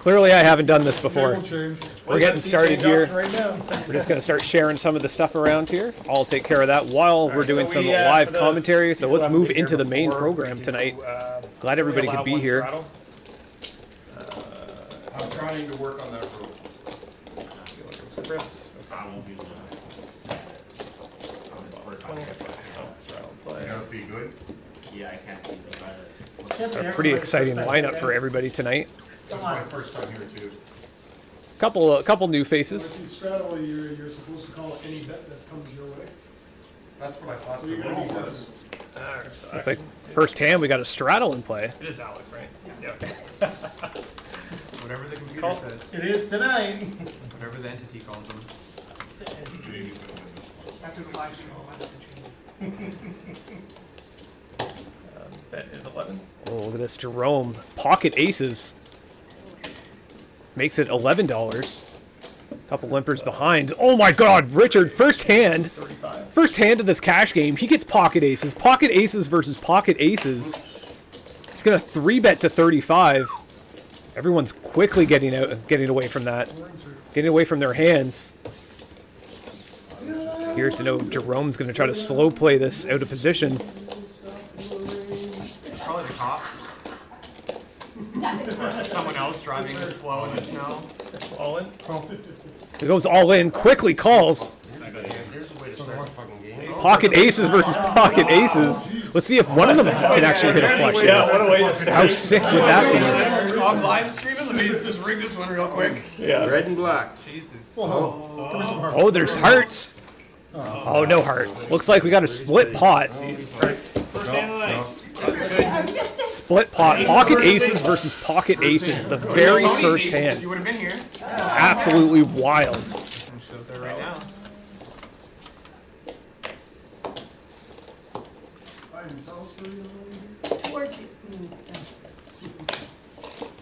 Clearly, I haven't done this before. Change. We're getting started here. Right now. We're just going to start sharing some of the stuff around here. I'll take care of that while we're doing some live commentary. So let's move into the main program tonight. Glad everybody could be here. I'm trying to work on that rope. I won't be That'll be good. Yeah, I can't see the A pretty exciting lineup for everybody tonight. This is my first time here too. Couple new If faces. you straddle, you're supposed to call any bet that comes your way. That's what I thought So the you're gonna rule be was. Looks like first hand we got a straddle in play. It is Alex, right? Yeah. Whatever the computer Call. says. It is tonight. Whatever the entity calls them. After the live stream, I'll have to change it. Bet is 11. Oh, look at this. Jerome. Pocket aces. Makes it $11. Couple limpers behind. Oh my god, Richard, first hand. 35. First hand of this cash game. He gets pocket aces. Pocket aces versus pocket aces. He's going to 3-bet to 35. Everyone's quickly getting away from that. Getting away from their hands. Here's to know if Jerome's going to try to slow play this out of position. Probably the cops. Or someone else driving slow in the snow. all in. He goes all in, quickly calls. Here's the way to start the fucking game. Pocket aces versus pocket aces. Let's see if one of them can actually hit a flush. Yeah, what a way to start. How sick would that be? I'm live streaming. Let me just ring this one real quick. Yeah. Red and black. Jesus. Oh, there's hearts. Oh, no heart. Looks like we got a split pot. First hand of the night. Split pot. Pocket aces versus pocket aces. The very Tony, first you hand. would have been here. Absolutely wild. Shows there right now.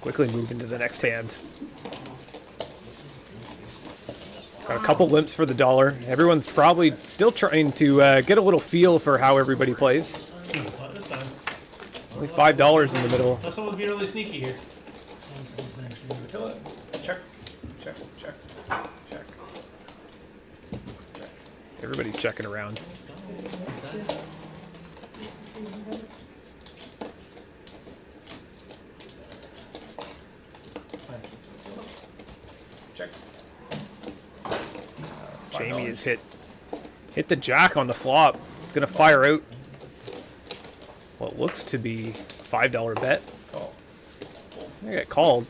Quickly move into the next hand. Got a couple limps for the dollar. Everyone's probably still trying to get a little feel for how everybody plays. Not this time. Only $5 in the middle. Unless someone's being really sneaky here. Check. Check. Check. Check. Everybody's checking around. Check. Jamie has hit the jack on the flop. He's gonna fire out what looks to be a $5 bet. Call. I got called.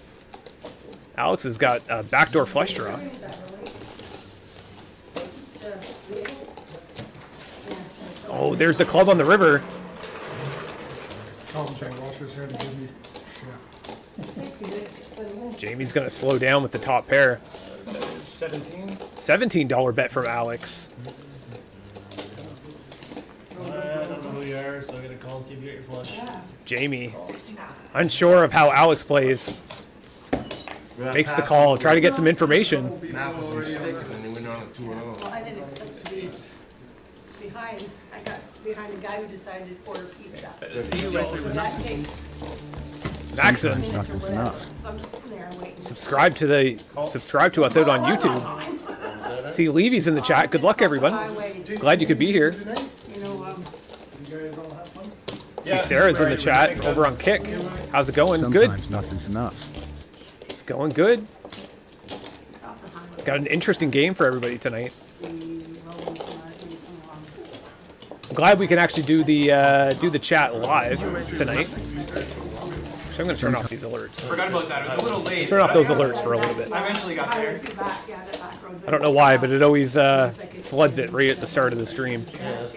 Alex has got a backdoor flush draw. Oh, there's the club on the river. Jamie's gonna slow down with the top pair. 17. $17 bet from Alex. I don't know who you are, so I'm gonna call and see if you get your flush. Jamie, unsure of how Alex plays, makes the call. Try to get some information. Math was stick, and then we went on a 2-0. Well, I didn't expect to be behind. I got behind a guy who decided to order pizza. In that case, Maxim, nothing's enough. So I'm sitting there waiting. subscribe to us out on YouTube. See, Levy's in the chat. Good luck, everyone. Glad you could be here. You know, You guys all have fun? See, Sarah's in the chat over on Kick. How's it going? Good. Sometimes nothing's enough. It's going good. Got an interesting game for everybody tonight. I'm glad we can actually do the chat live tonight. So I'm going to turn off these alerts. Forgot about that. It was a little late. Turn off those alerts for a little bit. I eventually got there. I don't know why, but it always floods it right at the start of the stream. Bet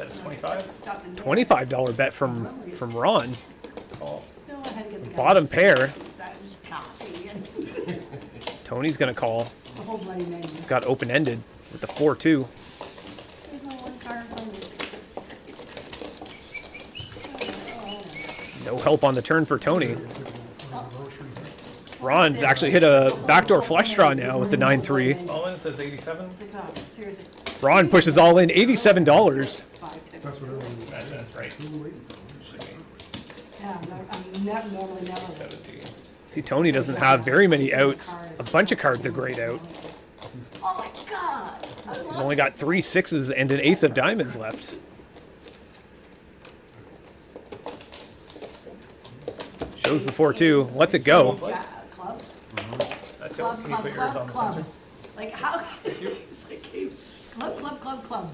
is 25. $25 bet from Ron. Call. Bottom pair. Tony's going to call. He's got open-ended with the 4-2. No help on the turn for Tony. Ron's actually hit a backdoor flush draw now with the 9-3. All in says 87. Ron pushes all in $87. That's right. Yeah, I'm normally never. 70. See, Tony doesn't have very many outs. A bunch of cards are grayed out. Oh my god! He's only got 3 6s and an ace of diamonds left. Shows the 4-2. Lets it go. Clubs? That's Club, it. Can you club, put yours club, on? club. Like how? It's like club, club, club, club.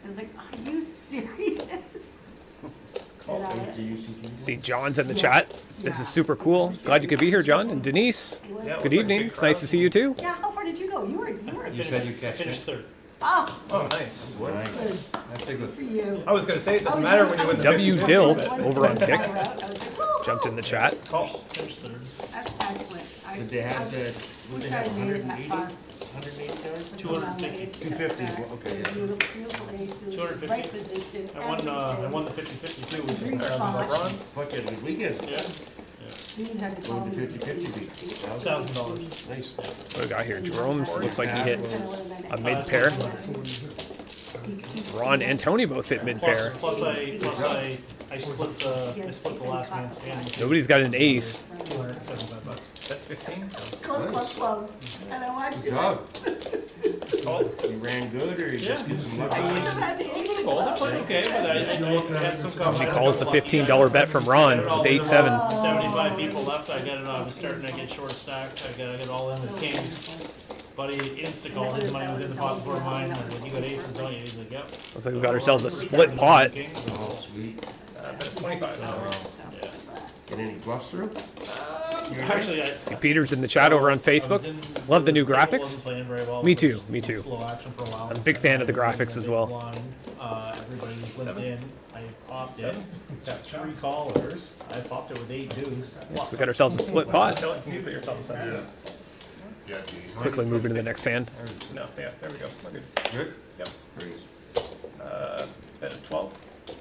I was like, are you serious? Call. And See, John's in the chat. This is super cool. Glad you could be here, John. And Denise, Yeah, good evening. It's nice to see you too. Yeah, how far did you go? You were. You said you catch Finished it? third. Oh, Oh, nice. good That's a good. for you. I was gonna say it I doesn't was matter really- when you win the W 50-50, Dill but- over on Kick. I was like, woo, Jumped in the chat. Call. Finished third. That's excellent. Did they have the? Would Wish they I have had made it that 180? far. 180 yards? 250. 250, okay, yeah. Beautiful ace, 250. right position. I won the 50-50 too. Which Green is spot. LeBron. Fuck it, we weekend. Yeah. Dude had to call Going to me. 50-50 beat. $1,000. Nice. What do we got here? Jerome's looks like he hit a A mid pair. Ron and Tony both hit mid pair. Plus I split the last man's hand. Nobody's got an ace. $275. That's 15. Club, club, club. And I watched Good it. job. Call. You ran good or you Yeah. just get some luck? I could have had the ace. Well, that was okay, but I had some. He calls the $15 bet from Ron with 8-7. 75 people left. I got it. I was starting to get short stacked. I got it all in with kings. Buddy insta called. His money was in the pot before mine. I was like, "You got aces, don't you?" He's like, "Yep." Looks like we got ourselves a split pot. Oh, sweet. Bet it's 25 now. Yeah. Get any bluffs through? Actually, See, Peter's in the chat over on Facebook. Love the new graphics. Me too, me too. Slow action for a while. I'm a big fan of the graphics as well. Everybody was linked in. I popped it. 7. Got 3 callers. I popped it with 8 deuce. We got ourselves a split pot. Tell it, you put yourself aside. Yeah, geez. Quickly moving to the next hand. No, yeah, there we go. We're good. Good? Yep. Great. Bet is 12.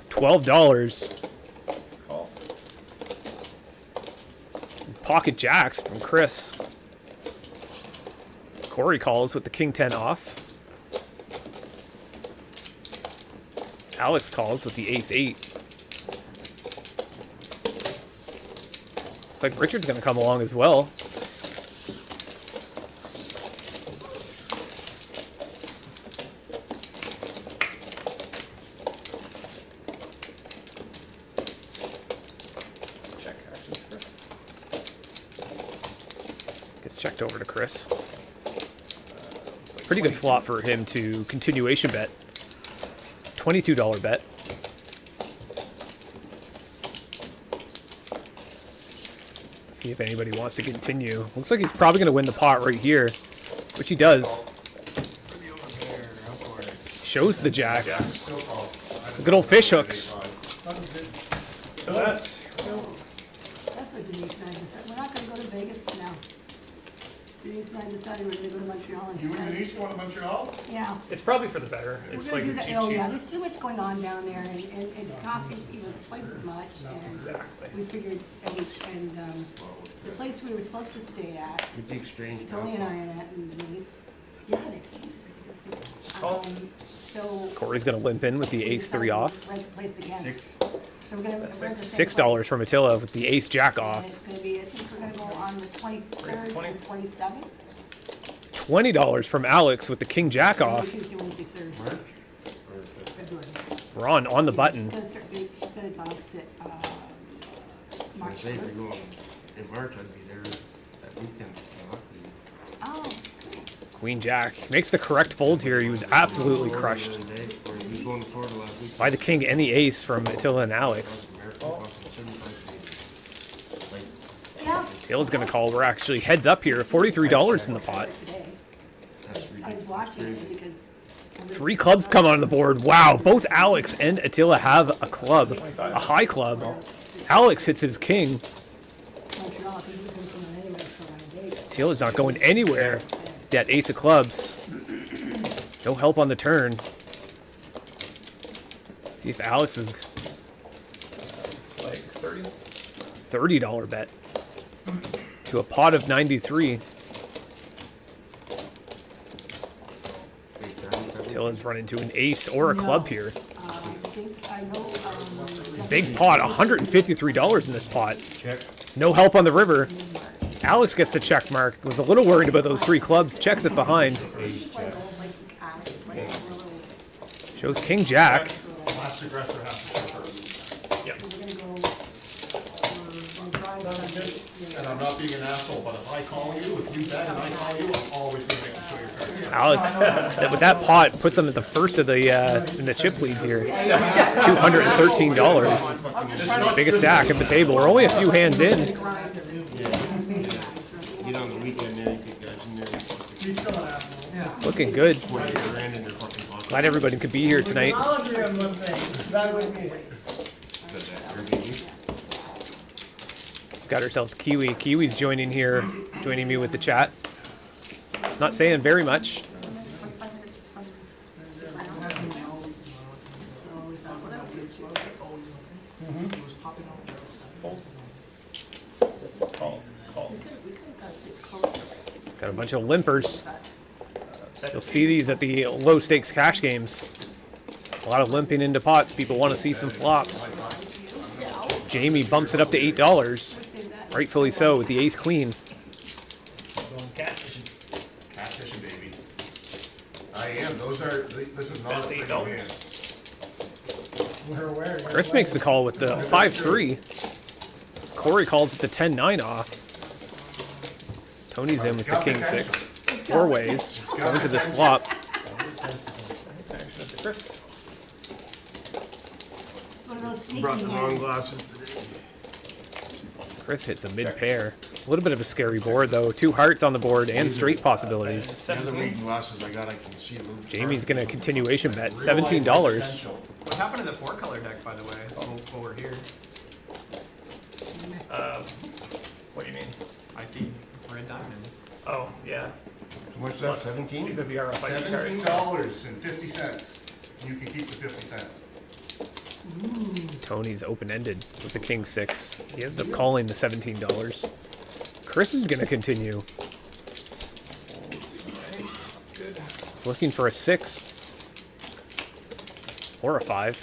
$12. Call. Pocket jacks from Chris. Corey calls with the king 10 off. Alex calls with the ace 8. Looks like Richard's gonna come along as well. Check actions first. Gets checked over to Chris. Pretty good flop for him to continuation bet. $22 bet. See if anybody wants to continue. Looks like he's probably going to win the pot right here, which he does. Shows the jacks. Good old fish hooks. So that's. That's what Denise and I decided. We're not gonna go to Vegas now. Denise and I decided we're gonna go to Montreal You and instead. Denise going to Montreal? Yeah. It's probably for the better. We're It's gonna like do that. cheap, Oh, yeah, cheap. there's too much going on down there and it's costing, it was twice as much and Exactly. we figured, and the place we were supposed to stay at, With the exchange. Tony and I and Denise, yeah, the exchange is ridiculous too. Oh. So. Corey's going to limp in with the we ace 3 decided off. to Rent the place again. 6. So we're gonna That's rent the same $6 place. from Attila with the ace jack off. And it's gonna be, I think we're gonna go on the 23rd 20? and 27th. $20 from Alex with the king jack Monday, off. Tuesday, Wednesday, Thursday, March? February. Ron on the She's button. gonna start, she's gonna bounce it, March Say if we go 1st. in March, I'd be there that weekend. Oh, Queen jack. Makes the correct fold here. He was absolutely crushed We going to Florida last week. by the king and the ace from Attila and Alex. yeah. Attila's going to call. We're actually heads up here. $43 in the pot. Today. That's I was watching it because. 3 clubs come on the board. Wow, both Alex and Attila have a club, a high club. Alex hits his king. Montreal, I think he was gonna come on anyway, so I did. Attila's not going anywhere. That ace of clubs. No help on the turn. See if Alex is It's like 30. $30 bet to a pot of 93. Attila's run into an ace or a club here. I think, I know, Big pot, $153 in this pot. Check. No help on the river. Alex gets the check mark. Was a little worried about those 3 clubs. Checks it behind. Ace check. Shows King Jack. Last aggressor has to check first. Yep. And I'm not being an asshole, but if I call you, if you bet and I call you, I'm always gonna make you show your cards. Alex, with that pot, puts him at the first of the in the chip lead here. $213. Biggest stack at the table. We're only a few hands in. Get on the weekend, man. You get guys in there. He's still an asshole. Looking good. 20 grand in their fucking pocket. Glad everybody could be here tonight. I'll agree on one thing, that would be. Got that Airbnb. Got ourselves Kiwi. Kiwi's joining here, joining me with the chat. Not saying very much. Call. Got a bunch of limpers. You'll see these at the low stakes cash games. A lot of limping into pots. People want to see some flops. Jamie bumps it up to $8. Rightfully so with the ace queen. Going catfishing. Catfishing, baby. I am, this is not That's a pretty $8. hand. We're aware. Chris makes the call with the 5-3. Corey calls it the 10-9 off. Tony's in with the king-6. 4 ways. Going to this flop. Chris. Brought the wrong glasses today. Chris hits a mid-pair. A little bit of a scary board, though. 2 hearts on the board and straight possibilities. The other reading glasses I got, I can see a little. Jamie's going to continuation bet. Real $17. life potential. What happened to the 4-color deck, by the way, while we're here? What do you mean? I see red diamonds. Oh, yeah. How much is that, 17? These are the RFID cards. $17.50. You can keep the 50 cents. Tony's open-ended with the king-6. He ended up calling the $17. Chris is going to continue. He's looking for a 6. Or a 5.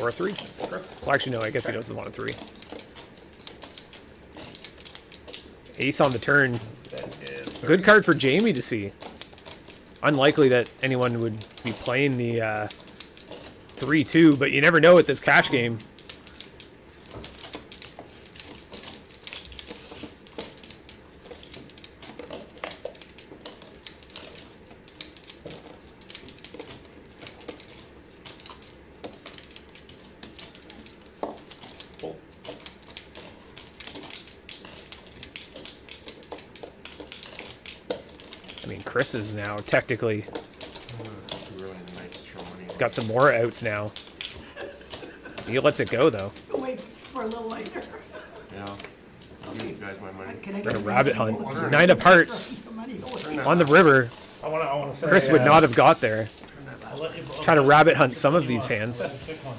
Or a 3. Well, actually, no, I guess he doesn't want a 3. Ace on the turn. That is Good card for Jamie to see. Unlikely that anyone would be playing the 3-2, but you never know at this cash game. I mean, Chris is now technically he's got some more outs now. He lets it go though. Wait for a little later. Yeah. I'll give you guys my money. We're in a rabbit hunt. 9 of hearts on the river. I want to say. Chris would not have got there. I'll let you- Try to rabbit hunt some of these hands. Pick one.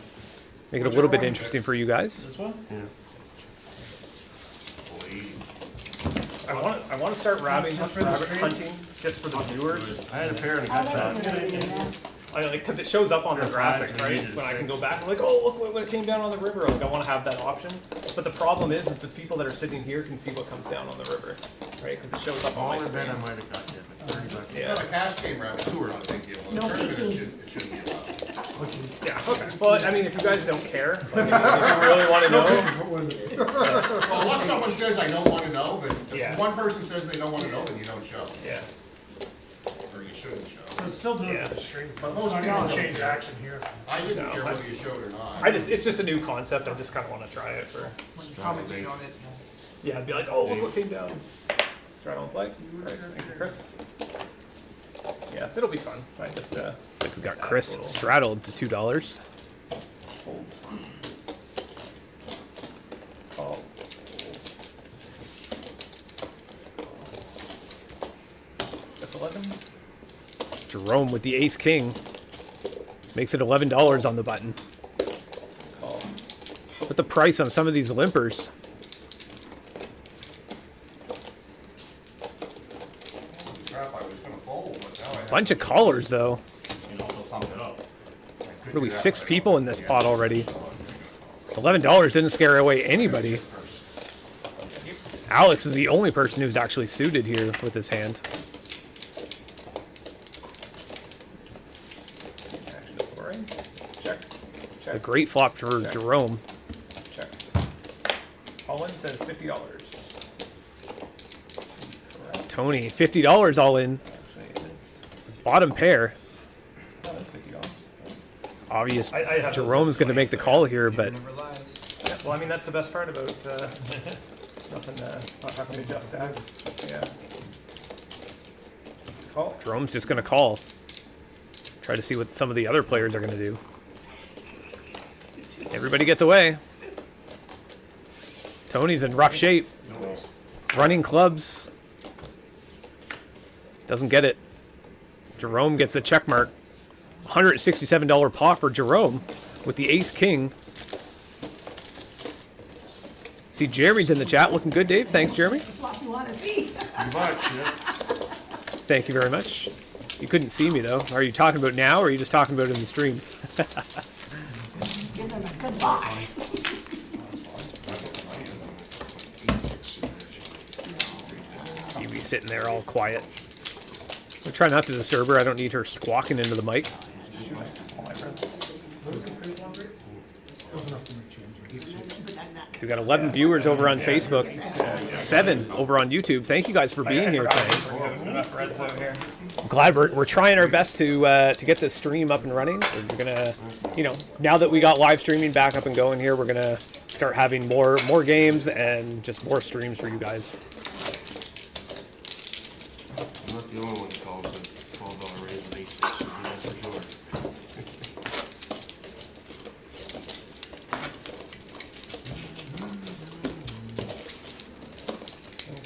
Make it a little bit interesting for you guys. This one? Yeah. I want to start rabbit hunting just for the viewers. I had a pair and a gut shot. Because it shows up on the graphics, Five, right? and When I can go 6. back, I'm like, oh, look what came down on the river. Like, I want to have that option. But the problem is the people that are sitting here can see what comes down on the river, right? Because it shows up on my Smaller bet screen. I might have got there, but 30 bucks. Yeah. Not a cash game rabbit tour, not a big deal. In a No tournament, biggie. it shouldn't be allowed. Yeah, okay. Well, I mean, if you guys don't care, like, if you really want to know, Well, unless someone says I don't want to know, then Yeah. if one person says they don't want to know, then you don't show. yeah. Or you shouldn't show. But still doing Yeah. it for the stream. But It's most not people gonna don't change care. action here. I didn't No, care whether you showed or not. It's just a new concept. I just kind of want to try it for, Commenting on it. yeah, I'd be like, oh, look what came down. Straddle and play. Right, thank you, Chris. Yeah, it'll be fun. I just, Like we got Chris straddled to $2. call. That's 11. Jerome with the ace king. Makes it $11 on the button. Call. Put the price on some of these limpers. Crap, I was gonna fold, but now I have. Bunch of callers though. You can also pump it up. Really 6 people in this pot already. $11 didn't scare away anybody. Alex is the only person who's actually suited here with his hand. Action deploying. Check. It's a great flop for Check. Jerome. Check. All in says $50. Correct. Tony, $50 all in. Actually, it is. Bottom pair. Oh, that's $50. It's obvious I have those Jerome's going to make the call here, but Never lies. Yeah, well, I mean, that's the best part about nothing, not having to adjust stacks. Yeah. Call. Jerome's just going to call. Try to see what some of the other players are going to do. Everybody gets away. Tony's in rough shape. Running clubs. Doesn't get it. Jerome gets the check mark. $167 pot for Jerome with the ace king. See, Jeremy's in the chat. Looking good, Dave. Thanks, Jeremy. Flop you wanna see. You bet, yeah. Thank you very much. You couldn't see me, though. Are you talking about now, or are you just talking about it in the stream? Give them a goodbye. You be sitting there all quiet. I try not to disturb her. I don't need her squawking into the mic. All my friends. So we got 11 viewers over on Facebook, 7 over on YouTube. Thank you guys for being here today. Enough reds out here. I'm glad we're trying our best to get this stream up and running. We're gonna, you know, now that we got live streaming back up and going here, we're gonna start having more games and just more streams for you guys. I'm not the only one that calls it $12 raise at 8, that's for sure.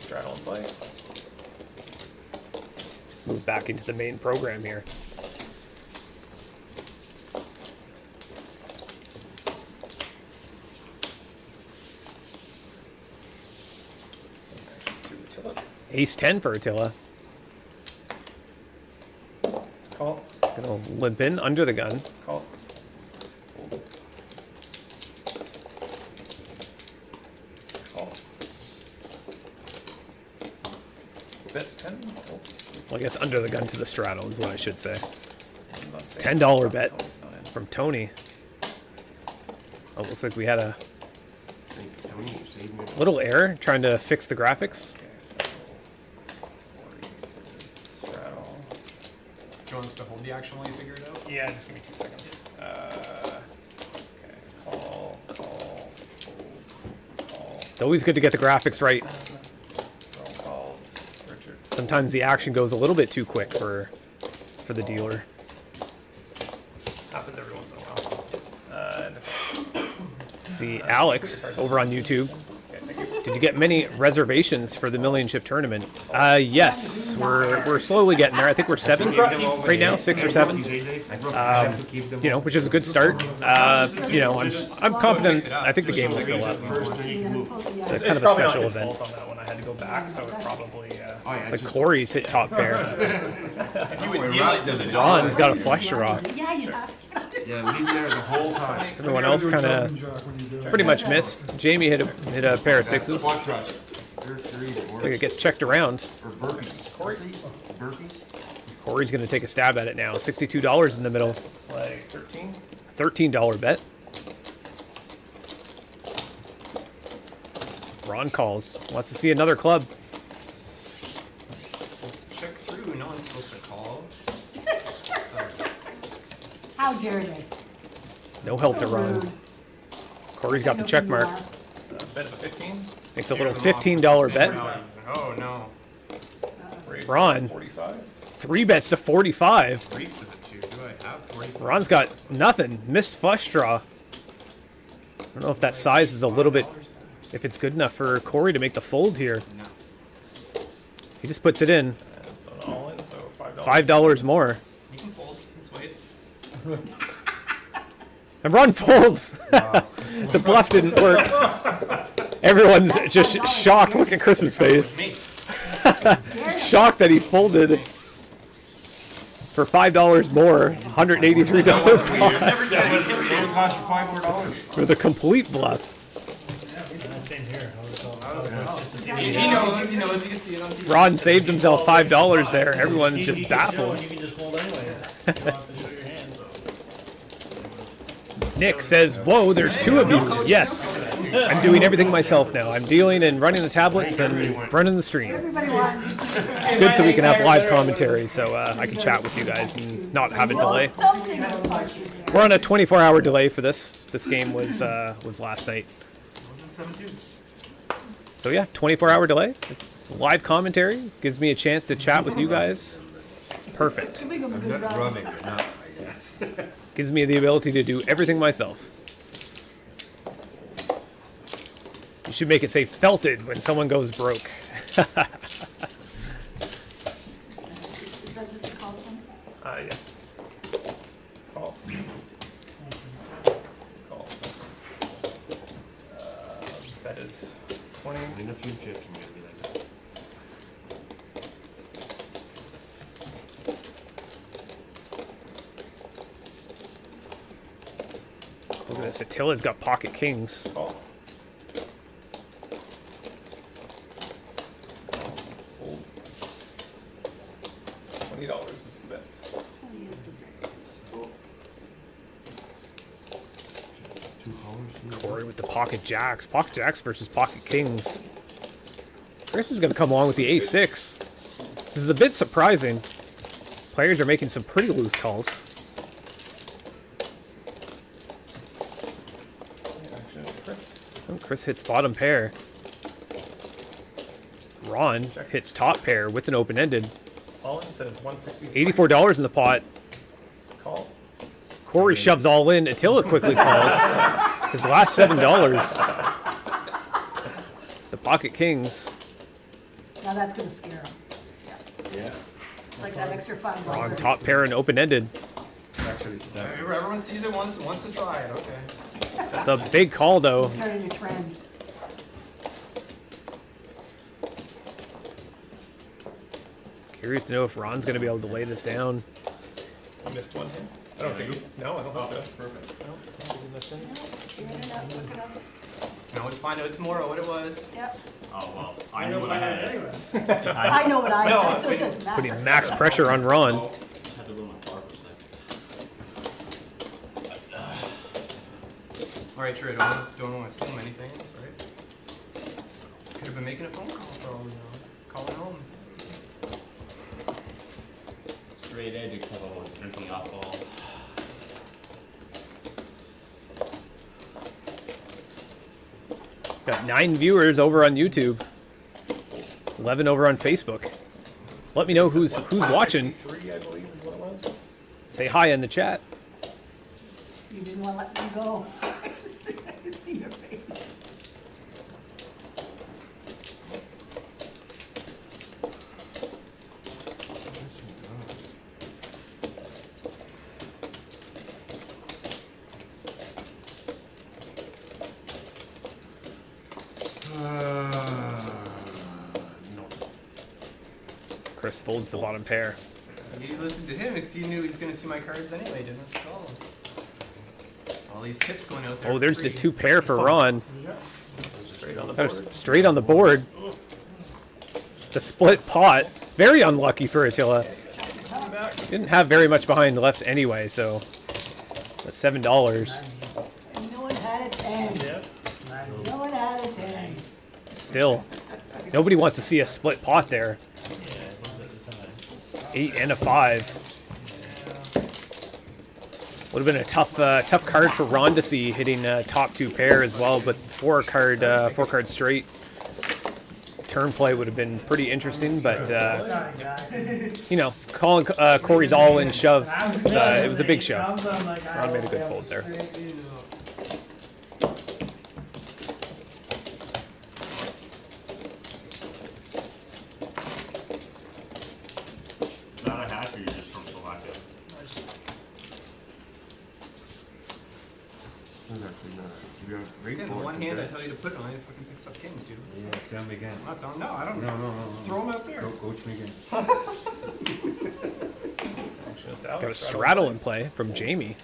Straddle and play. Move back into the main program here. Ace 10 for Attila. Call. Gonna limp in under the gun. Call. Call. Bets 10. Call. Well, I guess under the gun to the straddle is what I should say. $10 $10 bet from Tony. Oh, looks like we had a Tony, you saved me. little error trying to fix the graphics. Straddle. Do you want us to hold the action while you figure it out? Yeah, just give me 2 seconds. Okay. Call. It's always good to get the graphics right. Roll call. Richard. Sometimes the action goes a little bit too quick for the dealer. Happens every once in a while. See Alex over on YouTube. Okay, thank you. Did you get many reservations for the Million Chip Tournament? Yes, we're slowly getting there. I think we're 7 right now, 6 or 7. You know, which is a good start. You know, I'm confident. I think the game will fill up. First, then you can move. It's It's kind of a probably special not his event. fault on that one. I had to go back, so it probably. Oh, yeah, Like it's just, Corey's hit top pair. You would deal it to the Ron's got a flush draw. Yeah, you have. yeah, leave me there the whole time. Everyone else kind of pretty much missed. Jamie hit a pair of 6s. Squat thrust. You're even I worse. think it gets checked around. Or burpees. Corey. Burpees? Corey's going to take a stab at it now. $62 in the middle. Like 13. $13 bet. Ron calls. Wants to see another club. Let's check through. No one's supposed to call. How dare they? No help to Ron. Corey's got the check mark. Bet of 15. Makes a little $15 bet. Oh no. Ron. 45. 3 bets to 45. Reach to the 2. Do I have 45? Ron's got nothing. Missed flush draw. I don't know if that size is a little bit, if it's good enough for Corey to make the fold here. No. He just puts it in. And so all in, so $5. $5 more. You can fold. Let's wait. And Ron folds. The bluff didn't work. Everyone's just shocked. Look at Chris's face. Me. Shocked that he folded for $5 more. $183 pot. Never said it. cost you $5 more. With a complete bluff. Same here. Just to see He the- knows, he knows, he can see it on TV. Ron saved himself $5 there. Everyone's He- just he keeps showing, baffled. You can just fold anyway. You don't have to use your hands. Nick says, "Whoa, there's two of you." Yes, I'm doing everything myself now. I'm dealing and running the tablets and running the stream. Everybody wants. It's good so we can have live commentary, so I can chat with you guys and not have a delay. Something was funky there. We're on a 24-hour delay for this. This game was last night. So yeah, 24-hour delay. It's live commentary. Gives me a chance to chat with you guys. It's perfect. Too big of a good run. Gives me the ability to do everything myself. You should make it say "felted" when someone goes broke. Is that just a call time? Yes. Call. Call. That is 20. In a few chips, maybe like that. Look at this. Attila's got pocket kings. Call. Hold. $20 is the bet. Corey with the pocket jacks. Pocket jacks versus pocket kings. Chris is going to come along with the a6. This is a bit surprising. Players are making some pretty loose calls. Oh, Chris hits bottom pair. Ron hits top pair with an open-ended. All in says 160. $84 in the pot. Call. Corey shoves all in. Attila quickly calls. His last $7. The pocket kings. Now that's gonna scare him. Yeah. Like that extra $5. Wrong top pair and open-ended. Actually, 7. Everyone sees it once and wants to try it, okay. It's a big call, though. Starting to trend. Curious to know if Ron's going to be able to lay this down. I missed one here. I don't think. No, I don't think so. Perfect. No, I didn't miss any. Figure it out, look it up. Can always find out tomorrow what it was. Yep. Oh, well. I know what I had anyway. I know what I No, had, so it doesn't matter. Putting max pressure on Ron. Had to go my car for a second. Alright, sure, I don't want to assume anything else, right? Could have been making a phone call for all we know. Calling home. Straight edge except I was drinking alcohol. Got 9 viewers over on YouTube. 11 over on Facebook. Let me know who's watching. 63, I believe, is what it was. Say hi in the chat. You didn't want to let me go. I can see your face. No. Chris folds the bottom pair. You listened to him because he knew he was going to see my cards anyway, didn't have to call him. All these tips going out there. Oh, there's for the free. 2 pair for Ron. Straight on the That was board. straight on the board. The split pot. Very unlucky for Attila. Didn't have very much behind left anyway, so that's $7. And no one had a 10. Yep. No one had a 10. Still, nobody wants to see a split pot there. Yeah, it was at the time. 8 and a 5. Would have been a tough card for Ron to see, hitting top 2 pair as well, but 4 card straight. Turn play would have been pretty interesting, but you know, calling Corey's all in shove, it was a big shove. Ron made a good fold there. Not a hat, or you're just from Slovakia? You have great Again, board one for hand I bets. tell you to put on, it fucking picks up kings, dude. Yeah, tell me again. I'm not telling, no, I don't No, know. no, no, no. Throw them out there. Coach me again. Just out. Got a straddle in play from Jamie.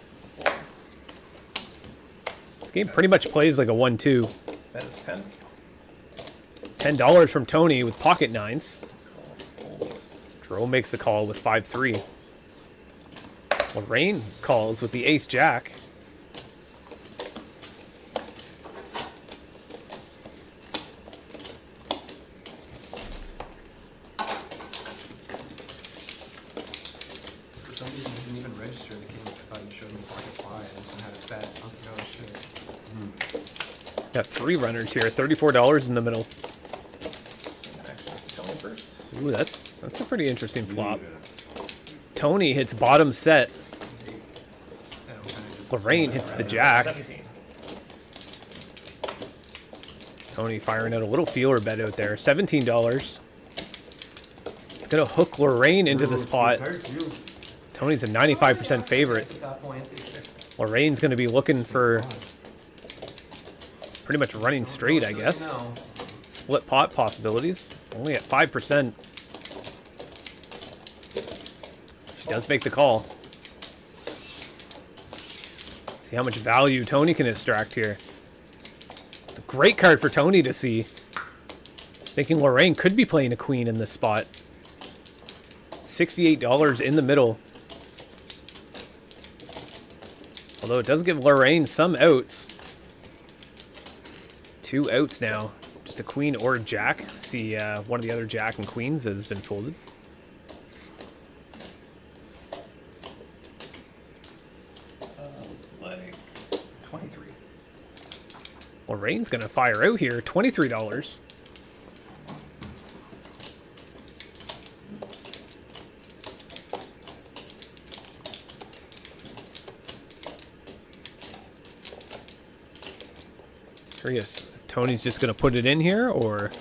Game pretty much plays like a 1-2. Bet it's 10. $10 from Tony with pocket nines. Jerome makes the call with 5-3. Lorraine calls with the ace-jack. For some reason, I didn't even register the games. I thought you showed me pocket fives and had a set. I was like, oh shit. Got 3 runners here, $34 in the middle. Actually, Tony first. Ooh, that's a pretty interesting flop. Tony hits bottom set. That was kinda just- Lorraine hits the jack. 17. Tony firing out a little feeler bet out there. $17. It's gonna hook Lorraine into this pot. Tony's a 95% favorite. At that point. Lorraine's gonna be looking for pretty much running straight, I guess. No. Split pot possibilities. Only at 5%. She does make the call. See how much value Tony can extract here. It's a great card for Tony to see. Thinking Lorraine could be playing a queen in this spot. $68 in the middle. Although it does give Lorraine some outs. 2 outs now. Just a queen or a jack. See, one of the other jack and queens has been folded. Like 23. Lorraine's gonna fire out here. $23. Curious. Tony's just gonna put it in here, or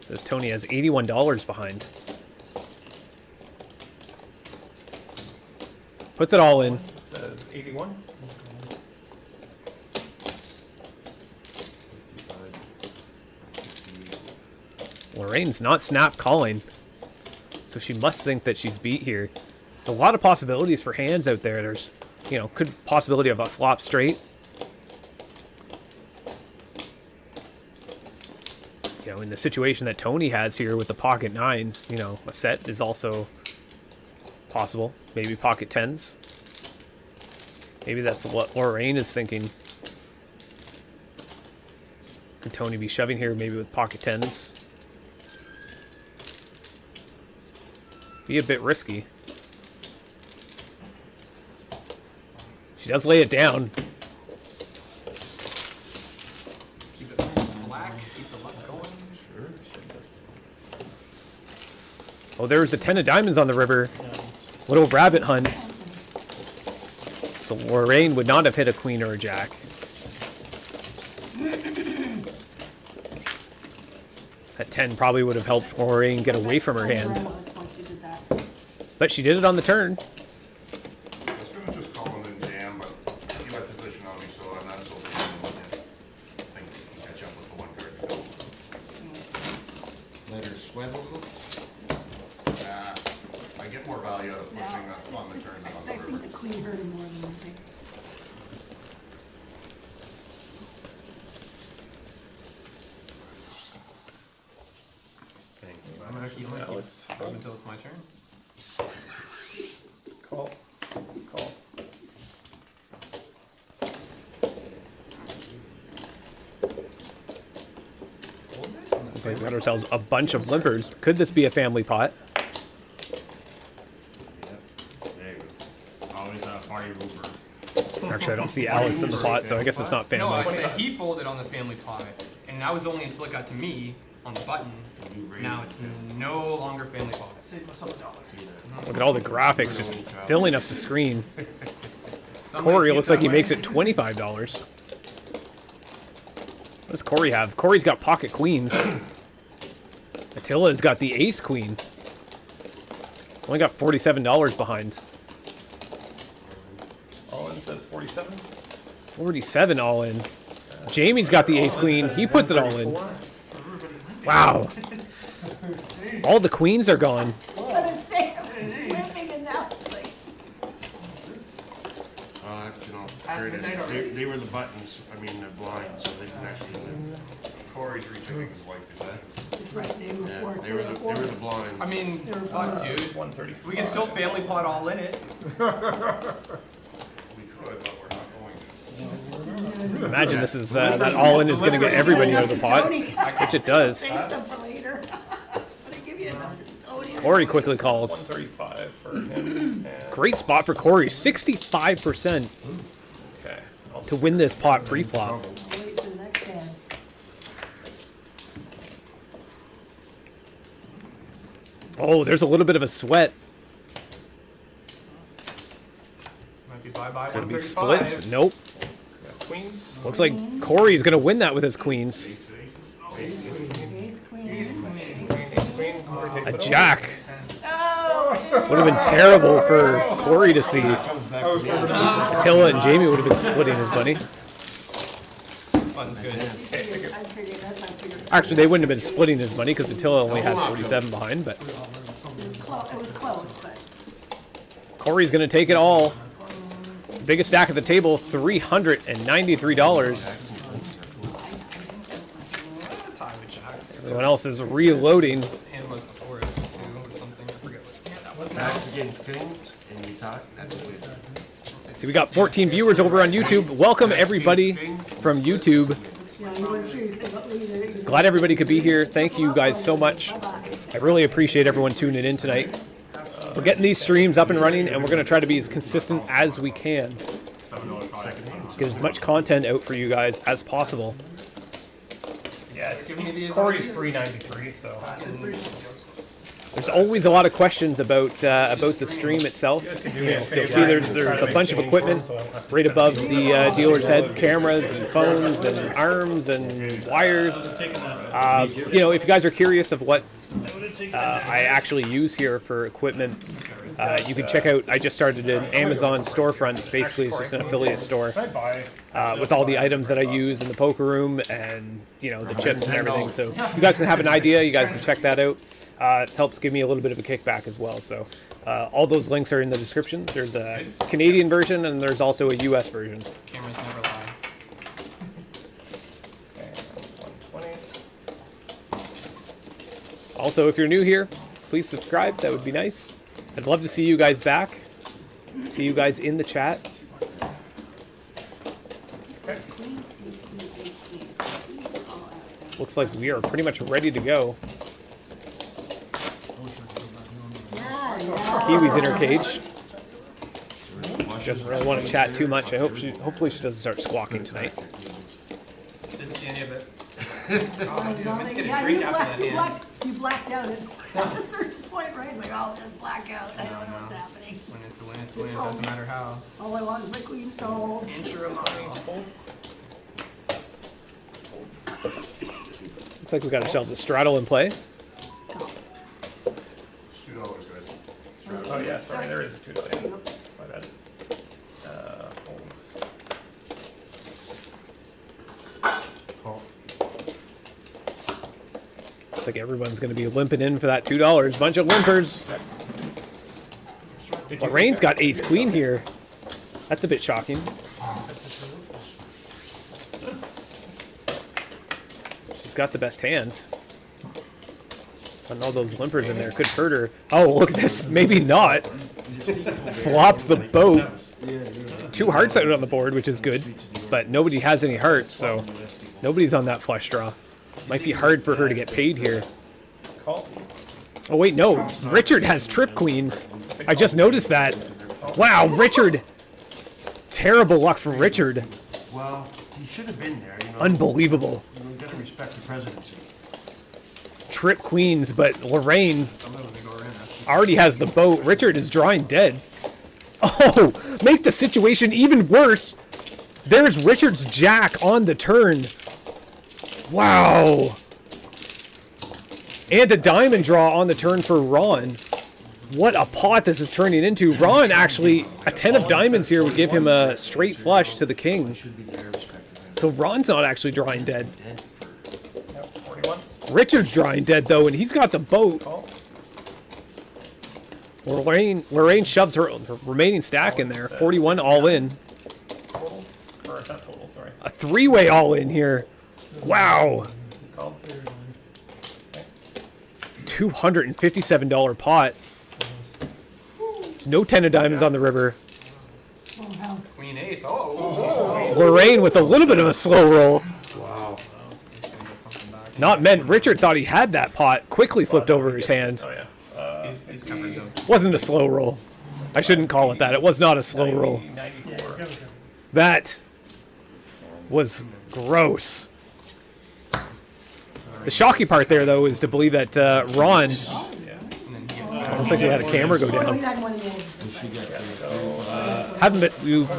says Tony has $81 behind. Puts it all in. Says 81. Lorraine's not snap calling, so she must think that she's beat here. There's a lot of possibilities for hands out there. There's, you know, could possibility of a flop straight. You know, in the situation that Tony has here with the pocket nines, you know, a set is also possible. Maybe pocket tens. Maybe that's what Lorraine is thinking. Could Tony be shoving here maybe with pocket tens? Be a bit risky. She does lay it down. Keep it black. Keep the luck going. Oh, there's a 10 of diamonds on the river. Little rabbit hunt. So Lorraine would not have hit a queen or a jack. That 10 probably would have helped Lorraine get away from her hand. But she did it on the turn. I was gonna just call him and jam, but he let position on me, so I'm not so confident with him. I think he can catch up with the one card to go. Let her sweat a little. I get more value out of pushing on the turn than on the I river. think the queen hurt him more than anything. I'm actually gonna keep up until it's my turn. Call. Call. Looks like we got ourselves a bunch of limpers. Could this be a family pot? There you go. Always a party roofer. Actually, I don't see Alex in the pot, so I guess it's not No, I family. said he folded on the family pot, and that was only until it got to me on the button. You raise Now it. it's no longer family pot. Save myself $1. Look at all the graphics just filling up the screen. Somebody Corey see looks it like he that makes way. it $25. What does Corey have? Corey's got pocket queens. Attila's got the ace queen. Only got $47 behind. All in says 47. 47 all in. Jamie's got the ace queen. He puts it all in. Wow. All the queens are gone. I was gonna say, I'm whipping and now it's like, You know, Pass here it midnight is. already? They were the buttons, I mean, the blinds, so they can actually live. Corey's retaking his wife to that. It's right there Yeah, before. they were the blinds. I mean, fuck, dude. 130. We can still family pot all in it. We could, but we're not going to. Imagine this is that all in is going to get everybody out of the pot, which it does. Save some for later. So they give you enough to Tony. Corey quickly calls. 135 for him. And, Great spot for Corey, 65% okay. I'll to win this pot pre-flop. Wait for the next hand. Oh, there's a little bit of a sweat. Might be bye-bye Gonna be 135. splits. Nope. got queens. Looks like Corey's going to win that with his queens. Ace, queen. Ace queen. Corey takes A it over. jack. Oh, Would have been terrible for Corey to see. Attila and Jamie would have been splitting his money. Fun's good. I figured that's not figured. Actually, they wouldn't have been splitting his money because Attila only had 47 behind, but It was close, but Corey's going to take it all. Biggest stack at the table, $393. Tie with jacks. Everyone else is reloading. Hand was before it too, or something. I forget what. Yeah, that was Jacks against kings, and you talk, that's it. So we got 14 viewers over on YouTube. Welcome everybody from YouTube. you weren't sure you could go either. Glad everybody could be here. Thank you guys so much. I really appreciate everyone tuning in tonight. We're getting these streams up and running, and we're going to try to be as consistent as we can. Get as much content out for you guys as possible. Yeah, it's Give me these Corey's ideas. 393, so. There's always a lot of questions about the stream itself. You'll see there's a bunch of equipment right above the dealer's head, cameras and phones and arms and wires. You know, if you guys are curious of what I actually use here for equipment, you can check out, I just started an Amazon storefront. Basically, it's just an affiliate store with all the items that I use in the poker room and, you know, the chips and everything. So you guys can have an idea. You guys can check that out. It helps give me a little bit of a kickback as well. So all those links are in the description. There's a Canadian version and there's also a US version. Cameras never lie. And 120. Also, if you're new here, please subscribe. That would be nice. I'd love to see you guys back. See you guys in the chat. Looks like we are pretty much ready to go. Kiwi's in her cage. She doesn't really want to chat too much. Hopefully she doesn't start squawking tonight. Didn't see any of it. Yeah, drink after that hand. you blacked out at a certain point, right? It's like, oh, just black out. I don't know what's happening. When it's a win, it's a win. Doesn't matter how. All I want is my queen's to hold. Insure money. Looks like we got ourselves a straddle in play. It's $2, guys. Oh yeah, sorry, there is a $2. My bad. Looks like everyone's going to be limping in for that $2. Bunch of limpers. Lorraine's got ace queen here. That's a bit shocking. She's got the best hand. And all those limpers in there could hurt her. Oh, look at this. Maybe not. Flops the boat. 2 hearts out on the board, which is good. But nobody has any hearts, so nobody's on that flush draw. Might be hard for her to get paid here. Call. Oh, wait, no. Richard has trip queens. I just noticed that. Wow, Richard. Terrible luck for Richard. Well, he should have been there, you know. Unbelievable. You gotta respect the presidency. Trip queens, but Lorraine Sometimes they go around. That's already has the boat. Richard is drawing dead. Oh, make the situation even worse. There's Richard's jack on the turn. Wow. And a diamond draw on the turn for Ron. What a pot this is turning into. Ron actually, a 10 of diamonds here would give him a straight flush to the king. So Ron's not actually drawing dead. Yep, 41. Richard's drawing dead though, and he's got the boat. Call. Lorraine shoves her remaining stack in there. 41 all in. A three-way all-in here. Wow. Called for $257 pot. No 10 of diamonds on the river. Full house. Queen ace. Oh. Lorraine with a little bit of a slow roll. Wow. He's gonna get something back. Not meant. Richard thought he had that pot. Quickly flipped over his hand. Oh yeah. He's covered though. Wasn't a slow roll. I shouldn't call it that. It was not a slow roll. 94. That was gross. The shocking part there, though, is to believe that Ron, And then he gets looks like he had a camera go Oh, no, down. he had one in there.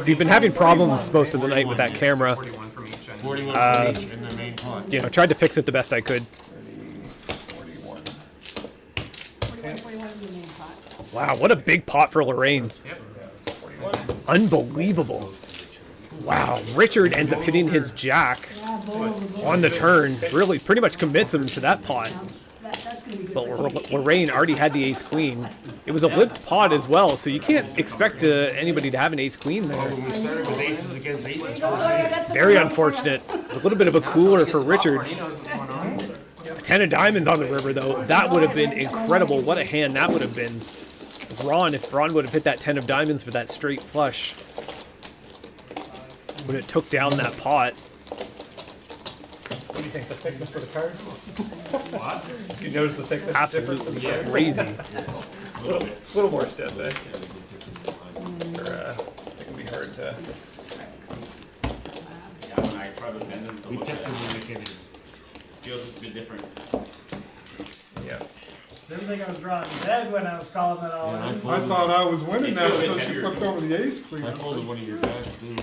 We've been having problems most of the night with that camera. 41 from each end. 41 from each in the main pot. You know, tried to fix it the best I could. 41. 41 in the main pot. Wow, what a big pot for Lorraine. Yep. 41. Unbelievable. Wow, Richard ends up hitting his jack Yeah, bowl over bowl. on the turn. Really, pretty much commits him to that pot. That's gonna be good But for TV. Lorraine already had the ace-queen. It was a lipped pot as well, so you can't expect anybody to have an ace-queen there. When we started with aces against aces, Very unfortunate. It was a little bit of a cooler for Richard. He knows what's going on. A 10 of diamonds on the river, though. That would have been incredible. What a hand that would have been. If Ron would have hit that 10 of diamonds for that straight flush, would have took down that pot. What do you think? The thickness of the cards? What? You notice the thickness? Absolutely crazy. A little more stiff, eh? Or, it can be hard to. we tested when we came in. Feels just a bit different. Yeah. Didn't think I was drawing dead when I was calling it all Yeah, in. I I thought I was winning that It feels until she heavier. flipped over the ace queen. I folded one of your guys too.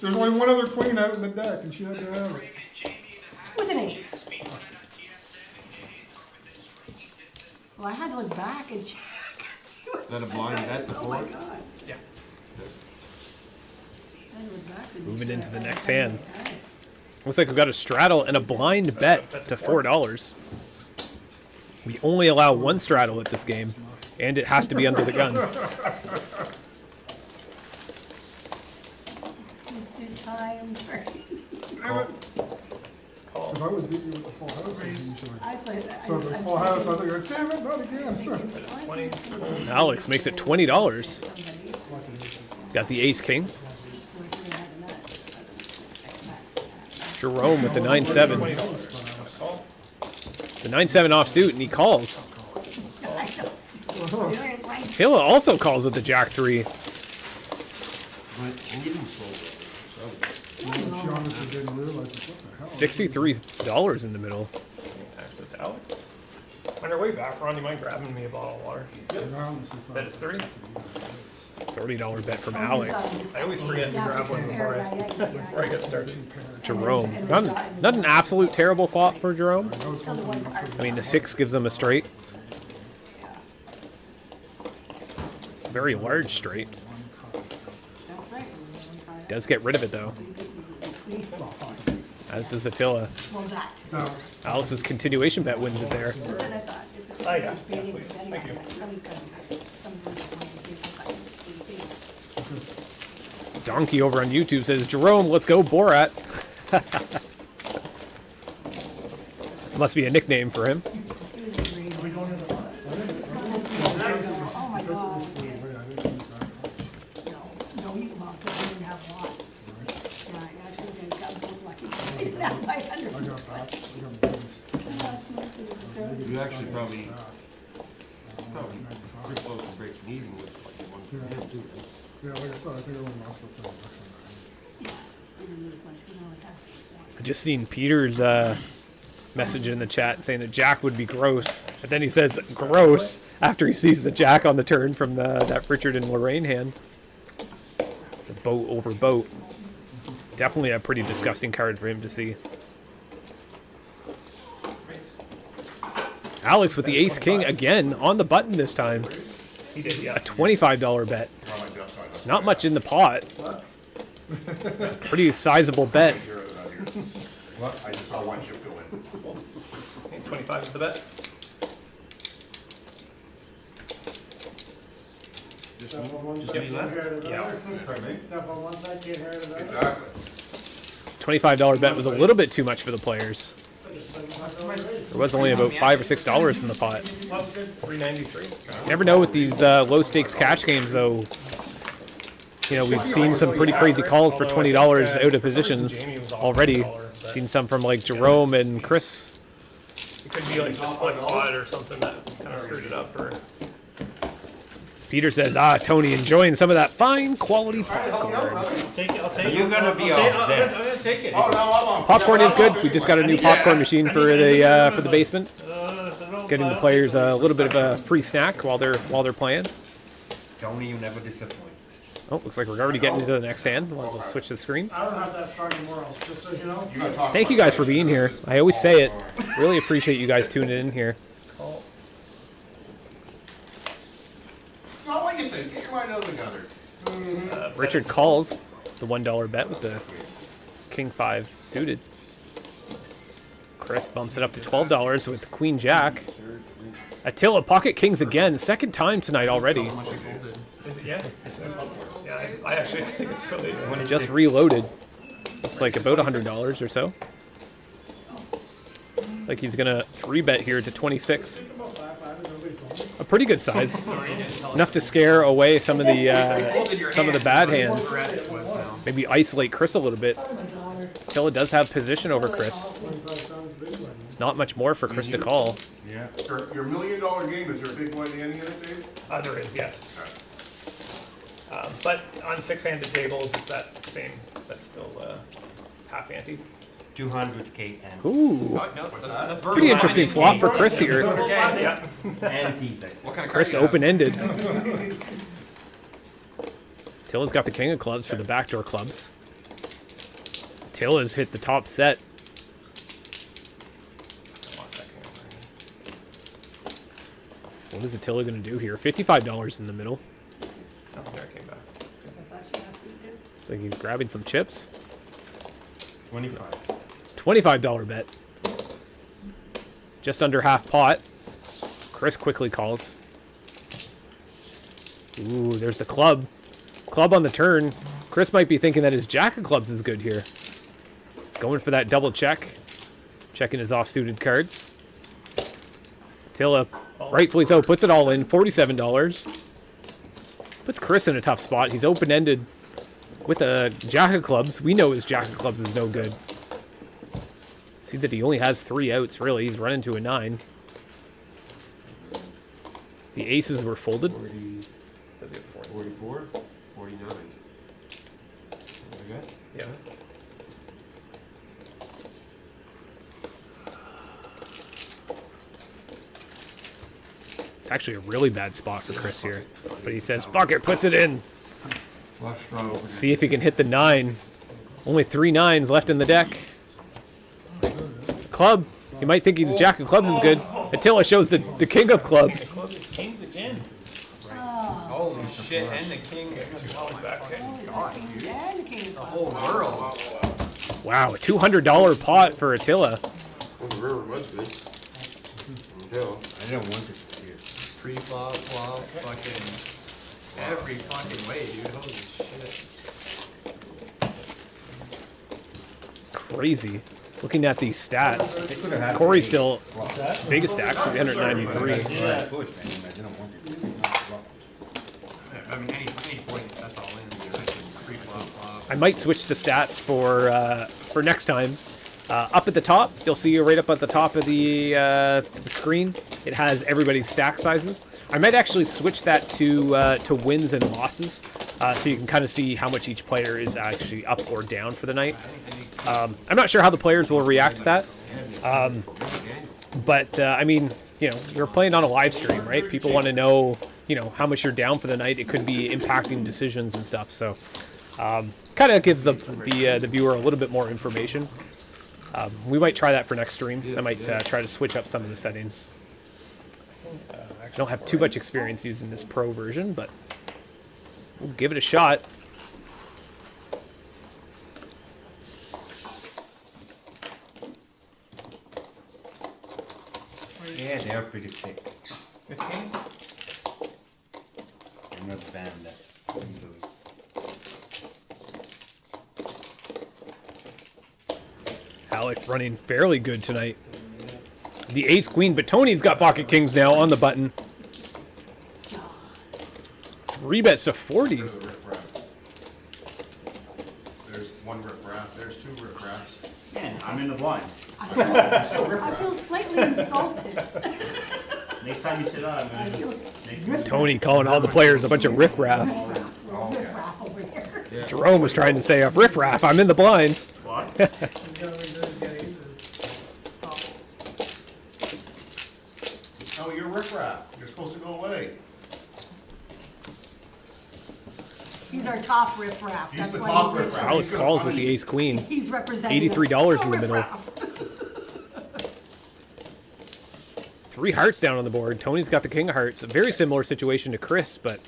There's only one other queen out in the deck, and she had to have it. With an ace. Well, I had to look back and check. Is that a blind bet Oh my before? god. Yeah. I had to look back and Moving into the check. next hand. Looks like we've got a straddle and a blind bet to $4. We only allow one straddle at this game, and it has to be under the gun. These times, right? Damn it. If I would beat you with the full house, I'd beat you. I said, So the full house, I think, damn it, not again. 20. Alex makes it $20. Got the ace king. Jerome with the 9-7. Call. The 9-7 offsuit, and he calls. seriously? Taylor also calls with the jack 3. But we didn't fold it. She honestly didn't realize it. What the hell? $63 in the middle. Actually, to Alex. On your way back, Ron, you mind grabbing me a bottle of water? And I honestly thought- Bet it's 30? $30 bet from Alex. I always forget to grab one before I get started. Jerome. Not an absolute terrible flop for Jerome. I mean, the 6 gives them a straight. Very large straight. Does get rid of it, though. As does Attila. Well, that. Now, Alex's continuation bet wins it there. That's what I thought. It's a- Oh, yeah. Please. Thank you. Somebody's gotta be- somebody's gonna be- Donkey over on YouTube says, Jerome, let's go Borat. Must be a nickname for him. Oh my god. No, you, well, because you didn't have a lot. Yeah, actually, they got both lucky. They didn't have my I hundred. got that. I got this. You actually probably pretty close to breaking even with what you won from him too. Right? Yeah, like I said, I think I only lost with $7 on Yeah, I didn't lose much because I only had one. I just seen Peter's message in the chat saying that Jack would be gross. But then he says gross after he sees the Jack on the turn from that Richard and Lorraine hand. The boat over boat. Definitely a pretty disgusting card for him to see. Alex with the ace king again on the button this time. He did, yeah. A $25 bet. Not much in the pot. It's a pretty sizable bet. What? I just saw one chip go in. 25 is the bet. Just Stuff on one just side, me can't left. hurt another. Yeah. Pardon me? Stuff on one side, can't hurt another. Exactly. $25 bet was a little bit too much for the players. There was only about $5 or $6 in the pot. $3.93. You never know with these low stakes cash games, though. You know, we've seen some pretty crazy calls for $20 out of positions already. Seen some from like Jerome and Chris. It could be like the split pot or something that kind of screwed it up. Or Peter says, Tony, enjoying some of that fine quality Trying to help you out, popcorn. brother. Take it, I'll take it. You're gonna be I'll take- off I'm there. gonna take it. Oh, no, I'm on. Popcorn Yeah, is I'm good. on. We just got a new popcorn machine for the basement. Getting the players a little bit of a free snack while they're playing. Tony, you never disappoint. Oh, looks like we're already getting into the next hand. We'll switch the screen. I don't have that strong morals, just so you know. You gotta talk Thank you about guys it. for being here. I always say it. Really appreciate you guys tuning in here. Not what you think. Get your mind out of the gutter. Richard calls the $1 bet with the King 5 suited. Chris bumps it up to $12 with the Queen Jack. Attila pocket kings again, second time tonight already. is it? Yeah. Yeah. I actually think it's really. Just reloaded. It's like about $100 or so. Looks like he's gonna 3-bet here to 26. A pretty good size. Enough to scare away some of the bad hands. Maybe isolate Chris a little bit. Attila does have position over Chris. There's not much more for Chris to call. Yeah. Your $1 million game, is there a big white ante in it, Dave? There is, yes. But on 6-handed tables, it's that same. That's still half ante. 200K and Ooh, That's pretty interesting flop for Chris here. Yeah. antes. What kind of Chris card open-ended. Tilla's got the king of clubs for the backdoor clubs. Tilla's hit the top set. What is Attila going to do here? $55 in the middle. Oh, there it came back. Looks like he's grabbing some chips. 25. $25 bet. Just under half pot. Chris quickly calls. Ooh, there's the club. Club on the turn. Chris might be thinking that his jack of clubs is good here. He's going for that double check. Checking his off-suited cards. Attila, rightfully so, puts it all in. $47. Puts Chris in a tough spot. He's open-ended with a jack of clubs. We know his jack of clubs is no good. See that he only has 3 outs, really. He's running to a 9. The aces were folded. 44, 49. Okay. Yeah. It's actually a really bad spot for Chris here. But he says, fuck it, puts it in. Flush draw. See if he can hit the 9. Only 3 9s left in the deck. Club. You might think he's jack of clubs is good. Attila shows the king of clubs. Kings again. Holy shit, and the king. God, dude. The whole world. Wow, a $200 pot for Attila. Well, the river was good. Until I don't want it here. Pre-flop, flop, fucking every fucking way, dude. Holy shit. Crazy. Looking at these stats, Corey's still biggest stack, 393. I mean, any point, that's all in. Pre-flop, flop. I might switch the stats for next time. Up at the top, you'll see right up at the top of the screen, it has everybody's stack sizes. I might actually switch that to wins and losses, so you can kind of see how much each player is actually up or down for the night. I'm not sure how the players will react to that, but I mean, you know, you're playing on a live stream, right? People want to know, you know, how much you're down for the night. It could be impacting decisions and stuff, so kind of gives the viewer a little bit more information. We might try that for next stream. I might try to switch up some of the settings. I don't have too much experience using this pro version, but we'll give it a shot. Yeah, they're pretty thick. 15? I'm not a fan of that. Alex running fairly good tonight. The ace queen, but Tony's got pocket kings now on the button. 3 bets to 40. There's the riffraff. There's one riffraff, there's two riffraffs. Man, I'm in the blind. I feel slightly insulted. Next time you sit on, I'm gonna just make you. Tony calling all the players a bunch of riffraff. Riffraff over here. Jerome was trying to say, riffraff, I'm in the blinds. What? Oh, you're riffraff. You're supposed to go away. He's our top riffraff. He's That's the why top he's riffraff. Alex calls with the ace queen. He's representing us. $83 in the Go middle. riffraff. 3 hearts down on the board. Tony's got the king of hearts. A very similar situation to Chris, but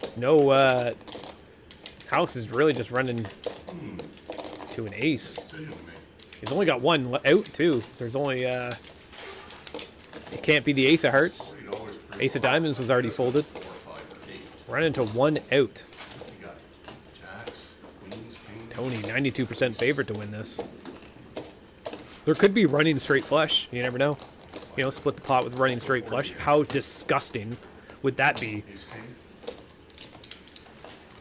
there's no. Alex is really just running to an ace. Decision to make. He's only got one out too. There's only. It can't be the ace of hearts. $40 per Ace of diamonds was already folded. 4, 5, 8. Running to 1 out. You got jacks, queens, kings. Tony, 92% favorite to win this. There could be running straight flush. You never know. You know, split the pot with running straight flush. How disgusting would that be? Ace king.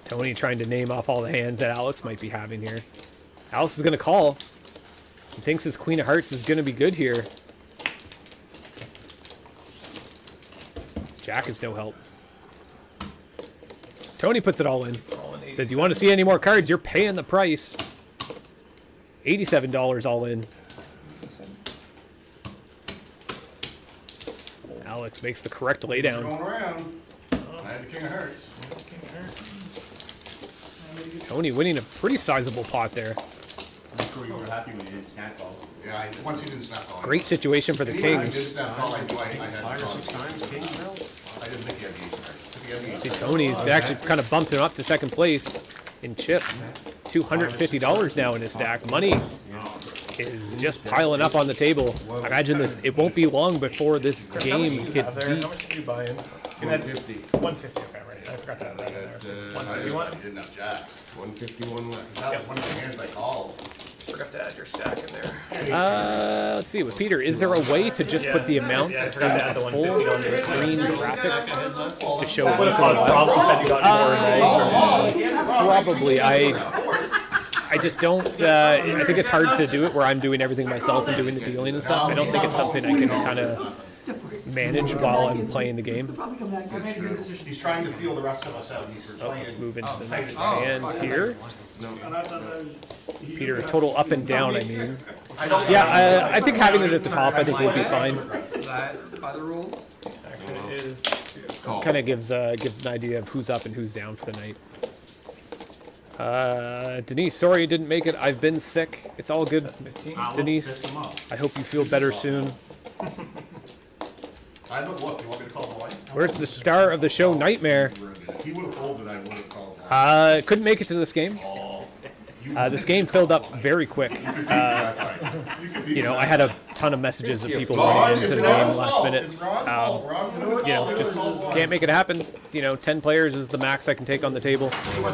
Tony trying to name off all the hands that Alex might be having here. Alex is going to call. He thinks his queen of hearts is going to be good here. Jack is no help. Tony puts it all in. Says, you want to see any more cards? You're paying the price. $87 all in. Alex makes the correct laydown. Going around. I had the king of hearts. Tony winning a pretty sizable pot there. I'm sure you were happy when you did snap call. Yeah, once he's in snap call. Great situation for the I did Kings. snap call, I knew I had 5 or the 6 times, king now? I didn't think he had the ace of hearts. I think he had the ace See, of Tony actually kind of bumped him up to second place in chips. $250 now in his stack. Money is just piling up on the table. I imagine this. It won't be long before this game gets How deep. much did you buy in? 150. 150, okay, right. I forgot to add that in there. I You just want? didn't have jacks. 151 left. That was one of the hands I called. Forgot to add your stack in there. Let's see, with Peter, is there a way to just put the amounts Yeah, I in forgot to add the the full 150 on there. screen graphic to show Would what's have in the caused problems had you gotten more Probably. I just don't. I think it's hard to do it where I'm doing everything myself and doing the dealing and stuff. I don't think it's something I can kind of manage while I'm playing the game. Probably come back to us. He's trying to feel the rest of us out. He's Oh, playing. let's move into the next hand here. And I thought that was. Peter, total up and down, I mean. I don't. Yeah, I think having it at the top, I think would be fine. Is that by the rules? Actually, it is. Kind of gives an idea of who's up and who's down for the night. Denise, sorry you didn't make it. I've been sick. It's all good, Denise. I hope you feel better soon. I haven't looked. You want me to call the line? Where's the star of the show, Nightmare? If he would have folded, I would have called the line. Couldn't make it to this game. This game filled up very quick. That's right. You could be You know, the I had a ton of messages of people Ron, running into it's the game Ron's last fault. minute. It's Ron's fault. Ron, You know, just can't make it happen. You know, 10 players is the max I can take on the table.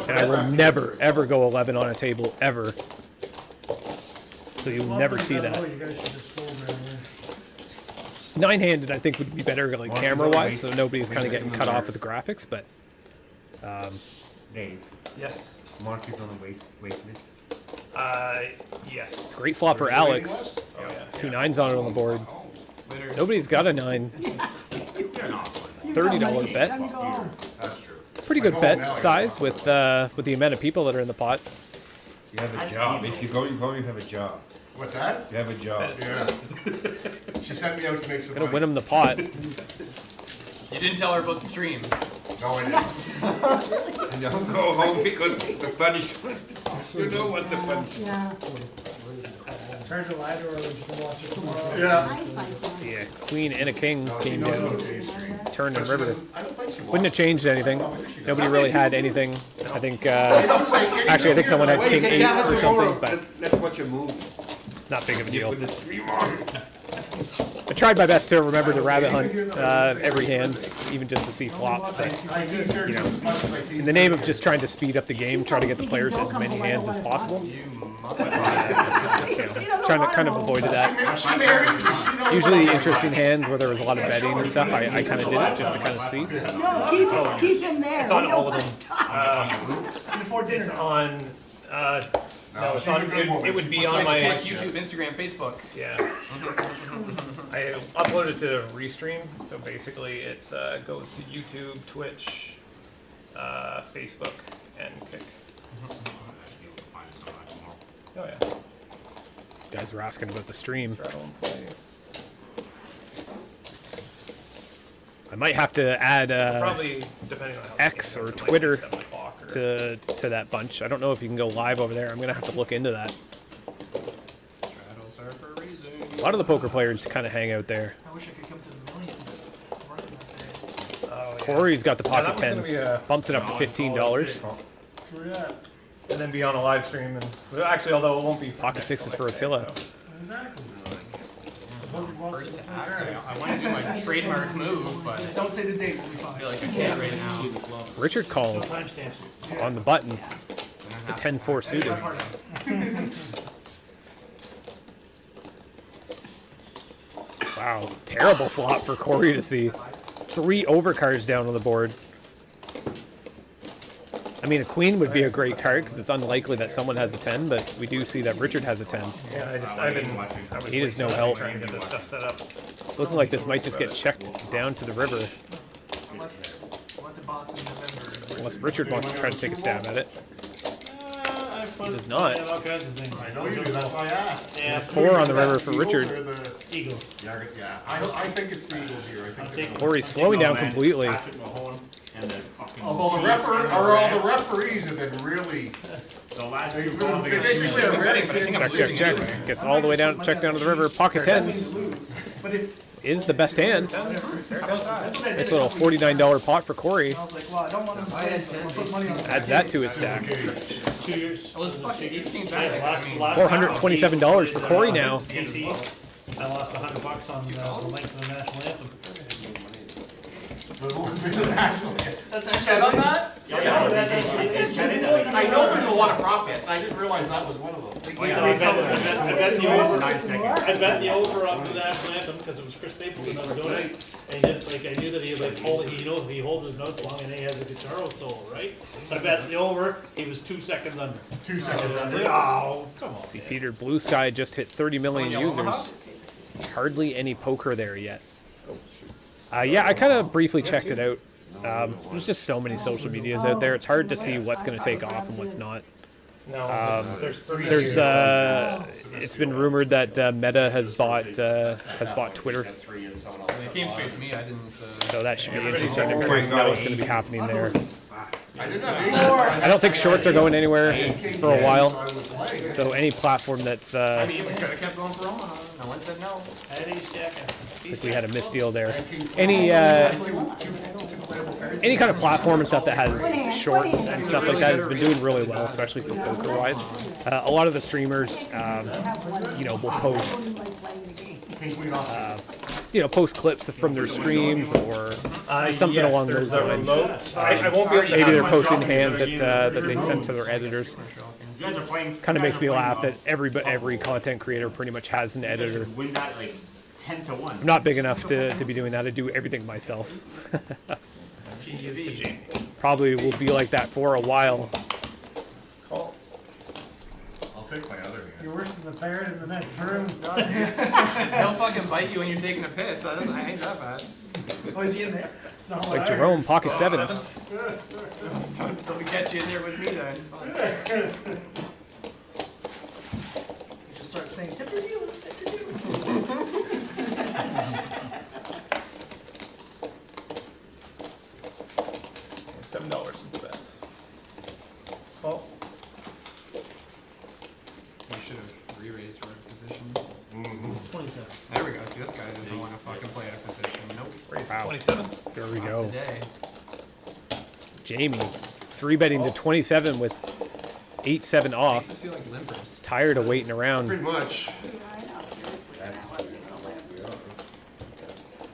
And I will never, ever go 11 on a table, ever. So you'll never see Oh, that. you guys should just fold, man. 9-handed, I think, would be better, like camera-wise, so nobody's kind of getting cut off with the graphics. But Dave, Yes. Mark is on the wait list. Yes. great flop for Alex. Oh, yeah. 2 9s on it on the board. Nobody's got a 9. $30 bet. Time to go home. That's true. Pretty good bet size with the amount of people that are in the pot. You have a job. If you go, you have a job. What's that? You have a job. Yeah. She sent me out to make some Gonna money. win him the pot. You didn't tell her about the stream. No, I didn't. And don't go home because the punishment. You know what the punishment. Yeah. Turn the light or you can watch it tomorrow. Yeah. See a queen and a king came down, turn and river. I don't think she Wouldn't have changed anything. Nobody really had anything. I think, Don't say anything. actually, I think someone had Well, you king can 8 gather or tomorrow. something, but Let's watch a movie. it's not big of a You deal. put the stream on. I tried my best to remember to rabbit hunt every hand, even just to see flops. But I tease her just as much as I tease in the name of just trying to speed up the game, try to get the players as many hands as possible. Trying to kind of avoided that. She married, she knows Usually what I'm interesting hands where there was a lot of betting and stuff. I kind of did it just to kind of see. No, keep him there. It's on We don't all of want them. to talk. Before It's dinner. on. No, it's she's a on. good woman. It would be She's on like my YouTube, Instagram, Facebook. Yeah. I uploaded to Restream, so basically it's goes to YouTube, Twitch, Facebook, and Kick. Oh yeah. You guys were asking about the stream. Straddle and play. I might have to add Probably depending on how the X game or goes, it might be Twitter 7 o'clock or- to that bunch. I don't know if you can go live over there. I'm gonna have to look into that. Straddles are for a reason. A lot of the poker players kind of hang out there. I wish I could come to the million, but I'm working that day. Oh, yeah. Corey's got the Yeah, that pocket one's gonna tens. be, Bumps it up to $15. Where you at? And then be on a live stream, and well, actually, although it won't be Pocket sixes for next Attila. Wednesday, Exactly. First to act. I want to do my trademark move, but Just don't say the date, we'll be I fine. feel like I can't right now. Richard No calls timestamps. on the button. Then I The have to 10-4 suited. Wow, terrible flop for Corey to see. 3 overcards down on the board. I mean, a queen would be a great card because it's unlikely that someone has a 10, but we do see that Richard has a 10. Yeah, I've been. I was He is no wasting help. time trying to get this stuff set up. It's looking like this might just get checked down to the river, I'll let the boss in November. unless Richard wants to try to take a stab at it. He does not. all kinds of things. I know you do, that's why I asked. Yeah, 4 on the river for Eagles Richard. or the- Eagles. Yeah, I think it's the Eagles here, I think. taking- Corey's slowing down completely. Patrick Mahone and then fucking. Although the referees have been really, The last they've two been, balls they against basically you. are ready, but I think I'm Check, check, losing check. anyway. Gets all the way down, check down to the river. Pocket 10s But if, is the best hand. that's what I did. Nice little $49 pot for Corey. I was like, well, I don't want to, I put money on the Adds that to his stack. 2 years. Well, it's fucking 18 Yeah, back. last, I mean, last $427 for Corey now. PC. I lost $100 on the length of the national anthem. That's a bet on that? I know there's a lot of prop bets, I didn't realize that was one of them. So I bet the over. 9 seconds. I bet the over up to the national anthem because it was Chris Stapleton that was doing it. And he did, like, I knew that he like he holds his notes long and he has a guitar solo, right? So I bet the over, he was 2 seconds under. 2 seconds I was under. like, oh, come on. See, Peter, Blue Sky just hit 30 million users. Hardly any poker there yet. Yeah, I kind of briefly checked it out. There's just so many social medias out there. It's hard to see what's going to take off and what's not. No, there's 3. There's it's been rumored that Meta has bought Twitter, It came straight to me. I didn't. so that should be interesting. I'm curious to know what's going to be happening there. I did not. I don't think shorts are going anywhere for a while. I was playing. So any platform that's I mean, we could have kept going for Omaha. No one said no. Eddie's jacking. like we had a misdeal there. Any kind of platform and stuff that has shorts and stuff like that has been doing really well, especially for poker wise. A lot of the streamers, will post, post clips from their streams or something Yes, along there's those a lines. remote. I won't be able to Maybe have they're much posting shopping hands because that they send to their editors. You guys are playing. Kind of makes me laugh that every content creator pretty much has an editor. Win that like 10 to 1. I'm not big enough to be doing that. I do everything myself. He is to Jamie. Probably will be like that for a while. Call. I'll take my other hand. You're worse than the parrot in the next room. They'll fucking bite you when you're taking a piss. That doesn't, I ain't that bad. Oh, is he in there? It's not what Like I heard. Jerome, pocket sevens. Don't get you in there with me then. You just start saying, tip-a-doo, tip-a-doo. $7 since that. Call. We should have re-raised our position. 27. There we go. See, this guy doesn't want to fucking play out of position. Nope. Raise Wow. 27. There we Not go. today. Jamie, 3-betting to 27 with 8-7 Makes off. us feel like limpers. Tired of waiting around. Pretty much.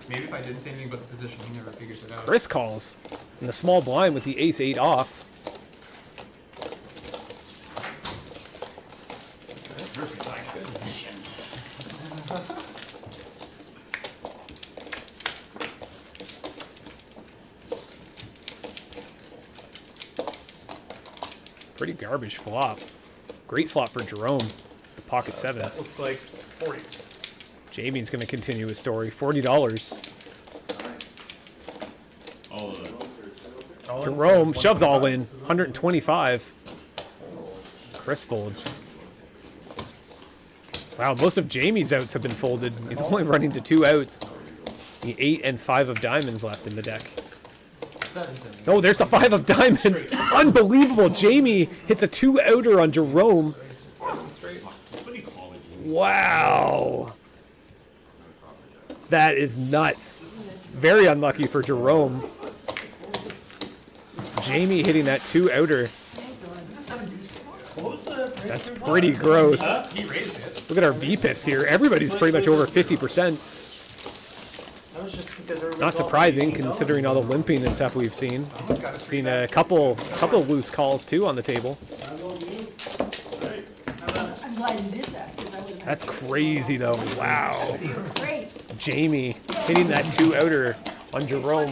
Maybe if I didn't say anything about the position, he never figures it out. Chris calls in the small blind with the ace-8 off. Pretty garbage flop. Great flop for Jerome. The pocket That sevens. looks like 40. Jamie's going to continue his story. $40. All of it. All in, Jerome so shoves all 125. in. 125. Chris folds. Wow, most of Jamie's outs have been folded. He's only running to 2 outs. The 8 and 5 of diamonds left in the deck. 7. Oh, there's the 5 of diamonds. Unbelievable. Jamie hits a 2-outer on Jerome. 7 straight. What do you call it, Jimmy? Wow. That is nuts. Very unlucky for Jerome. Jamie hitting that 2-outer. What was the That's pretty gross. He raised it. Look at our VPIPs here. Everybody's pretty much over 50%. That was just because everybody Not surprising considering all the limping and stuff we've seen. Seen a couple loose calls too on the table. I'm glad you did that, 'cause I would've had That's crazy though. Wow. It's great. Jamie hitting that 2-outer on Jerome.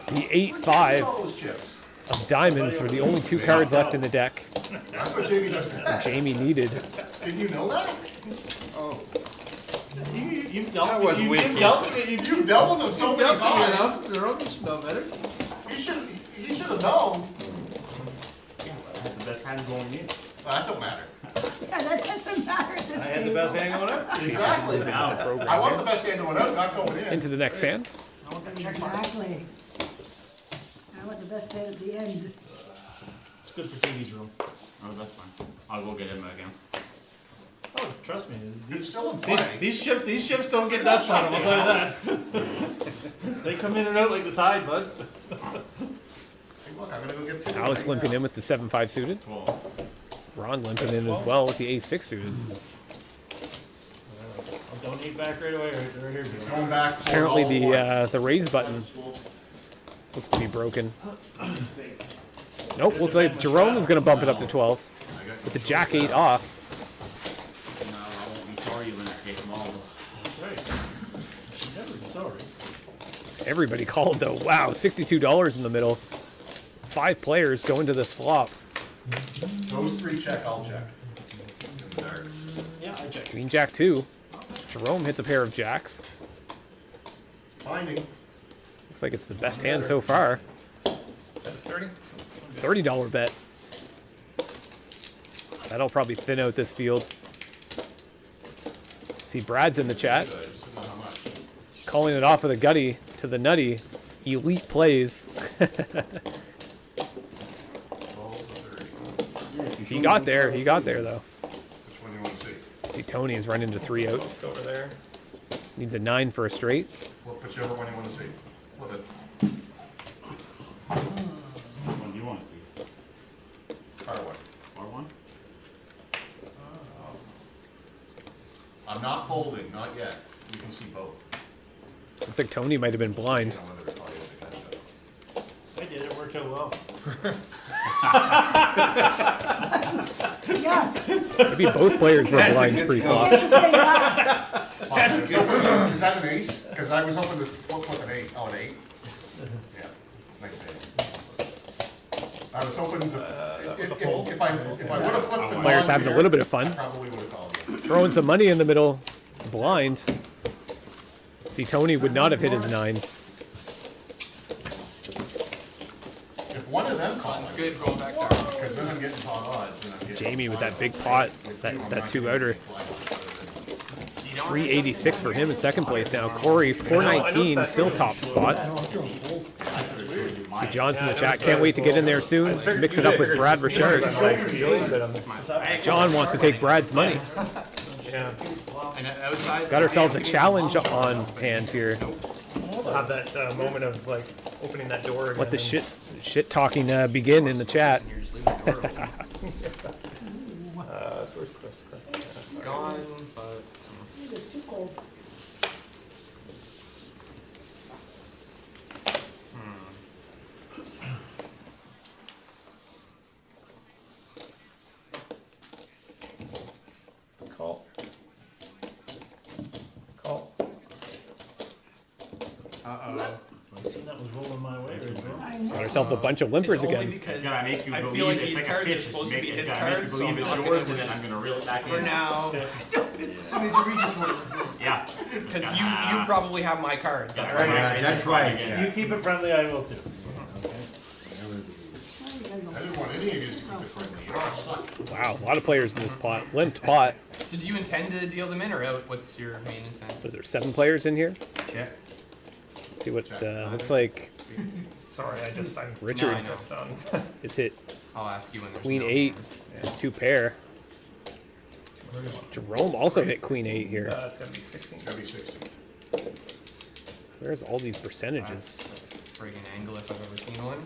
The 8-5 Those chips. of diamonds were the only 2 cards left in the deck. That's what Jamie does best. Jamie needed. Did you know that? You've dealt with him. You've dealt with You've dealt with him so many times. Jerome, you should know better. He should have known. I had the best hand going in. That don't matter. Yeah, that doesn't matter at this I had the best table. hand going up. Exactly. Now, I want the best hand going out, not going in. Into the next hand. Exactly. I want the best hand at the end. It's good for TV, Jerome. oh, that's fine. I'll go get him again. Oh, trust me. It's still in play. These ships don't get dust on them, I'll tell you that. They come in and out like the tide, bud. Hey, look, I'm gonna go get 2. Alex limping in with the 7-5 suited. 12. Ron limping in as well with the ace-6 suited. I'll donate back right away, right here. Jerome. Going back. for Apparently all once. the raise button looks to be broken. Nope, looks like Jerome is going to bump it up to 12 with the Jack-8 off. No, I won't be sorry when I take them all. That's right. You should never be sorry. Everybody called though. Wow, $62 in the middle. 5 players go into this flop. Those 3 check, I'll check. In the dark. Yeah, I checked. Queen Jack 2. Jerome hits a pair of jacks. Finding. Looks like it's the best hand so far. That's 30. $30 bet. That'll probably thin out this field. See, Brad's in the chat. Good, just don't know how much. Calling it off with a gutty to the nutty. Elite plays. 12 to 30. He got there. He got there though. Which one do you want to see? See, Tony's running to 3 outs. Over there. Needs a 9 for a straight. Flip whichever one you want to see. Flip it. Which one do you want to see? Fire away. R1? I'm not folding, not yet. You can see both. Looks like Tony might have been blind. You know whether to call you with the catch up. I did, it worked out well. Yeah, Maybe both players were blind pre-flop. just say that. Is that an ace? Because I was hoping to flip an ace. Oh, an 8? Yeah, nice ace. I was hoping to, if I would have flipped the Players having a little bit of I fun. probably would have called you. Throwing some money in the middle. Blind. See, Tony would not have hit his 9. If one of them calls, Good, going back there. because then I'm getting pot odds. And I'm getting Jamie with that big pot, that 2-outer. 386 for him in second place now. Corey, 419, still top spot. See, John's in the chat. Can't wait to get in there soon. Mix it up with Brad Richard. John wants to take Brad's money. Yeah. And outside. Got ourselves a challenge on hands here. We'll have that moment of like opening that door again. Let the shit talking begin in the chat. You're just leaving the door open. So where's Chris? It's gone, but. It's too cold. Call. himself a bunch of limpers It's only again. because It's gonna make you I believe feel like it's these like a cards fish. are supposed to be his It's gonna make cards, you so I'm believe it's not yours, gonna and then I'm gonna reel it back for in. now. As soon as you reach this one. Yeah. Because you probably have my cards. That's That's right. right. That's right. You keep it friendly, I will too. I didn't want any of these to keep it friendly. You all suck. Wow, a lot of players in this pot. Limped pot. So do you intend to deal them in or out? What's your main intent? Was there 7 players in here? Check. Let's see what looks like. Sorry, I'm Richard. No, I know. done. It's hit I'll ask you when there's Queen no 8. more. It's 2 pair. Jerome also hit Queen 8 here. It's gonna be 16. Gotta be 60. Where's all these percentages? That's a friggin' angle if I've ever seen one.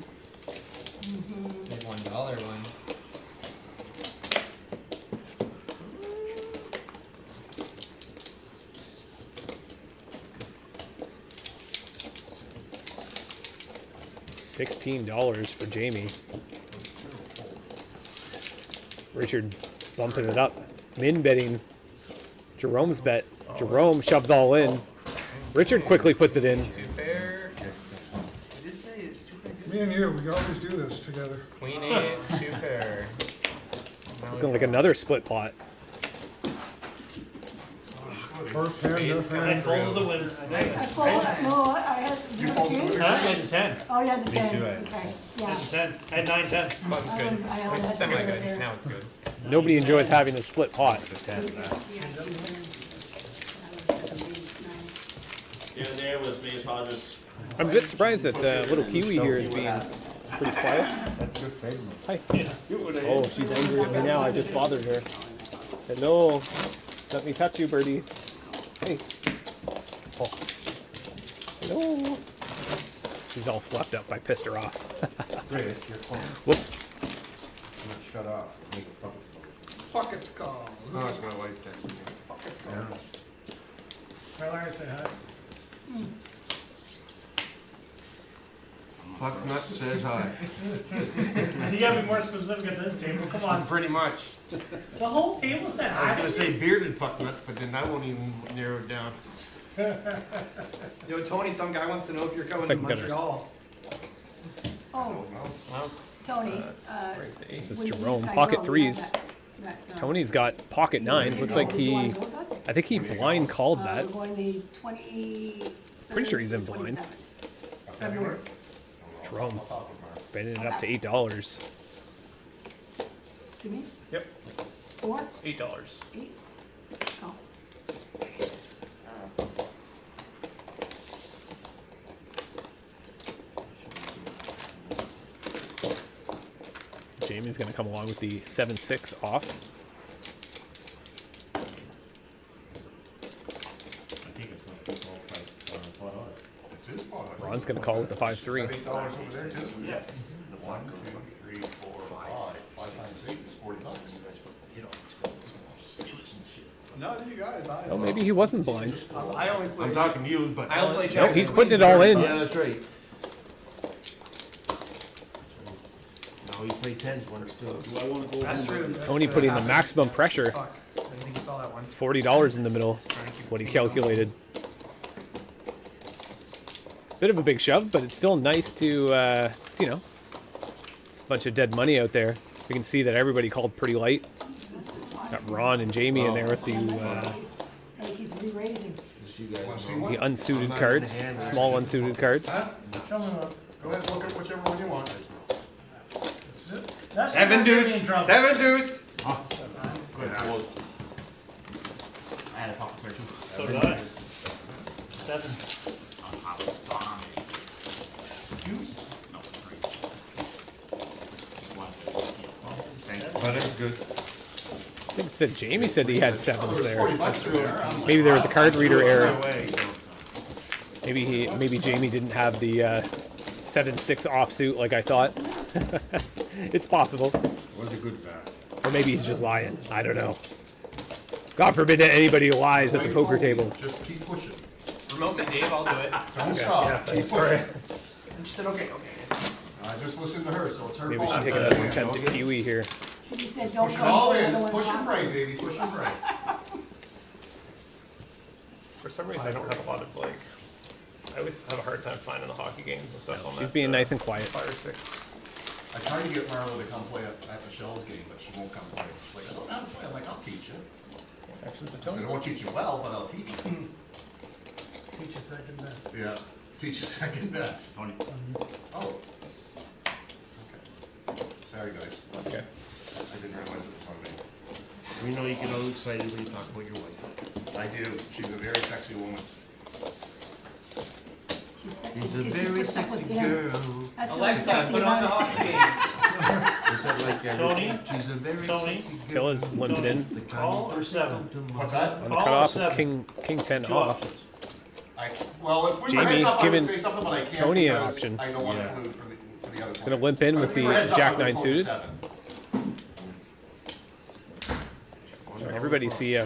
Big $1 one. $16 for Jamie. Richard bumping it up. Min betting Jerome's bet. Jerome shoves all in. Richard quickly puts it in. 2 pair. I did say it's 2 pair. Me and you, we can always do this together. Queen 8, 2 pair. Now Looking we like got another split pot. First hand, Spades left coming hand. I folded the winner. I did. I folded, no, I had, You folded two? it? Huh? I had the 10. Oh, you had the Me 10, too, I- okay, I yeah. had the 10. I had 9, 10. Buck's I good. only had to Semi put it good. there. Now it's good. Nobody enjoys having a split pot. The other day was me, so I'll just. I'm a bit surprised that little Kiwi here is being pretty quiet. That's good trading. Hi. Oh, she's angry at me now. I just bothered her. Hello. Let me touch you, birdie. Hey. Oh. Hello. She's all fluffed up. I pissed her off. Great, it's your phone. Whoops. Not shut off. Make a public phone. Pocket call. No, it's my wife texting me. Hi, Larry, say hi. Fuck Nut says hi. You gotta be more specific at this table, come on. Pretty much. The whole table said I hi. was gonna say bearded fuck nuts, but then I won't even narrow it down. Yo, Tony, some guy wants to know if you're coming It's like to gutters. Montreal. Oh, Well, Tony, Raised to 8. This is when you Jerome. decide- Pocket no, we threes. have that, Tony's got pocket 9s. Looks like You wanna he, go with us? I think he blind called that. We're going the 23rd. Pretty sure he's in blind. 27th. February. Jerome. Bending it up to $8. To me? Yep. 4? $8. 8? Oh. Jamie's gonna come along with the 7-6 off. I think it's what we call $5. It is bought. Ron's gonna call with the 5-3. $8 over there too. Yes. 1, 2, 3, 4, 5. 5 times 8 is $40. no, you guys. Oh, maybe he wasn't blind. I only play. I'm talking to you, but. I only play No, Jackson. he's putting it all in. Yeah, that's right. No, you play tens when it's still. Do I wanna go? That's true. Tony putting the maximum pressure. Fuck. I didn't think you saw that one. $40 in the middle. What he calculated. Bit of a big shove, but it's still nice to, you know, it's a bunch of dead money out there. You can see that everybody called pretty light. Got Ron and Jamie in there with the, So he keeps re-raising. Just you guys Wanna see know. one? the unsuited cards, small unsuited cards. Huh? Tell me what. Go ahead, look at whichever one you want. That's Seven not getting me in deuce. trouble. 7 deuce. Good. I had a pocket pair too. So did I. 7. I was fine. Use? No, 3. Just one. Thank you. But it's good. I think it said Jamie said he had 7s There's there. 40 bucks in there. I'm like, Maybe there was a card reader error. Way, so. Maybe Jamie didn't have the 7-6 offsuit like I thought. It's possible. Was a good bat. Or maybe he's just lying. I don't know. God forbid that anybody lies at the poker table. Just keep pushing. Remote me, Dave. I'll do it. Don't stop. Keep pushing. And she said, okay, okay. I just listened to her, so it's her Maybe we fault. should take another attempt at Kiwi here. She just said, don't Push it come all to the in. other one Push and after. pray, baby. Push and pray. For some reason, I don't have a lot of like I always have a hard time finding the hockey games and stuff on that. She's being nice and quiet. Fire stick. I tried to get Marla to come play at the Shells game, but she won't come play. She's like, I don't know how to play. I'm like, I'll teach you. Actually, the I said, I Tony. won't teach you well, but I'll teach you. Teach you second best. Yeah, teach you second best. Tony. Oh. Okay. Sorry, guys. Okay. I didn't realize it was Tony. We know you get all excited when you talk about your wife. I do. She's a very sexy woman. She's sexy She's a because she very puts up with sexy him. girl. That's what's Alexa, sexy put on the about it. hockey game. Is that like Tony? She's a very Tony? sexy girl. Tilla's limped in The kind Call you or don't seven? come to What's mind. that? on the Call or cutoff. seven? King 10 Two off. options. Well, if we were Jamie heads up, I would giving say something, but I can't Tony an because option. I don't want to Yeah. include for the other Gonna players. limp in But with if we the were heads up, Jack I would've 9 told you suited. 7. Everybody see ya.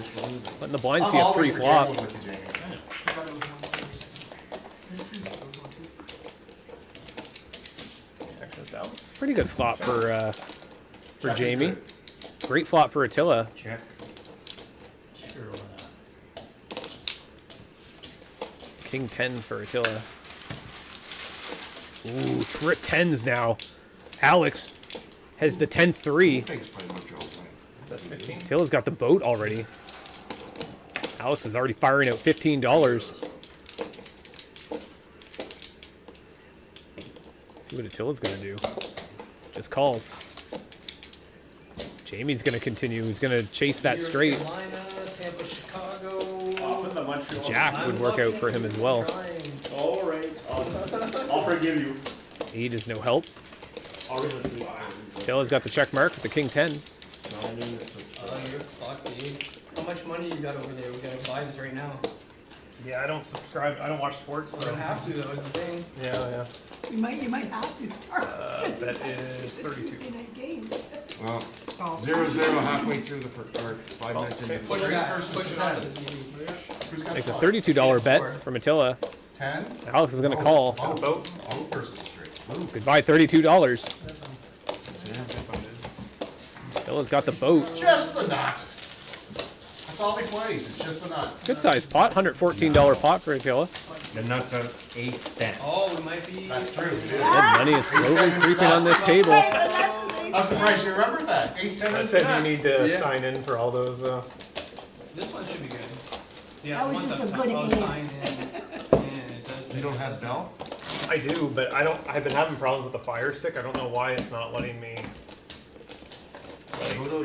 Letting the blind I'm see a always free for flop. gambling with you, Jamie. Action's down. Pretty good flop for Check is Jamie. good. Great flop for Attila. Check. King 10 for Attila. Ooh, trip 10s now. Alex has the 10-3. Thanks very much, old man. That's 15. Attila's got the boat already. Alex is already firing out $15. See what Attila's gonna do. Just calls. Jamie's gonna continue. He's gonna chase that straight. Carolina, Tampa, Chicago. Put the Montreal. Jack would work out for him as well. All right. I'll forgive you. 8 is no help. I'll give it to you. Attila's got the check mark with the King 10. You're fucked, dude. How much money you got over there? We gotta buy this right now. Yeah, I don't subscribe. I don't watch sports. We're So. gonna have to though, is the thing. Yeah. You might have to start. That is 32. Tuesday night games. Well, Oh. 0-0 halfway through the first, or 5 minutes into Push the it back, versus push it 10. onto the TV. Who's got Makes a flop? $32 bet from Attila. 10? Alex is gonna call. Oh, boat. oh, versus straight. Ooh. Goodbye, $32. Yeah. Attila's got the boat. Just the nuts. That's all he plays. It's just the nuts. Good sized pot, $114 pot for Attila. The nuts are ace 10. Oh, we might be. That's true. It is. Good money is slowly creeping on this table. I'm surprised you remember that. Ace 10 I is said you nuts. need to Yeah. sign in for all those. This one should be good. Yeah, That was the one just that a good I'll hand. sign in. Yeah, it does. You don't have Bell? I do, but I don't. I've been having problems with the Fire Stick. I don't know why it's not letting me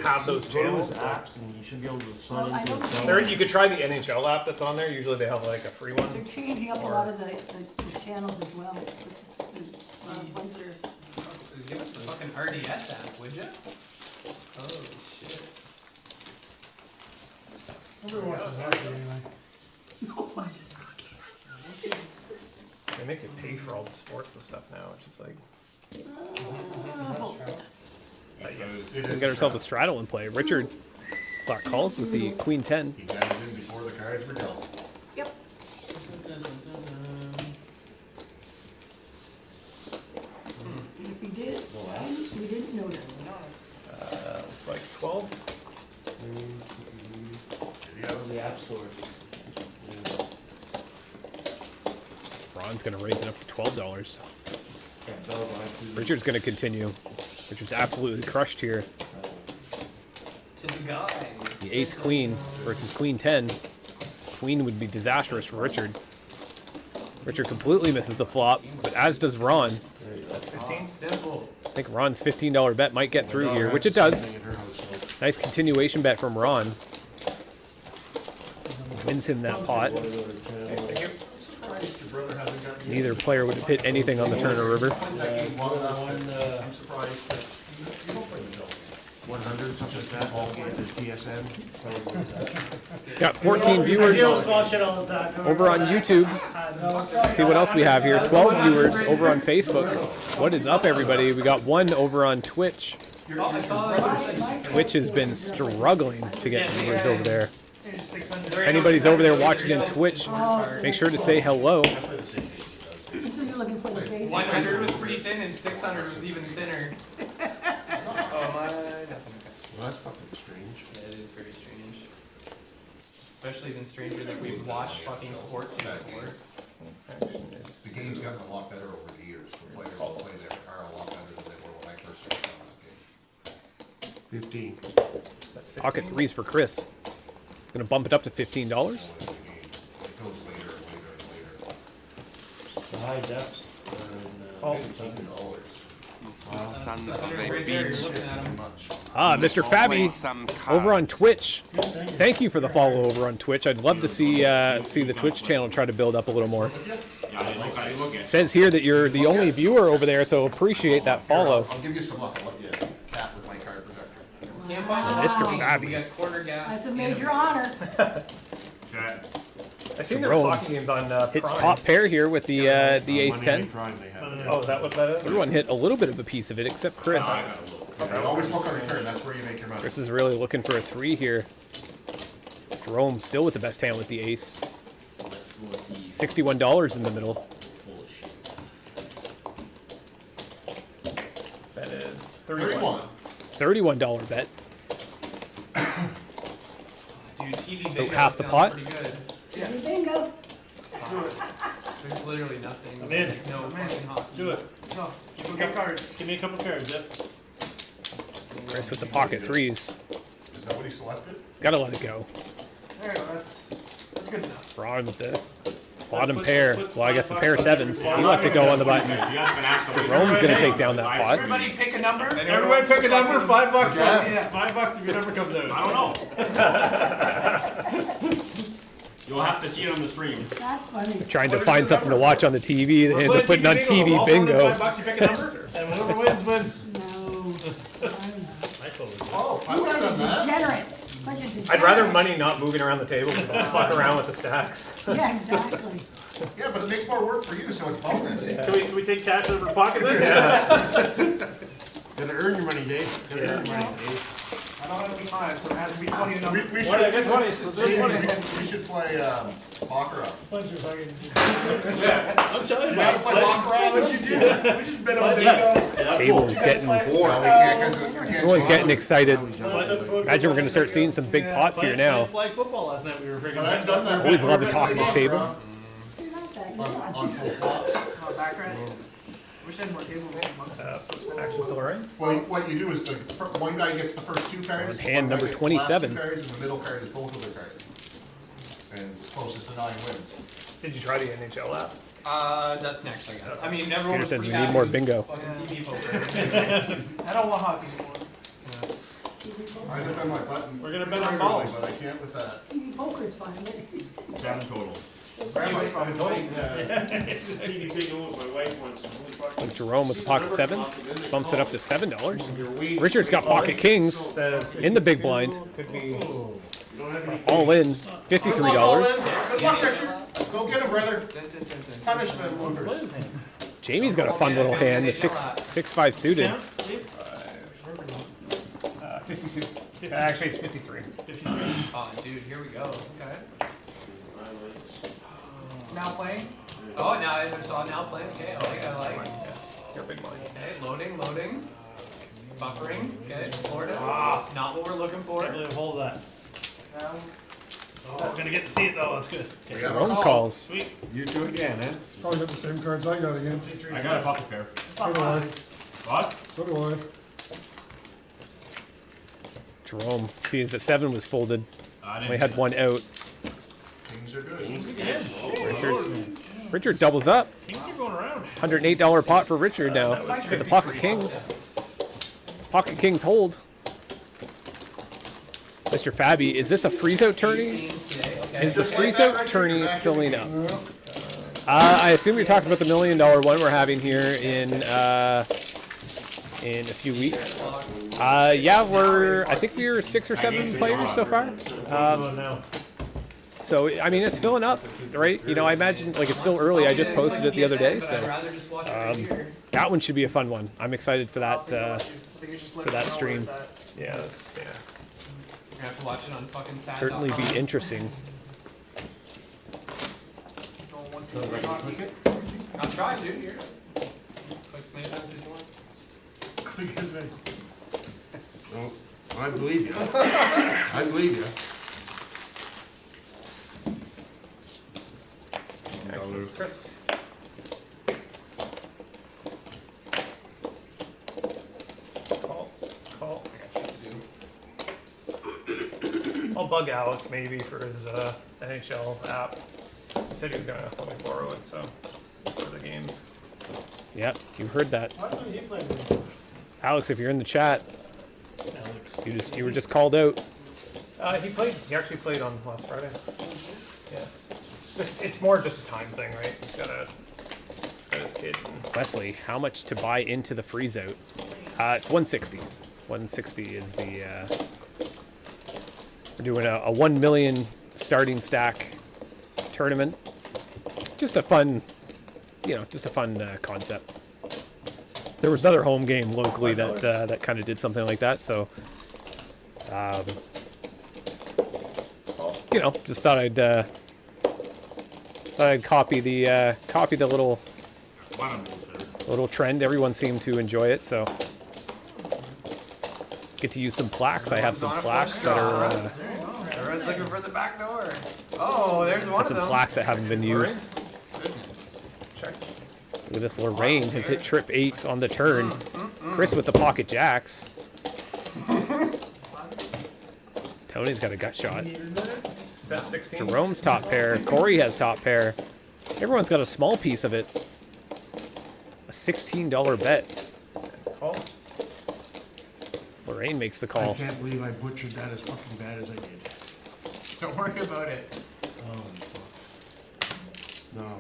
have those channels. apps and you should be able to Well, sign I into don't a think- There, you could try the NHL app that's on there. Usually they have like a free They're one. changing up a lot of the channels as well. Ones that are- Give us the fucking RDS app, would ya? Oh, shit. Nobody watches hockey anyway. No, watch it. They make you pay for all the sports and stuff now, which is like, Oh. yes. It We is got ourselves a trap. straddle in play. Richard flat calls with the Queen 10. He got it in before the cards were dealt. Yep. And if we did, we didn't notice. Looks like 12. The App Store. Ron's going to raise it up to $12. Yeah, Bell Live. Richard's going to continue. Richard's absolutely crushed here. To the guy. The ace queen versus Queen 10. Queen would be disastrous for Richard. Richard completely misses the flop, but as does Ron. That's 15. Simple. I think Ron's $15 bet might get through here, which it does. Nice continuation bet from Ron. Wins him that pot. Thank you. Neither player would have hit anything on the Turner River. That game long enough that I'm surprised that you don't play the Bill. 100, something like that, all games at TSN. Got 14 viewers over on YouTube. See what else we have here. 12 viewers over on Facebook. What is up, everybody? We got one over on Twitch. Twitch has been struggling to get viewers over there. If anybody's over there watching in Twitch, make sure to say hello. So you're looking for the basic. 100 was pretty thin and 600 was even thinner. Oh my. Well, that's fucking strange. That is very strange. Especially even stranger that we've watched fucking sports before. Action game's gotten a lot better over the years. The players that play there are a lot better than they were when I first started on that game. 15. That's 15. Pocket threes for Chris. Gonna bump it up to $15. It goes later and later and later. The high depths. Oh. $15. Son of Sure, a right there, bitch. you're looking at him. Ah, Mr. Fabby, Some over on cards. Twitch. Thank you for the follow over on Twitch. I'd love to see the Twitch channel try to build up a little more. Says here that you're the only viewer over there, so appreciate that follow. I'll give you some luck. I'll let you cat with my card protector. Can't find the Mr. line. Fabby. We got quarter gas. That's a major honor. I seen their Jerome hockey games on Hits Prime. top pair here with the ace 10. Oh, is that what that is? Everyone hit a little bit of a piece of it except Chris. Yeah, always look on return. That's where you make your money. Chris is really looking for a 3 here. Jerome still with the best hand with the ace. $61 in the middle. That is 31. $31 bet. Dude, TV About bingo half the sounds pot. pretty good. Bingo. There's literally nothing. I'm in. Like, no fucking hockey. Do it. No, go get cards. Give me a couple cards, Jeff. Chris with the pocket threes. Is that what he selected? He's got to let it go. There you go, that's good enough. Ron with the bottom pair. Well, I guess the pair sevens. He lets it go on the button. Jerome's going to take down that pot. Everybody pick a number. Everybody pick a number, $5. Yeah. $5 if your number comes out. I don't know. You'll have to see it on the stream. That's funny. Trying to find something to watch on the TV. They end up putting on TV bingo. $5 you pick a number, and whoever wins, wins. No. I'm Oh, I not. would have done that. Degenerates. Bunch of degenerates. I'd rather money not moving around the table than fuck around with the stacks. Yeah, exactly. Yeah, but it makes more work for you, so it's bonus. Can we take cash out of our pocket then? Gotta earn your money, Dave. Gotta earn your money, Dave. I don't have to be 5, so it has to be 20 and up. We What, should, I get 20, so there's 20. we should play Baccarat. I'm telling you, You want to play Baccarat? We just been on bingo. Table is getting, No, we can't, 'cause we can't everyone's getting swap. excited. Imagine we're going to start seeing some big pots here now. Flag football last night, we were freaking. But I've done that. Always love to before. talk We at the played table. Baccarat You're not that On good. full flops. Back right. Wish I had more tables. Action still right? Well, what you do is the one guy gets the first 2 cards. On hand one guy number gets the last 27. 2 cards, and the middle card is both of their cards. And closest to 9 wins. Did you try the NHL app? That's next, I guess. I mean, everyone Peter was says we pretty need happy more with bingo. fucking TV poker. I don't want hockey anymore. I defend my button. We're gonna bet on regularly, balls. But I can't with that. TV poker's fun. 7 total. TV bingo with my wife once. Holy fuck. Like Jerome with the pocket sevens. Bumps it up to $7. You're way- Richard's got pocket kings in the big blind. Could be. You don't have any. All in, Good luck, $53. Owen. Good luck, Richard. Go get him, brother. Punish them losers. Jamie's got a fun little hand, the 6-5 suited. 52. Actually, it's 53. Oh, dude, here we go. Okay. Now playing? Oh, now playing. Okay, I like. You're a big blind. Okay, loading. Buffering. Okay, Florida. Not what we're looking for. Can't really hold that. Now, Oh, gonna get to see it though, that's good. We have a Jerome call. calls. Sweet. You two again, eh? Probably got the same cards I got again. I got a pocket pair. So do I. What? So do I. Jerome sees that 7 was folded. I Only had 1 out. Kings are good. Richard doubles up. Kings are going around. $108 pot for Richard now. With the pocket kings. Pocket kings hold. Mr. Fabby, is this a freeze-out tourney? Is the freeze-out tourney filling up? I assume you're talking about the $1 million one we're having here in a few weeks. Yeah, I think we're 6 or 7 players so far. So, I mean, it's filling up, right? You know, I imagine, like, it's still early. I just posted it the other day, so that one should be a fun one. I'm excited for that, for that stream. Yeah, that's, yeah. We're gonna have to watch it on fucking sad. Certainly be interesting. I'll try, dude. Here. Like as many times as you want. Click as many. Oh, I believe you. I believe you. Chris. bug Alex maybe for his NHL app. He said he was gonna let me borrow it, so for the games. Yep, you heard that. Why don't you play with me? Alex, if you're in the chat, Alex. you were just called out. He actually played on last Friday. Yeah. It's more just a time thing, right? He's got his kid. Wesley, how much to buy into the freeze out? It's 160. 160 is the. We're doing a 1 million starting stack tournament. Just a fun, concept. There was another home game locally that kind of did something like that. So, just thought I'd copy the little trend. Everyone seemed to enjoy it, so get to use some plaques. I have some plaques that are Everyone's looking for the back door. Oh, there's one of them. some plaques that haven't been used. Check. Look at this. Lorraine has hit trip 8 on the turn. Chris with the pocket jacks. Tony's got a gut shot. Best 16. Jerome's top pair. Corey has top pair. Everyone's got a small piece of it. A $16 bet. Call. Lorraine makes the I call. can't believe I butchered that as fucking bad as I did. Don't worry about it. Oh, fuck. No.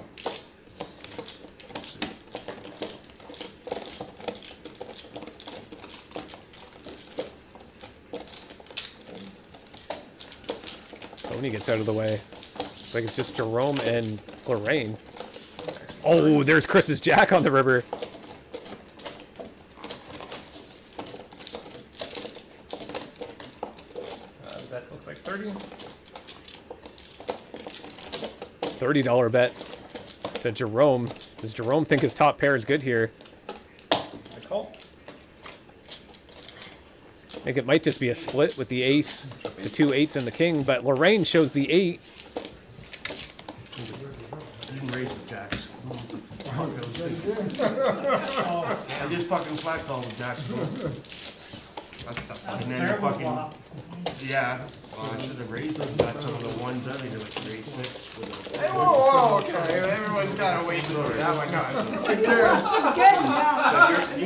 Tony gets out of the way. Looks like it's just Jerome and Lorraine. Oh, there's Chris's jack on the river. That looks like 30. $30 bet to Jerome. Does Jerome think his top pair is good here? I call. I think it might just be a split with the ace, the 2 8s and the king, but Lorraine shows the 8. I didn't raise the jacks. I just fucking flagged all the jacks. That's tough. And then Terrible fucking, flop. yeah, well, I should have raised those jacks on the ones, I think it was grade 6 with a. Hey, whoa, okay. Everyone's gotta wait to see that one goes.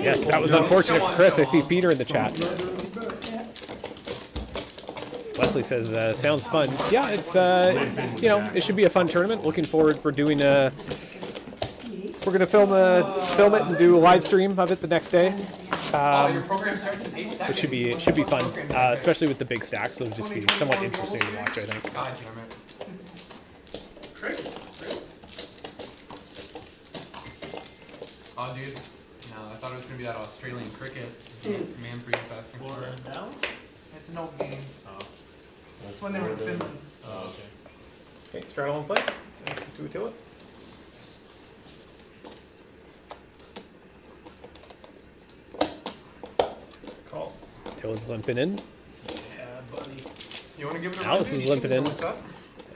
Yes, that was unfortunate for Chris. I see Peter in the chat. Wesley says, sounds fun. Yeah, it's, it should be a fun tournament. Looking forward for doing we're going to film it and do a live stream of it the next day. Your program starts in 8 seconds. It should be fun, especially with the big stacks. It'll just be somewhat interesting to watch, I think. God damn it. Oh, dude. No, I thought it was gonna be that Australian cricket. Manfred was asking for it. Downs? It's an old game. It's when they were in Finland. Oh, okay. Okay, straddle and play. Let's do a till it. Call. Till's limping in. Yeah, buddy. You wanna give it a Alex run, is dude? limping in. What's up?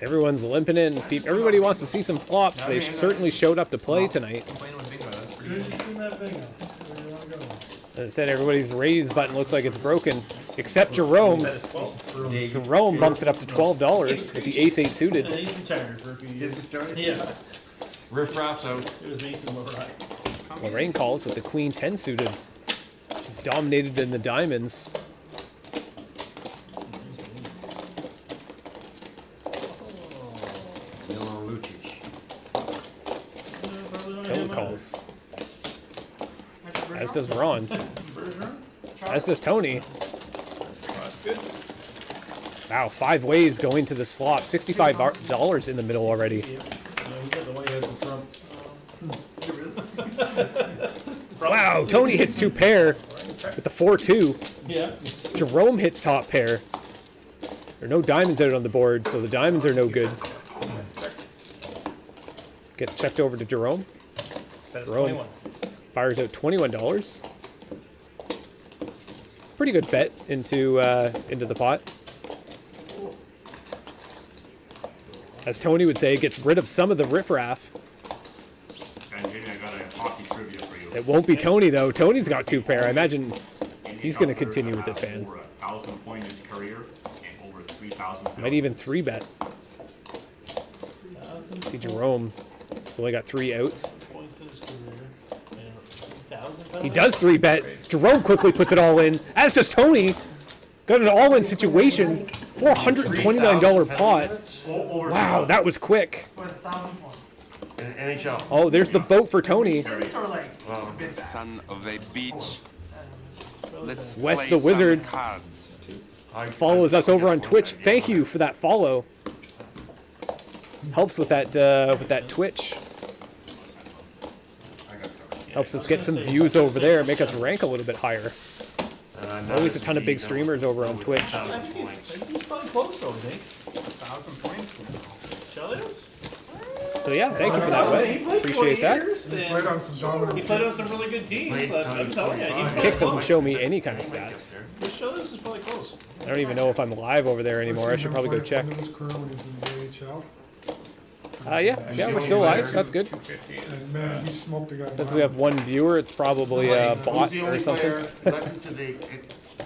Everyone's limping in. Everybody wants to see some flops. They certainly showed up to play tonight. Playing with bingo, that's As pretty soon as good. you see that bingo, where you wanna go? As I said, everybody's raise button looks like it's broken, except Jerome's. Jerome bumps it up to $12 with the ace 8 suited. And he's retired for a few years. Yeah, Riff Raff's out. it was Mason Lorette. Lorraine calls with the queen 10 suited. He's dominated in the diamonds. Yellow Lucic. Till calls. As does Ron. As does Tony. That's good. Wow, 5 ways going to this flop. $65 in the middle already. Yeah, we got the White House with Trump. Wow, Tony hits 2 pair with the 4-2. Yeah. Jerome hits top pair. There are no diamonds out on the board, so the diamonds are no good. Gets checked over to Jerome. That is Jerome 21. fires out $21. Pretty good bet into the pot. As Tony would say, gets rid of some of the riffraff. And Jamie, I got a hockey trivia for you. It won't be Tony though. Tony's got 2 pair. I imagine he's going to continue with this hand. Over 1,000 point in his career and over 3,000. Might even 3-bet. See Jerome. He's only got 3 outs. Points in his career. And 3,000 He does 3-bet. Jerome quickly puts it all in, as does Tony. Got an all-in situation. $429 pot. Wow, that was quick. With 1,000 points. In NHL. Oh, there's the boat for Tony. Service or like spit back? Son of a bitch. Let's Wes play the Wizard some cards. follows us over on Twitch. Thank you for that follow. Helps with that Twitch. Helps us get some views over there, make us rank a little bit higher. Always a ton of big streamers over on Twitch. He's probably close though, I think. 1,000 points. Chelios? So yeah, thank you for that, Wes. Appreciate that. He played on some dominant He played on some really good teams. I'm telling you, he's Kick probably doesn't close. show me any kind of stats. Chelios is probably close. I don't even know if I'm live over there anymore. I should probably go check. His career when he was in the AHL. Yeah, we're still live. That's good. And man, he smoked a guy. Since we have one viewer, it's probably a Who's bot the or only something. player elected to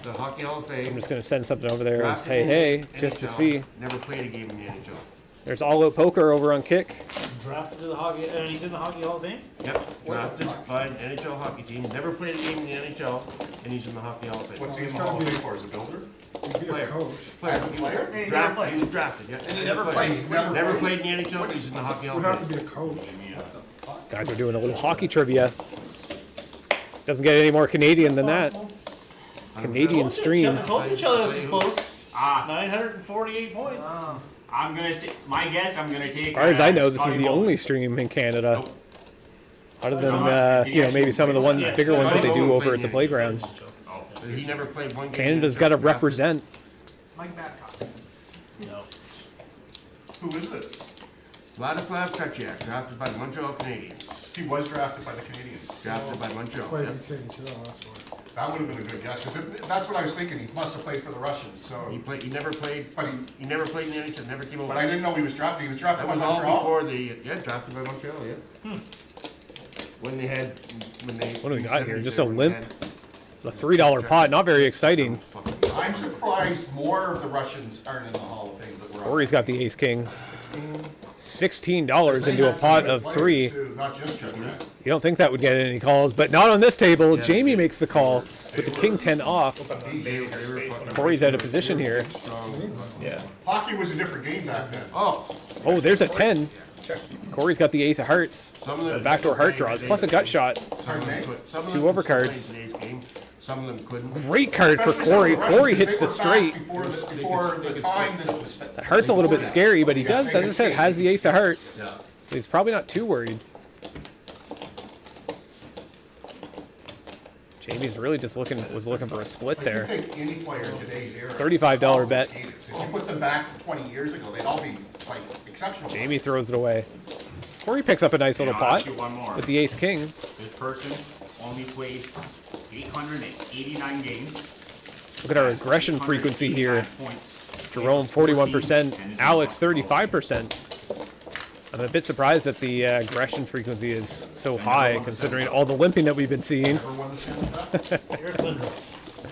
the Hockey Hall of I'm Fame? just gonna send something over there. As, drafted hey, in just to NHL, see. Never played a game in the NHL. There's All Out Poker over on Kick. Drafted to the hockey, and he's in the Hockey Hall of Fame? Yep, drafted by an NHL hockey team, never played a game in the NHL, and he's in the Hockey Hall of Fame. What's he in the Hall of Fame for, as a builder? He'd be a Player. coach. Player. As a player? He never Drafted, played. he was drafted, yeah. And he never played. He's Never played in the NHL, but he's in the Hockey Hall Would of have Fame. to be a coach. Guys are doing a little hockey trivia. Doesn't get any more Canadian than that. Canadian stream. I told you Chelios is close. Ah, 948 points. I'm gonna say, my guess, I'm gonna take. As far as I know, this is Scotty the Bowman. only stream in Canada. Nope. Other than, maybe some of the bigger ones that they do over at the playground. Oh, He never played one game. Canada's got to represent. Mike Babcock. No. Who is it? Vladislav Tretiak, drafted by the Montreal Canadiens. He was drafted by the Canadians. Drafted by Montreal. Played Yep. in KHL, that's why. That would have been a good guess, because that's what I was thinking. He must have played for the Russians, so. He never played. But He never played in the NHL. Never came over. but I didn't know he was drafted. He was drafted That by was all Montreal. before drafted by Montreal. Yeah. When they What do we got here? 70s, Just a when limp? they The $3 pot, not very exciting. I'm surprised more of the Russians aren't in the Hall of Fame that we're on. Corey's got the Ace King. $16 into a pot of 3. Not just Tretiak. You don't think that would get any calls, but not on this table. Jamie makes the call with the King 10 off. They were fucking Corey's out of position here. strong. Yeah. Hockey was a different game back then. Oh, Oh, there's a 10. Corey's got the Ace of Hearts. some of them. Backdoor heart draws, plus a gut shot. Some of them could- some of Two them could still overcards. play today's game. Some of them couldn't. Great card for Especially some of Corey. the Russians, Corey they hits the were fast straight. Before the time that was. That Heart's a little bit scary, but he does, as I said, has the Ace of Hearts. Yeah. So he's probably not too worried. Jamie's really just looking for a split Like, there. you take any player in today's era. $35 bet. If you put them back 20 years ago, they'd all be like exceptional. Jamie throws it away. Corey picks up a nice little I'll ask pot you one more. with the Ace King. This person only played 889 games. Look at our aggression frequency here. 889 points. Jerome 41%, Alex 35%. I'm a bit surprised that the aggression frequency is so high, considering all the limping that we've been seeing. Ever won the Stanley Cup? Eric Lindros.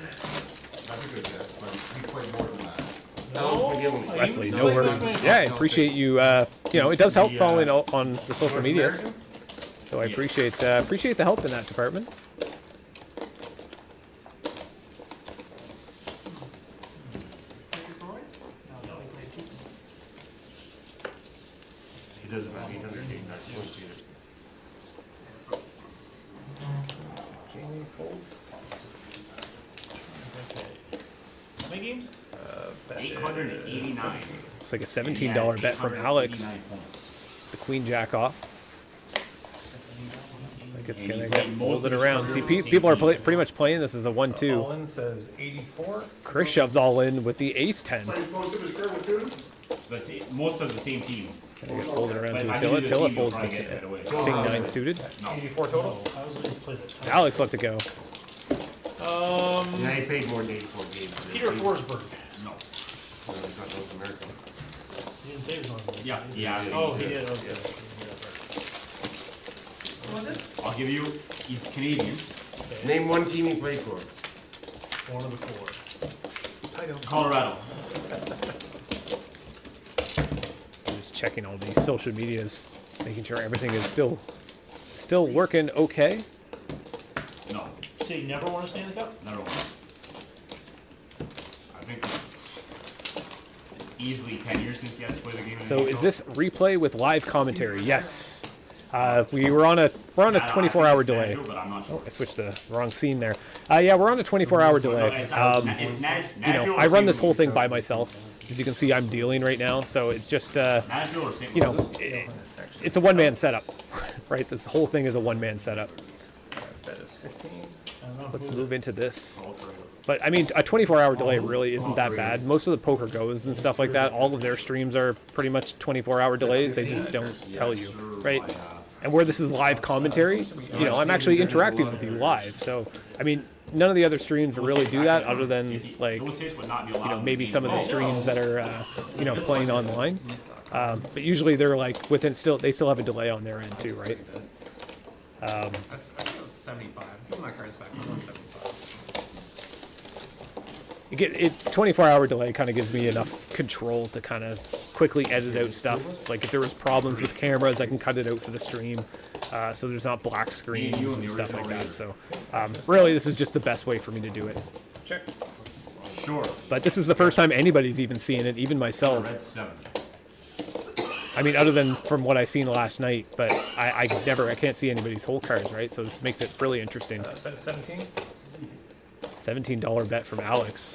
That's a good guess, but he played more than that. Ellis McGillney. Wesley, no worries. Yeah, I appreciate you. It does help following on the social medias. So I appreciate the help in that department. He does about 889 points either. How many games? 889. It's like a $17 bet from Alex. 889 points. The Queen Jack off. Looks like it's And gonna he get played most folded of his around. career See, on the same people are team. pretty much playing this as a 1-2. All-in says 84. Chris shoves all in with the Ace 10. Played most of his career with who? Most of the same team. Gonna get folded around But to if I Attila. give you the Attila team, you'll folds probably the get it right away. King 9 suited. No. 84 total. I was looking to play that. Alex let it go. Yeah, he paid more than 84 games. Peter Forsberg. No. He got North America. He didn't say his name. Yeah, yeah. Oh, he did. Okay. What was it? I'll give you, he's Canadian. Name one team he played for. One of the four. I don't. Colorado. Just checking all these social medias, making sure everything is still working okay. No, So you never won a Stanley Cup? never won. I think easily 10 years since you guys played the game. In So the is NHL. this replay with live commentary? Yes. We're on a 24-hour delay. Nashville, but I'm not sure. Oh, I switched the wrong scene there. Yeah, we're on a 24-hour No, delay. it's You know, Nashville I or run this St. whole Louis. thing by myself. As you can see, I'm dealing right now, so it's just Nashville or St. you know, Louis. it's a one-man setup, right? This whole thing is a one-man setup. That is 15. Let's move into this. All three. But I mean, a 24-hour delay really isn't that bad. Most of the Poker Goes and stuff like that, all of their streams are pretty much 24-hour delays. They just don't tell you, right? And where this is live commentary, you know, I'm actually interacting with you live. So, I mean, none of the other streams really do that other than, like, Those states would not be you allowed know, in maybe the some of the game. streams that are, you know, playing online. But usually they're like within they still have a delay on their end too, right? I think it's 75. Give me my cards back. I'm on 75. 24-hour delay kind of gives me enough control to kind of quickly edit out stuff. Like if there was problems with cameras, I can cut it out for the stream, so there's not black screens and stuff like that. So really, this is just the best way for me to do it. Check. Sure. But this is the first time anybody's even seen it, even myself. Red 7. I mean, other than from what I seen last night, but I can't see anybody's whole cards, right? So this makes it really interesting. Bet 17. $17 bet from Alex.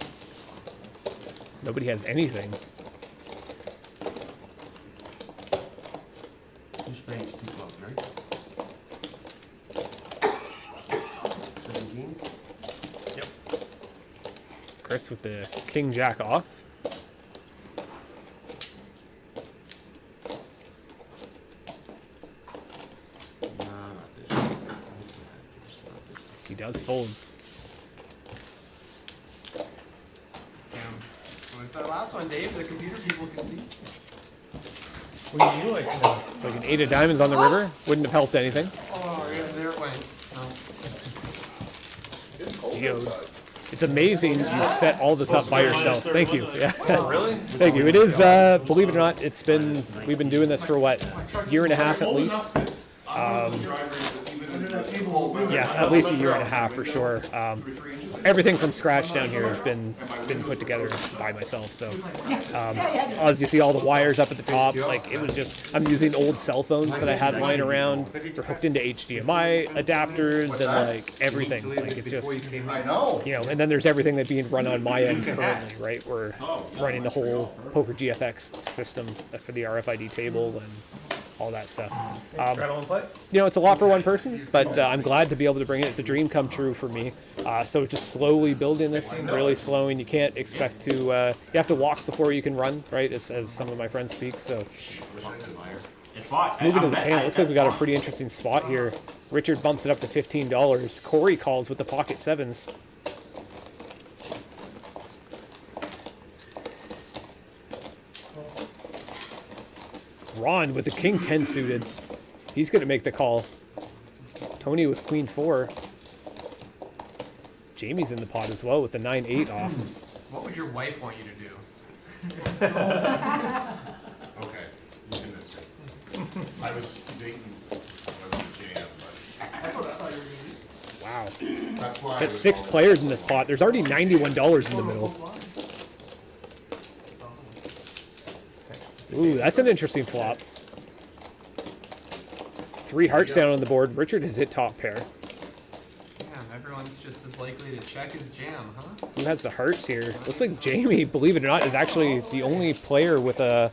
Nobody has anything. Who's playing two clubs, right? 17? Yep. Chris with the King Jack off. Nah, not this. He does fold. Damn. What's that last one, Dave? The computer people can see. What do you like to know? It's like an 8 of diamonds on the river. Wouldn't have helped anything. Oh, yeah, there it went. Oh. Geode. It's amazing you set all this up by yourself. Thank you. Yeah. Really? Thank you. It is, believe it or not, we've been doing this for what, year and a half at least. Yeah, at least a year and a half for sure. Everything from scratch down here has been put together by myself. So as you see, all the wires up at the top, like it was just, I'm using old cell phones that I had lying around. They're hooked into HDMI adapters and like everything. Like it's just, I know. you know, and then there's everything that being run on my end currently, right? We're running the whole Poker GFX system for the RFID table and all that stuff. Straddle and play? You know, it's a lot for one person, but I'm glad to be able to bring it. It's a dream come true for me. So just slowly building this, really slowing. You can't expect to, you have to walk before you can run, right? As some of my friends speak, so. It's fine. Moving to this hand, it looks like we got a pretty interesting spot here. Richard bumps it up to $15. Corey calls with the pocket sevens. Ron with the King 10 suited. He's going to make the call. Tony with Queen 4. Jamie's in the pot as well with the 9-8 off. What would your wife want you to do? Okay, you can miss it. I was dating, I wasn't jam, but Wow. that's why. I Got was 6 calling. players in this pot. There's already $91 in the middle. Ooh, that's an interesting flop. 3 hearts down on the board. Richard has hit top pair. Damn, everyone's just as likely to check his jam, huh? Who has the hearts here? Looks like Jamie, believe it or not, is actually the only player with a.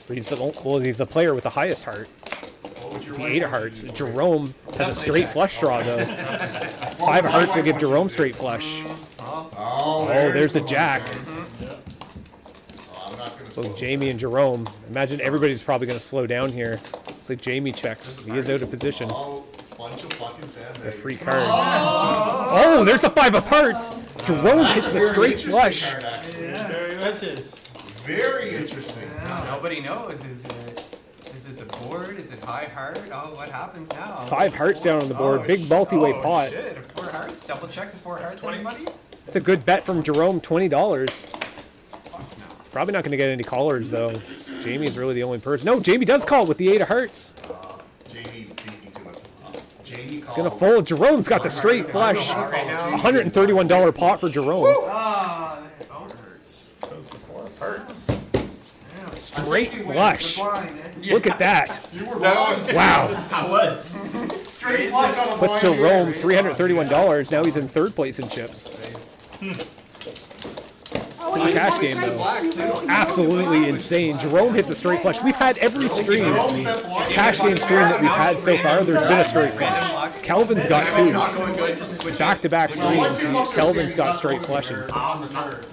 He's the player with the highest heart. The 8 of hearts. Jerome has a straight flush draw though. 5 of hearts will give Jerome straight flush. Oh, There's the jack. Oh, I'm not gonna So slow Jamie and Jerome. Imagine everybody's probably going to slow down here. It's like Jamie checks. He is out of position. Oh, bunch of fucking sand. A free card. Oh, there's a 5 of hearts. Jerome hits the straight flush. Very much is. Very interesting. Nobody knows. Is it the board? Is it high heart? Oh, what happens now? 5 hearts down on the board. Big multi-way pot. Shit, 4 hearts. Double check the 4 hearts, anybody? It's a good bet from Jerome, $20. Probably not going to get any callers, though. Jamie's really the only person. No, Jamie does call with the 8 of hearts. Jamie beat me to it. Jamie called. Gonna fold. Jerome's got the straight flush. $131 pot for Jerome. Ah, that phone hurts. Goes to 4 of hearts. Straight flush. Blind, eh? Look at that. You were blind. Wow. I was. Straight flush on a Puts blind Jerome hand. $331. Now he's in 3rd place in chips. It's a cash game, though. Absolutely insane. Jerome hits a straight flush. We've had every stream, cash game stream that we've had so far, there's been a straight flush. Kelvin's got 2. Back-to-back streams, Kelvin's got straight flushes.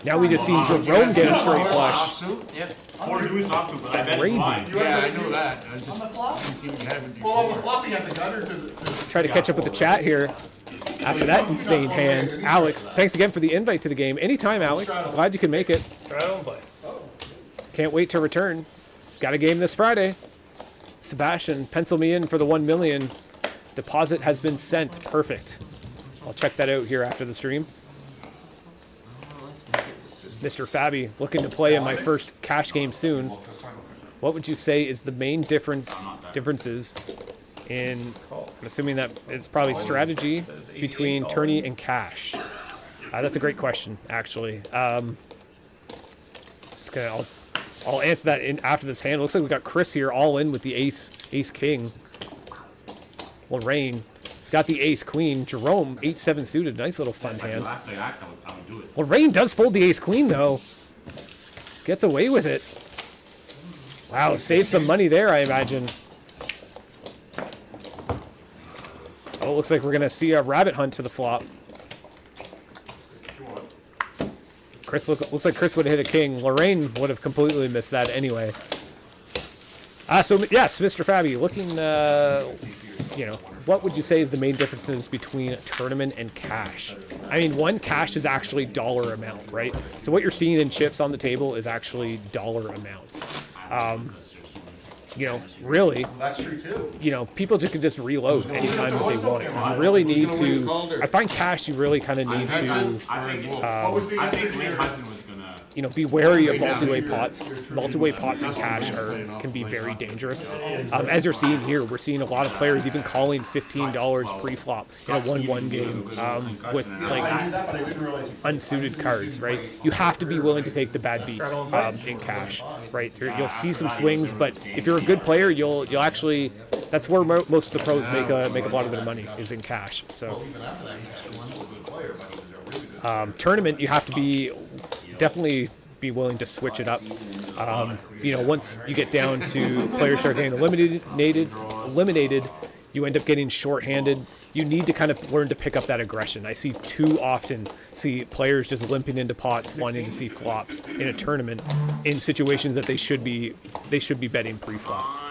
Now we just seen Jerome get a straight flush. Yep. Or deuce offsuit, but I bet Crazy. blind. Yeah, I know that. I just didn't see what you had with you. Well, I was flopping at the gutter to Try to catch up with the chat here. After that insane hand, Alex, thanks again for the invite to the game. Anytime, Alex. Glad you can make it. Straddle and play. Can't wait to return. Got a game this Friday. Sebastian, pencil me in for the 1 million. Deposit has been sent. Perfect. I'll check that out here after the stream. Mr. Fabi, looking to play in my first cash game soon. What would you say is the main differences in, I'm assuming that it's probably strategy between tourney and cash? That's a great question, actually. I'll answer that after this hand. Looks like we got Chris here all in with the ace king. Lorraine, he's got the ace queen. Jerome, 8-7 suited. Nice little fun hand. Last night I would do it. Lorraine does fold the ace queen, though. Gets away with it. Wow, save some money there, I imagine. Oh, it looks like we're going to see a rabbit hunt to the flop. Chris looks like Chris would have hit a king. Lorraine would have completely missed that anyway. So yes, Mr. Fabi, looking, you know, what would you say is the main differences between a tournament and cash? I mean, one, cash is actually dollar amount, right? So what you're seeing in chips on the table is actually dollar amounts. You know, really, That's true too. you know, people just can just reload anytime that they want. So you really need to, I find cash, you really kind of need to, I think What was the I answer think to Lane your- Hudson was gonna. you know, be wary of multi-way pots. Multi-way pots in cash can be very dangerous. As you're seeing here, we're seeing a lot of players even calling $15 pre-flop in a 1-1 game with I like knew that, but I didn't realize you. unsuited cards, right? You have to be willing to take the bad beats in cash, right? You'll see some swings, but if you're a good player, you'll actually, that's where most of the pros make a lot of their money, is in cash. So Even after that, he was still a good player, but he was a really good. tournament, you have to be definitely be willing to switch it up. You know, once you get down to players start getting eliminated, you end up getting short-handed. You need to kind of learn to pick up that aggression. I see too often players just limping into pots, wanting to see flops in a tournament in situations that they should be betting pre-flop.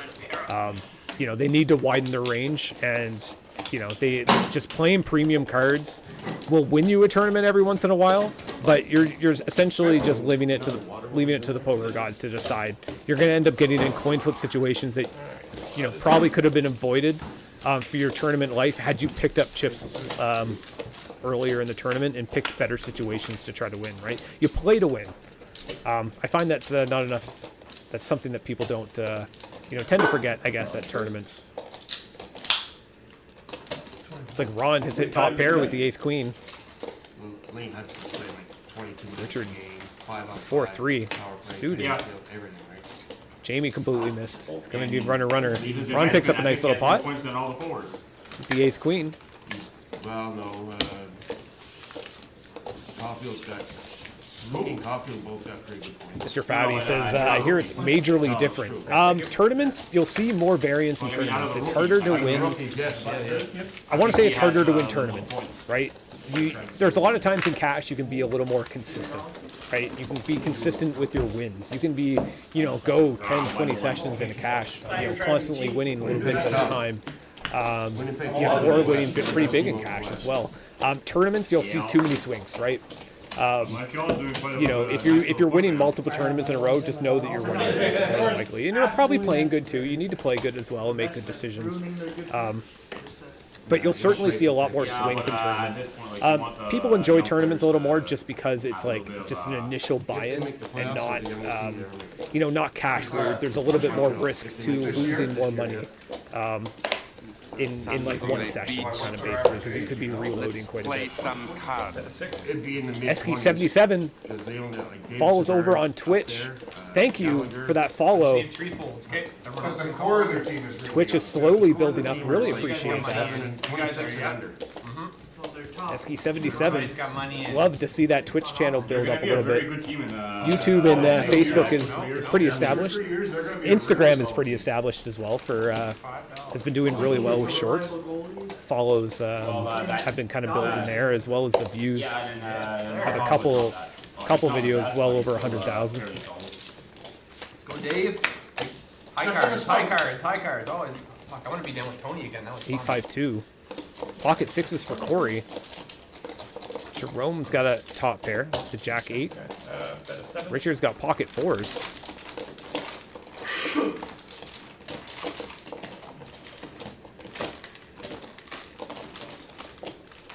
You know, they need to widen their range, and you know, they just playing premium cards will win you a tournament every once in a while, but you're essentially just leaving it to the poker gods to decide. You're going to end up getting in coin flip situations that, you know, probably could have been avoided for your tournament life had you picked up chips earlier in the tournament and picked better situations to try to win, right? You play to win. I find that's not enough. That's something that people don't, you know, tend to forget, I guess, at tournaments. It's like Ron has hit top pair with the ace queen. Lane Hudson played like 22 Richard, minutes a game, 5 on 4-3, 5, power play, suited. everything, right? Jamie completely missed. It's going to be runner. He's a Ron picks up a defenseman. nice I little think he has pot. more points than all the fours. With the ace queen. Well, no, Caulfield's got, Smoke and Caulfield both got pretty good points. Mr. Fabi says, I hear it's majorly different. Tournaments, you'll see more variance in tournaments. It's harder to win. Yes, yeah. I want to say it's harder to win tournaments, right? There's a lot of times in cash you can be a little more consistent, right? You can be consistent with your wins. You can be, you know, go 10, 20 sessions in a cash, you know, constantly winning little bits at a time. You know, or winning pretty big in cash as well. Tournaments, you'll see too many swings, right? You know, if you're winning multiple tournaments in a row, just know that you're winning more likely, and you're probably playing good too. You need to play good as well and make good decisions. but you'll certainly see a lot more swings in tournament. People enjoy tournaments a little more just because it's like just an initial buy-in and not, you know, not cash where there's a little bit more risk to losing more money in like one session, kind of basically, because it could be reloading quite a Play bit. some cards. It'd be in the mid Esky77 follows over on Twitch. Thank you for that follow. Need three folds, okay? Because the core of their team is really Twitch is slowly building up. Really appreciate that. 26 and under. Esky77. got money in. Love to see that Twitch channel build up a little bit. Good team in YouTube and Facebook is pretty established. 3 years, they're gonna be a Instagram really is pretty established as well. Has been doing really well with shorts. Follows have been kind of building there, as well as the views. Have a couple videos well over 100,000. Let's go, Dave. High cards, high cards, high cards. Oh, fuck, I want to be down with Tony again. That was fun. 852. Pocket sixes for Corey. Jerome's got a top pair. The Jack 8. Bet a 7. Richard's got pocket fours.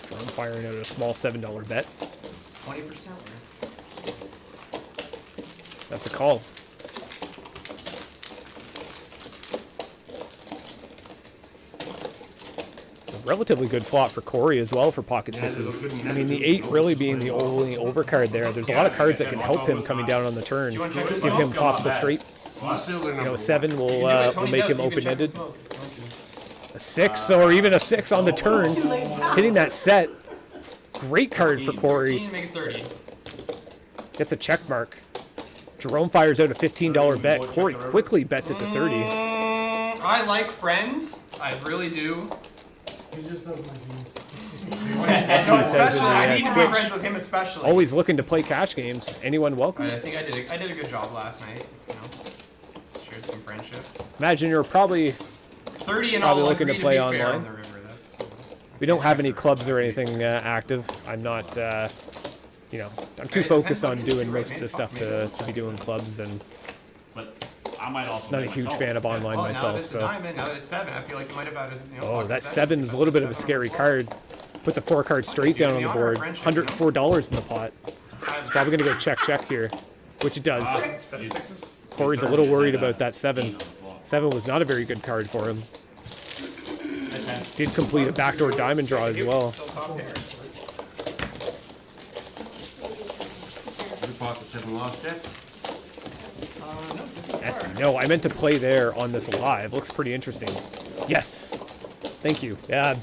Jerome firing out a small $7 bet. 20%. That's a call. It's a relatively good flop for Corey as well for pocket sixes. I mean, the 8 really being the only overcard there. There's a lot of cards that can help him coming down on the turn. Give him possible straight. You know, 7 will make him open-ended. A 6 or even a 6 on the turn. Hitting that set. Great card for Corey. 14, make it 30. Gets a check mark. Jerome fires out a $15 bet. Corey quickly bets it to 30. I like friends. I really do. He just doesn't like you. No, says in especially. the, I need to be Twitch. friends with him especially. Always looking to play cash games. Anyone welcome? I think I did a good job last night. You know, shared some friendship. Imagine you're probably 30 and Probably all looking to agree play be fair online. on the river. That's, we don't have any clubs or anything active. I'm not you know, I'm too focused on doing most of the stuff to be doing clubs, and But I might also not a play huge myself. fan of online now that myself. it's a So, diamond, now that it's 7, I feel like you might have had a, you know, oh, pocket that seven. 7 is a little bit of a scary card. Put the 4 cards straight down on the board. $104 in the pot. It's probably gonna go check here, which it does. Bet a 6s. Corey's a little worried about that 7. 7 was not a very good card for him. Did complete a backdoor diamond draw as well. Still top pair. Your pockets haven't lost yet? Esky. No, I meant to play there on this live. Looks pretty interesting. Yes. Thank you. Yeah,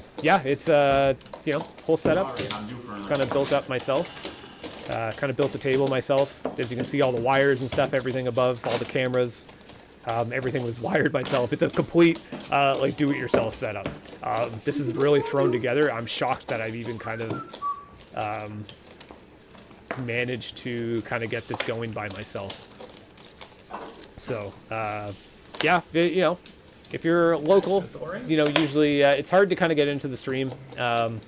it's you know, whole setup. Kind of built up myself. Kind of built the table myself. As you can see, all the wires and stuff, everything above, all the cameras. Everything was wired myself. It's a complete like do-it-yourself setup. This is really thrown together. I'm shocked that I've even kind of managed to kind of get this going by myself. So yeah, you know, if you're local, you know, usually it's hard to kind of get into the stream. For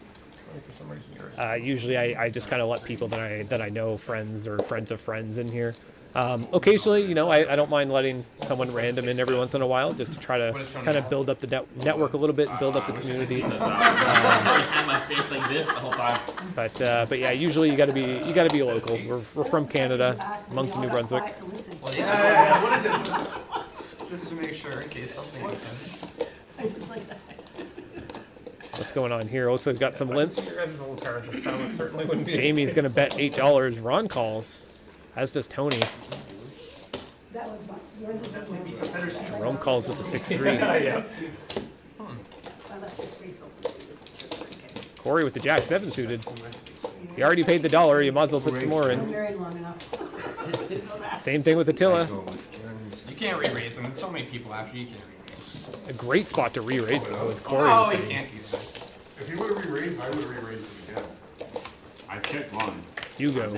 some reason yours. Usually I just kind of let people that I know, friends or friends of friends, in here. Occasionally, you know, I don't mind letting someone random in every once in a while, just to try to kind of build up the network a little bit, and build up the community. Had my face like this the whole time. But yeah, usually you gotta be local. We're from Canada, Moncton, New Brunswick. Well, yeah. What is it? Just to make sure, in case something happens. I just like that. What's going on here? Looks like we've got some limps. Your guys' old cards this time certainly wouldn't be. Jamie's gonna bet $8. Ron calls, as does Tony. That was one. Yours is Maybe some better seats. Jerome calls with the 6-3. Yeah. I left the space open. Corey with the Jack 7 suited. You already paid the $1. You might as well put some more I'm in. married long enough. Same thing with Attila. You can't re-raise them. There's so many people after you can't re-raise. A great spot to re-raise though, is Corey. Oh, was you saying. can't do that. If he would have re-raised, I would have re-raised it again. I checked blind. Hugo. I'm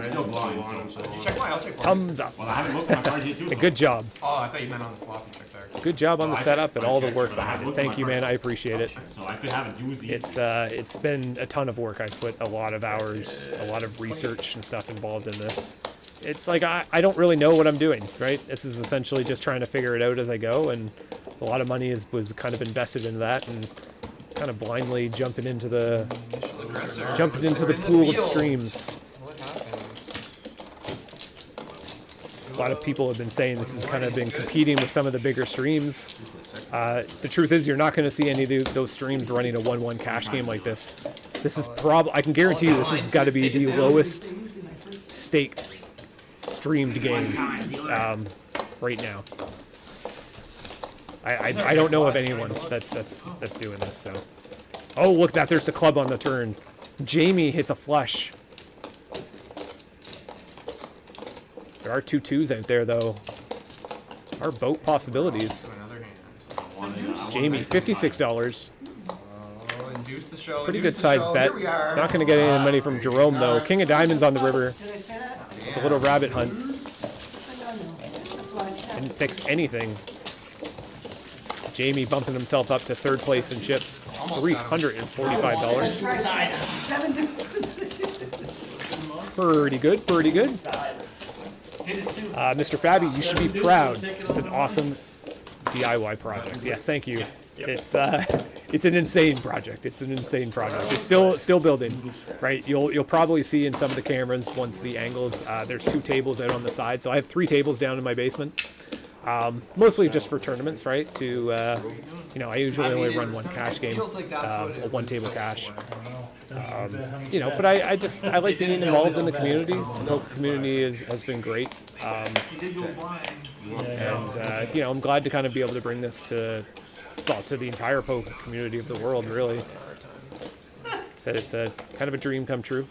still blind, so. Did you check mine? I'll check mine. Thumbs up. Well, I haven't looked at my cards yet, too. Good job. Oh, I thought you meant on the flop. You checked there. Good job on the setup and all the work but I behind haven't it. looked at Thank my you, man. cards. I appreciate it. So I could have a doozy. It's been a ton of work. I've put a lot of hours, a lot of research and stuff involved in this. It's like I don't really know what I'm doing, right? This is essentially just trying to figure it out as I go, and a lot of money was kind of invested into that, and kind of blindly jumping into the pool of streams. What happened? A lot of people have been saying this has kind of been competing with some of the bigger streams. The truth is, you're not going to see any of those streams running a 1-1 cash game like this. This is I can guarantee you this has got to be the lowest staked streamed game right now. I don't know of anyone that's doing this. So, oh look, there's the club on the turn. Jamie hits a flush. There are 2 2s out there though. Are boat possibilities. Jamie, $56. Induce the show. Pretty good sized bet. Not going to get any money from Jerome though. King of Diamonds on the river. It's a little rabbit hunt. Didn't fix anything. Jamie bumping himself up to 3rd place in chips. $345. Pretty good, pretty good. Mr. Fabby, you should be proud. It's an awesome DIY project. Yes, thank you. It's an insane project. It's an insane project. It's still building, right? You'll probably see in some of the cameras once the angles. There's 2 tables out on the side, so I have 3 tables down in my basement. Mostly just for tournaments, right? I usually only run 1 cash game, a 1 table cash. But I like being involved in the community. The community has been great. I'm glad to kind of be able to bring this to the entire poker community of the world, really. Said it's a kind of a dream come true.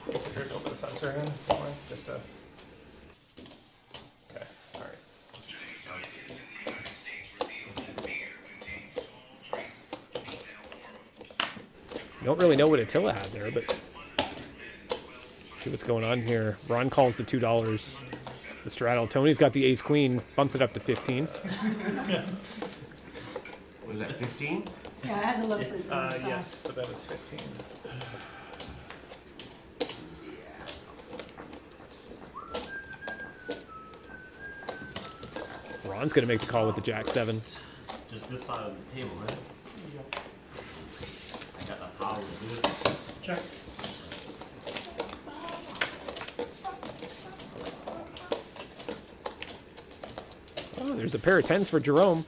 You don't really know what Attila had there, but see what's going on here. Ron calls the $2. The straddle. Tony's got the ace queen, bumps it up to 15. What is that, 15? Yeah, I had to look for yes, the bet is 15. Ron's going to make the call with the Jack 7. Just this side of the table, right? I got the power to do this. Check. Oh, there's a pair of 10s for Jerome.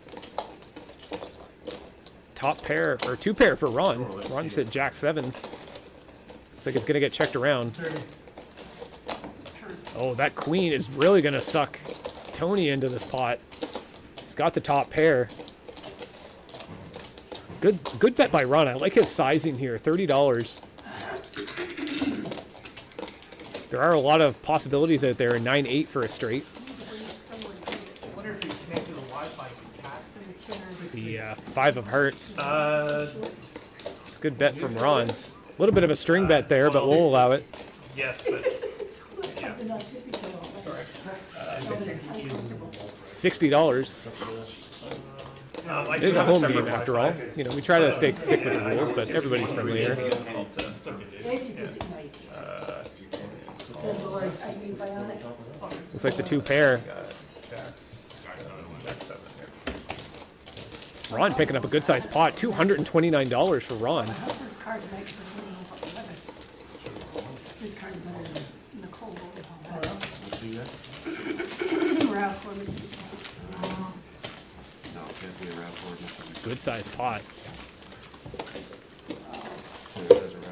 Top pair, or 2 pair for Ron. Ron's at Jack 7. Looks like it's going to get checked around. Oh, that queen is really going to suck Tony into this pot. He's got the top pair. Good bet by Ron. I like his sizing here, $30. There are a lot of possibilities out there. 9-8 for a straight. I wonder if you connect to the Wi-Fi, you can cast it. The 5 of hearts. It's a good bet from Ron. A little bit of a string bet there, but we'll allow it. Yes, but yeah. $60. It is a home game after all. We try to stick with the rules, but everybody's friendly here. Looks like the 2 pair. Ron picking up a good sized pot. $229 for Ron. Good sized pot.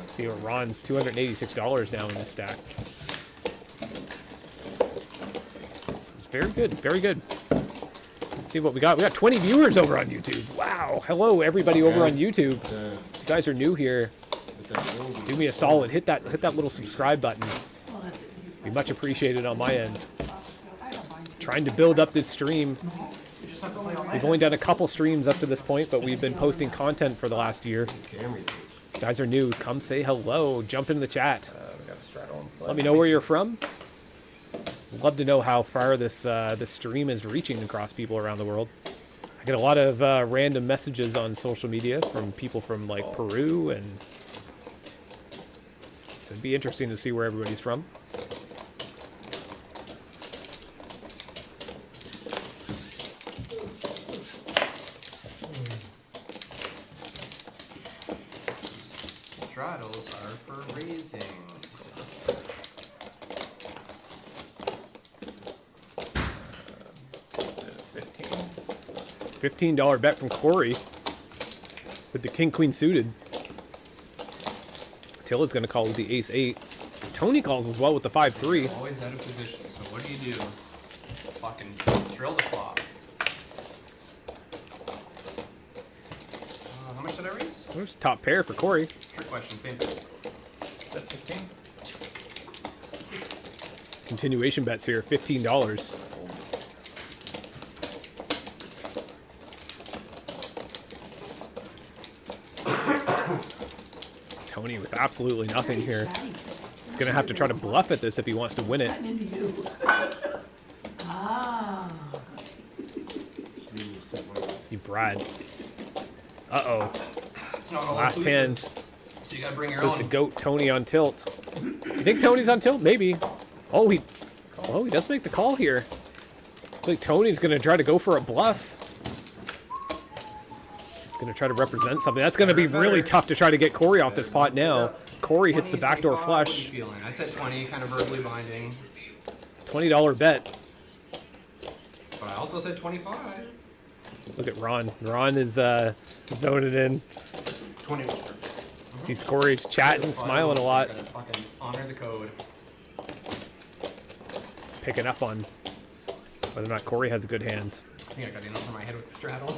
See where Ron's $286 now in this stack. Very good, very good. Let's see what we got. We got 20 viewers over on YouTube. Wow. Hello, everybody over on YouTube. If you guys are new here, do me a solid. Hit that little subscribe button. Be much appreciated on my end. Trying to build up this stream. We've only done a couple streams up to this point, but we've been posting content for the last year. If you guys are new, come say hello. Jump into the chat. Let me know where you're from. Love to know how far this stream is reaching across people around the world. I get a lot of random messages on social media from people from like Peru, and it'd be interesting to see where everybody's from. $15 bet from Corey with the king-queen suited. Tilla's going to call with the ace-8. Tony calls as well with the 5-3. Always out of position, so what do? Fucking drill the flop. How much did I raise? There's top pair for Corey. Trick question, same thing. That's 15. Continuation bets here, $15. Tony with absolutely nothing here. He's gonna have to try to bluff at this if he wants to win it. See Brad. Uh-oh. It's not all Last inclusive, hand so you gotta bring your with own. the GOAT Tony on tilt. You think Tony's on tilt? Maybe. Oh, he does make the call here. Looks like Tony's gonna try to go for a bluff. He's gonna try to represent something. That's gonna be really tough to try to get Corey off this pot now. Corey hits the backdoor 25, what are you flush. feeling? I said 20, kind of verbally binding. $20 bet. But I also said 25. Look at Ron. Ron is zoning in. 21. Sees Corey's chatting, smiling a lot, Gotta fucking honor the code. picking up on whether or not Corey has a good hand. I think I got in over my head with the straddle.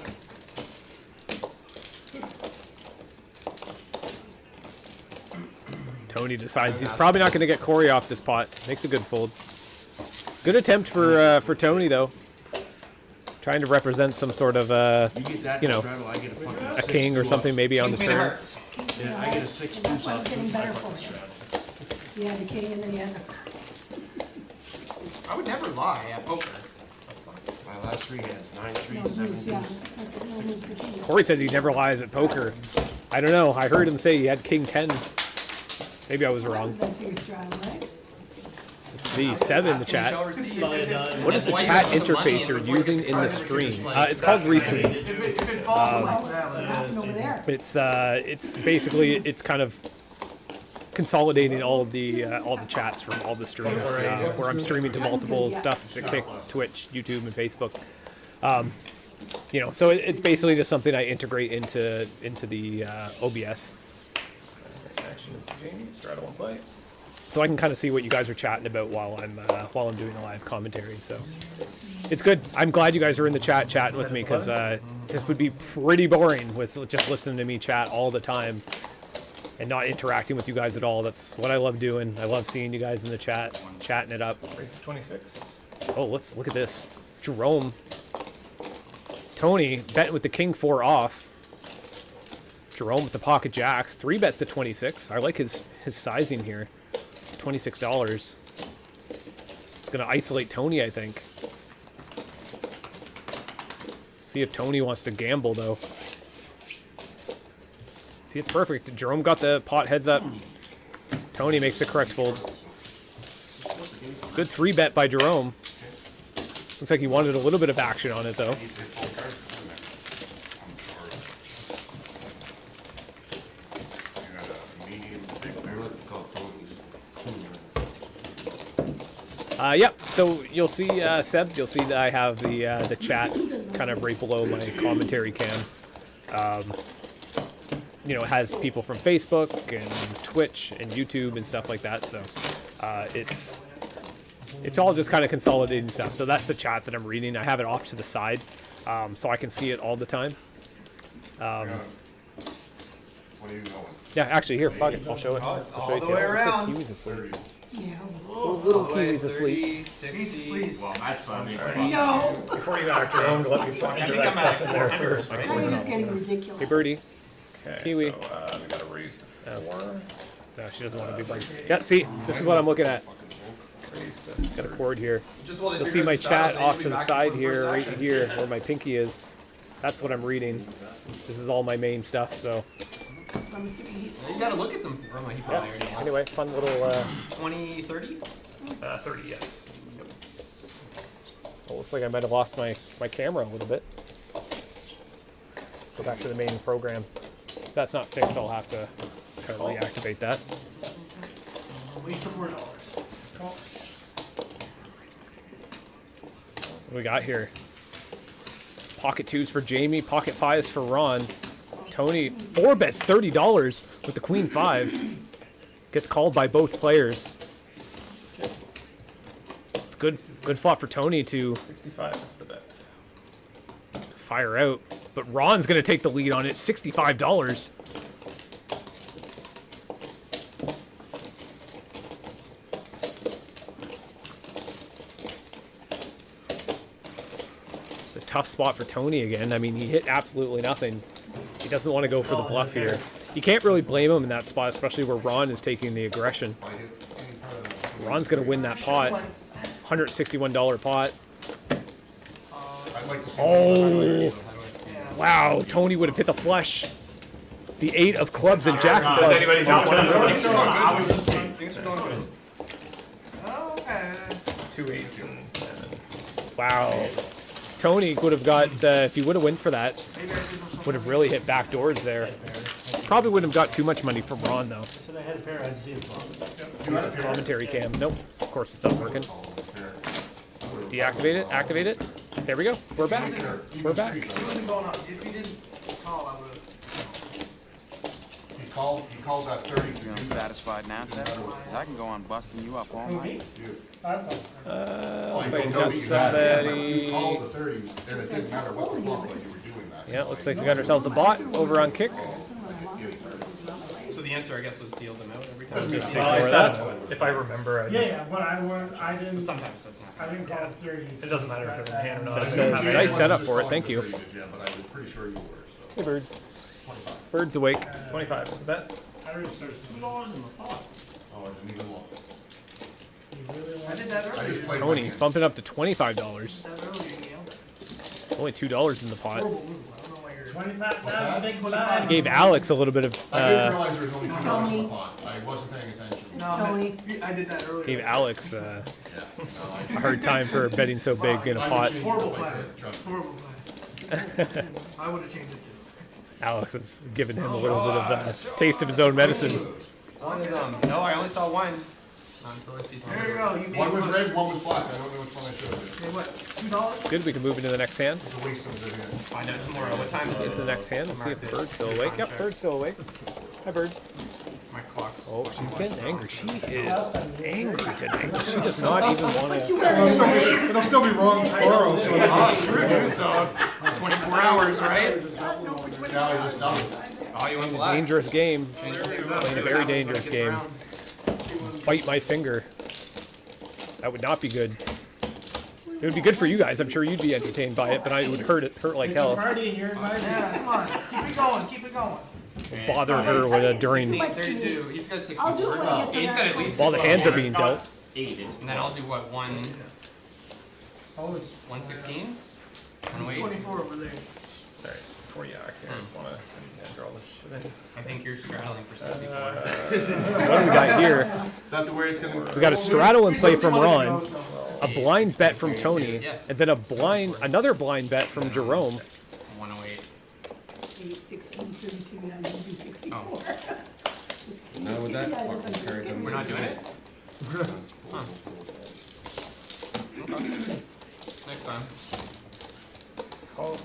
Tony decides he's probably not going to get Corey off this pot. Makes a good fold. Good attempt for Tony though. Trying to represent some sort of You get that you know, straddle, I get a fucking a king or something maybe on the King, queen of turn. hearts. Yeah, I get a 6 That's deuce why off it's getting two, I better fucking for you. straddle. You had the king and then you had the. I would never lie at poker. My last 3 hands, 9, 3, No 7 moves, yeah. deuce. That's what no moves for you. Corey says he never lies at poker. I don't know. I heard him say he had king 10. Maybe I was That wrong. was best for your straddle, right? It's the 7 in the chat. What is the chat interface you're using in the stream? It's called Restream. If it falls like What that, happened over there? It's basically it's kind of consolidating all the chats from all the streams where I'm streaming to multiple stuff to Kick, Twitch, YouTube, and Facebook. You know, so it's basically just something I integrate into the OBS, Action is Jamie. Straddle and play. so I can kind of see what you guys are chatting about while I'm doing the live commentary. So it's good. I'm glad you guys are in the chat chatting with me because this would be pretty boring with just listening to me chat all the time and not interacting with you guys at all. That's what I love doing. I love seeing you guys in the chat, chatting it up. Raise to 26. Oh, let's look at this. Jerome. Tony betting with the king 4 off. Jerome with the pocket jacks. 3 bets to 26. I like his sizing here. $26. It's going to isolate Tony, I think. See if Tony wants to gamble, though. See, it's perfect. Jerome got the pot heads up. Tony makes the correct fold. Good 3 bet by Jerome. Looks like he wanted a little bit of action on it, though. Yep. So you'll see, Seb. You'll see that I have the chat kind of right below my commentary cam. You know, it has people from Facebook and Twitch and YouTube and stuff like that. So it's all just kind of consolidating stuff. So that's the chat that I'm reading. I have it off to the side, so I can see it all the time. what are you going? Yeah, actually, here, fuck it. I'll show it. I'll show you. the way Looks like around. Kiwi's asleep. Yeah. Little Kiwi's asleep. 60. Well, that's No, Before you got Jerome, let me put I think that I'm stuff at in there 400. first. I think it's getting ridiculous. Hey, Birdie. Okay, Kiwi. so we got a raise to 4. No, she doesn't want to be bugged. Yeah, see, this is what I'm looking at. Raise to Got a cord here. Just while they You'll figure see my out the straddles, chat they off will to be the back side for the here, first right action. here, where my pinky is. That's what I'm reading. This is all my main stuff, so. I'm assuming he's. You gotta look at them from he probably already has. Anyway, fun little, 20, 30? 30, yes. well, looks like I might have lost my camera a little bit. Go back to the main program. If that's not fixed, I'll have to kind of reactivate that. At least the $4. What do we got here? Pocket 2s for Jamie, pocket 5s for Ron. Tony, 4 bets, $30 with the queen 5. Gets called by both players. It's good flop for Tony to 65 is the bet. fire out. But Ron's going to take the lead on it, $65. It's a tough spot for Tony again. I mean, he hit absolutely nothing. He doesn't want to go for the bluff here. You can't really blame him in that spot, especially where Ron is taking the aggression. Ron's going to win that pot. $161 pot. Oh! Wow, Tony would have hit the flush. The 8 of clubs and jack of clubs. Anybody know Things are going good. Okay. 2 8s and 7. Wow. Tony would have got, if he would have went for that, would have really hit back doors there. Probably wouldn't have got too much money from Ron, though. I said I had a pair, I had to see the flop. See this commentary cam. Nope, of course it's not working. Deactivate it, activate it. There we go. We're back. We're back. He wasn't going up. If he didn't call, I would have. He called that 30. Feeling satisfied now, Ted? 'Cause I can go on busting you up all night. Looks like he's got somebody. You called the 30, and it didn't matter what the flop was, you were doing that. Yeah, looks like we got ourselves a bot over on kick. So the answer, I guess, was deal them out every time. Just Well, I ignore said, that. if I remember, I Yeah, just, yeah, but I didn't, Sometimes that's not. I didn't call it 30. it doesn't matter if they're in hand or not. So I it just says, have it. nice setup for it, thank you. Yeah, but I was pretty sure you were, so. Hey, Bird. Bird's awake. 25 is the bet. I respect you. Oh, I didn't even look. You really I want did that I earlier. just played Tony my hand. bumping up to $25. That earlier, Neil. Only $2 in the pot. Horrible move. I don't know why you're. 25,000 big What's blind. Gave Alex a little bit of, I didn't realize there was only It's $2 in Tony. the pot. I wasn't paying attention. No, Tony. I did that earlier. gave Alex Yeah. No, I- a hard time for betting so big in a I would pot. change it Horrible if I player. could, trust me. Horrible play. I would have changed it too. Alex has given him a little bit of a taste of his own medicine. One of them. No, I only saw one. Not until I see two. There you go. You made One was one. red, one was black. I don't know which one I should have did. Hey, what? $2? Good, we can move into the next hand. It's a waste of the hand. Find out tomorrow. What time is Into it? the next hand and see if the bird's still awake. Yep, bird's still awake. Hi, Bird. My clock's. Oh, she's getting angry. She is angry today. She does not even want to. It'll still be wrong tomorrow, so So 24 hours, right? Yeah, I just done it. Oh, you went black. Dangerous game. Change things up. Playing a See what very happens when dangerous it gets game. around. Bite my finger. That would not be good. It would be good for you guys. I'm sure you'd be entertained by it, but it would hurt like It's a hell. party and you're invited. Yeah, come on. Keep it going. Keep it going. Bother her with a during 32. He's got 64. I'll do it when I get to He's got that at least. while the 6 hands are dollars. being dealt. 8. And then I'll do what, Always. 116? 108? 24 over there. Alright, so before you act here, I just wanna draw this shit in. I think you're straddling for 64. What do we got here? Is that the way it's gonna? We got a straddle in play from Something wanted to Ron, go, so. a blind bet from Tony, Yes. and then another blind bet from Jerome. 108. 16, 32, now you do 64. Now with that fucking cards, I'm We're not doing it? Huh. Okay. Next time. Call.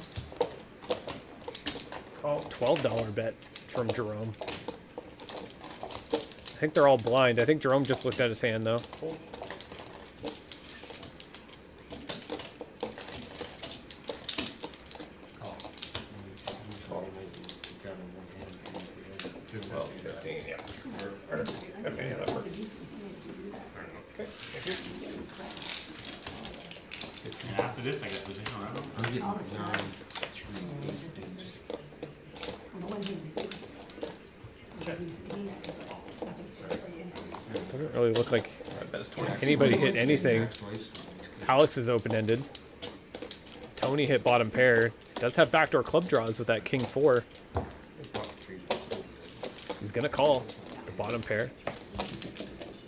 $12 bet from Jerome. I think they're all blind. I think Jerome just looked at his hand though. Well, 15, yeah. Or 15, yeah, that works. Okay, thank you. And after this, I get position, right? Doesn't really look like Alright, bet is 20. anybody hit anything. Alex is open-ended. Tony hit bottom pair. Does have backdoor club draws with that king 4. He's gonna call the bottom pair.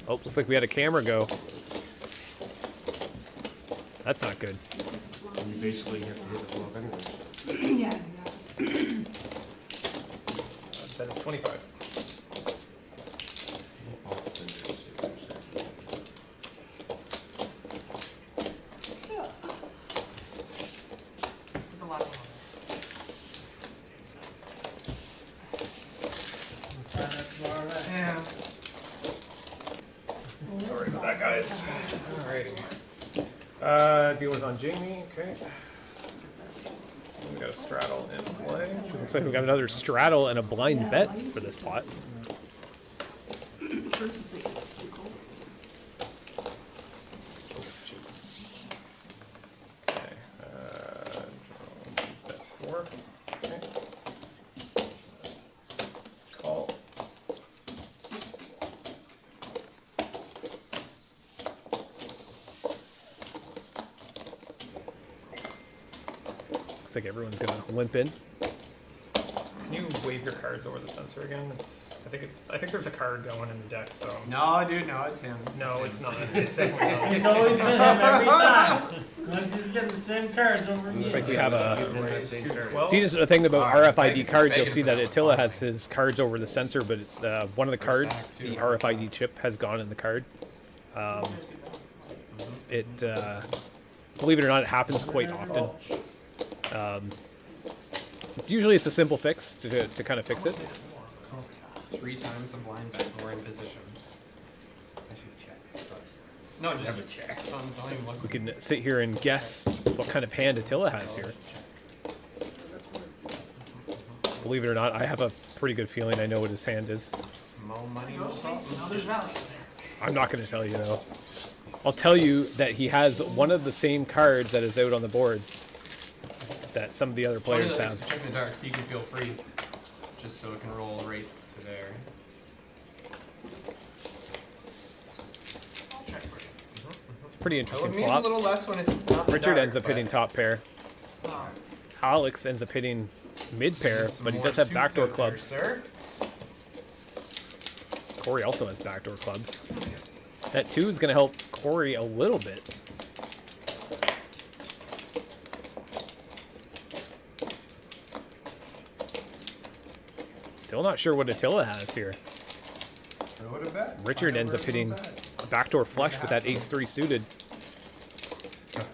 Oh, looks like we had a camera go. That's not good. You basically have to hit the flop anyway. Yeah. Bet is 25. Put the last one Dealer's on Jamie. Okay. We got a straddle in play. Looks like we got another straddle and a blind bet for this pot. Okay. That's 4. Okay. Call. Looks like everyone's gonna limp in. Can you wave your cards over the sensor again? I think there's a card going in the deck, so. No, dude, no, it's him. No, it's not. It's definitely not. It's always been him every time. Once he's getting the same cards over Looks again. like we have a. Well, See, this is the thing about RFID cards. You'll see that Attila has his cards over the sensor, but it's one of the cards. The RFID chip has gone in the card. Believe it or not, it happens quite often. Usually, it's a simple fix to kind of fix it. 3 times the blind bet when we're in position. I should check. No, just check. Don't even look. We can sit here and guess what kind of hand Attila has here. Believe it or not, I have a pretty good feeling I know what his hand is. Mo money, mo something. No, there's value in there. I'm not going to tell you though. I'll tell you that he has one of the same cards that is out on the board that some of the other players have. Check in the dark so you can feel free. Just so it can roll right to there. I'll check for you. It's a pretty It interesting means a flop. little less when it's not Richard dark, ends up but hitting top pair. Oh. Alex ends up hitting mid pair, some but he more does have suits backdoor out there, clubs. sir. Corey also has backdoor clubs. That 2 is going to help Corey a little bit. Still not sure what Attila has here. I would have bet. Richard ends up hitting a backdoor flush with that ace-3 suited.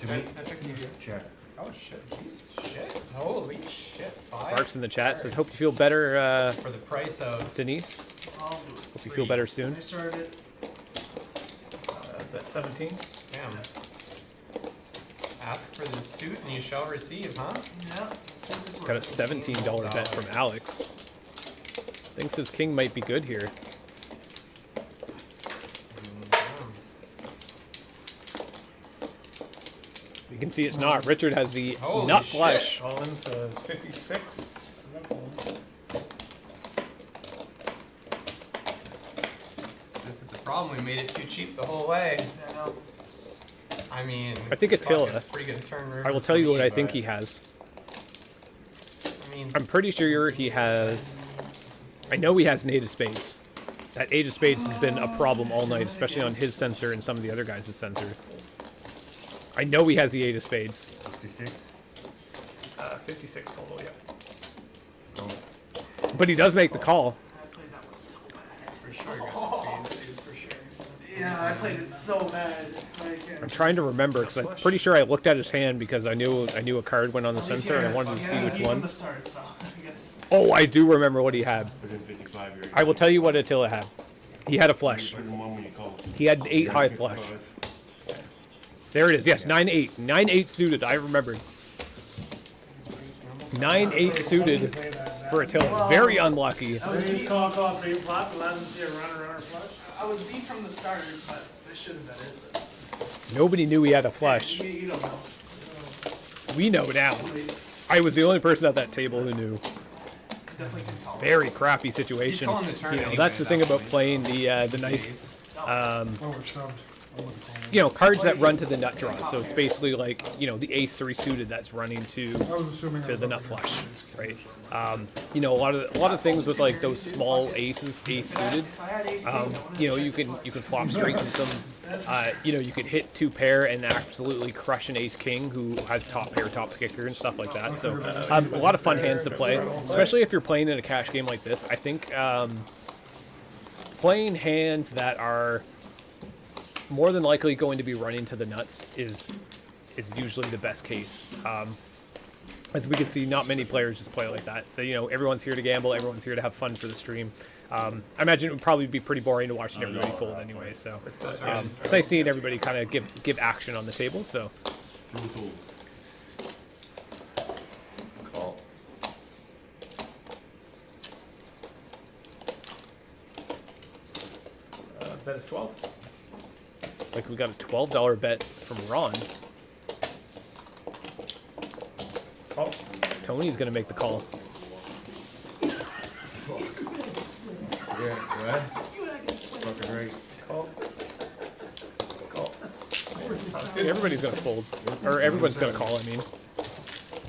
That's a check. Oh shit, Jesus shit. Holy shit. 5 Barks in the chat says, hope you feel better, for the price of Denise. I'll do it. Hope you feel better soon. I started. That's 17. damn. Ask for the suit and you shall receive, huh? Yeah. Got a $17 bet from Alex. Thinks his king might be good here. You can see it's not. Richard has the Holy nut shit. flush. Collins says 56. This is the problem. We made it too cheap the whole way. Yeah, no. I mean, I think Attila. fuck, it's pretty good turn river I will for tell you me, what I think but, he has. I mean, I'm pretty sure he has... I know he has an 8 of spades. That 8 of spades has been a problem all night, especially on his sensor and some of the other guys' sensor. I know he has the 8 of spades. 56 total, yeah. But he does make the call. I played that one so bad. for sure got the spades, dude, for sure. Yeah, I played it so bad. Like, I'm trying to remember because I'm pretty sure I looked at his hand because I knew a card went on the sensor and I wanted to see which From one. the start, so I guess. Oh, I do remember what he had. Within 55 years. I will tell you what Attila had. He had a flush. Put them on when you call. He had an 8 high flush. There it is. Yes, 9-8. 9-8 suited. I remembered. 9-8 suited for Attila. Very unlucky. I was Raise, beat, call for your flop, allow them to see a runner or flush. I was beat from the start, but I should have bet it. But Nobody knew he had a flush. you don't know. We know now. I was the only person at that table who knew. Definitely can call. Very crappy situation. calling the turn You know, anyway that's the at thing that about point, playing so- the nice, Oh, we're shoved. I wouldn't call it. you know, cards that run to the nut draw. So it's basically like, you know, the ace-3 suited that's running to I was assuming I to was the up nut against flush, the ace king, right? so- You know, a lot of things with like those small aces, ace suited. If I had ace king, I would've You know, you checked can the you can flush. flop straight with them. You know, you could hit 2 pair and absolutely crush an ace king who has top pair, top kicker, and stuff like that. So a lot of fun hands to play, especially if you're playing in a cash game like this. I think playing hands that are more than likely going to be running to the nuts is usually the best case. As we can see, not many players just play like that. So, you know, everyone's here to gamble, everyone's here to have fun for the stream. I imagine it would probably be pretty boring to watching everybody fold anyway. So it's nice seeing everybody kind of give action on the table. So Call. Bet is 12. like we got a $12 bet from Ron. Call. Tony's gonna make the call. Yeah, right? Fucking right. Call. Call. Everybody's gonna fold, or everyone's gonna call. I mean,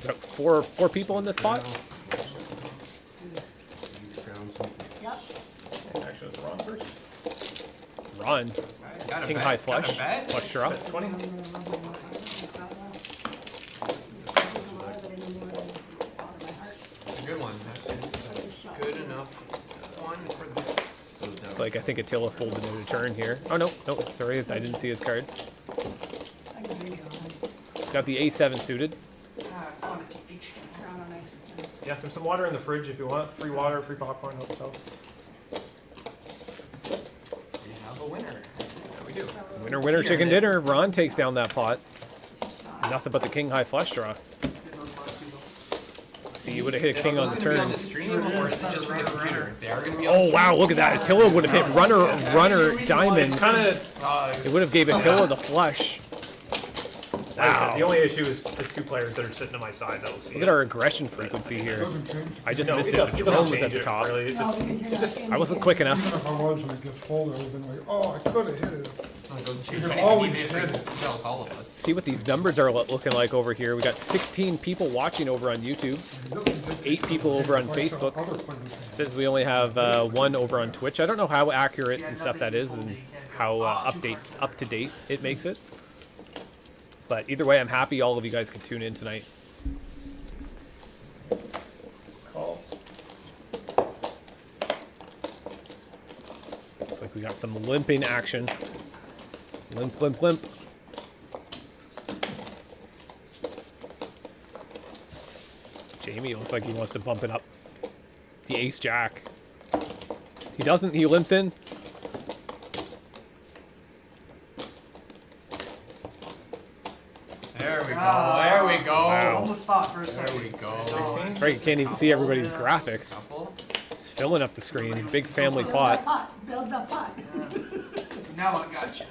got four people in this pot. Yep. Actually, it's Ron first. Ron, Got a king bet, high got a flush, bet. flush draw. That's 20. Good one. That's a good enough one for this. It's like I think Attila folded in a turn here. Oh no, sorry, I didn't see his cards. Got the A7 suited. Yeah, there's some water in the fridge if you want. Free water, free popcorn, helps out. We have a winner. Yeah, we do. Winner, chicken dinner. Ron takes down that pot. Nothing but the king high flush draw. See, you would have hit a king on the turn. On the stream, or is it just for the computer? They are gonna be on Oh the wow, look at that. Attila would have hit runner diamond. It's kind of. It would have gave Attila the flush. Wow. The Wow. only issue is the two players that are sitting to my side that'll see Look at our aggression frequency here. I just missed it. Jerome was at the top. Really. It just I wasn't quick enough. Even if I was and it gets folded, I would have been like, oh, I could have hit it. No, it goes to You you. can Even always if hit it it. tells all of us. See what these numbers are looking like over here. We got 16 people watching over on YouTube. 8 people over on Facebook. Says we only have 1 over on Twitch. I don't know how accurate and stuff that is and how up to date it makes it. But either way, I'm happy all of you guys can tune in tonight. call. Looks like we got some limping action. Limp. Jamie looks like he wants to bump it up. The ace jack. He doesn't, he limps in. There we go. There we go. Wow. Almost thought for a There second. we go. Frank can't even see everybody's graphics. Couple. It's filling up the screen. Big family pot. Build that pot. Now I got you.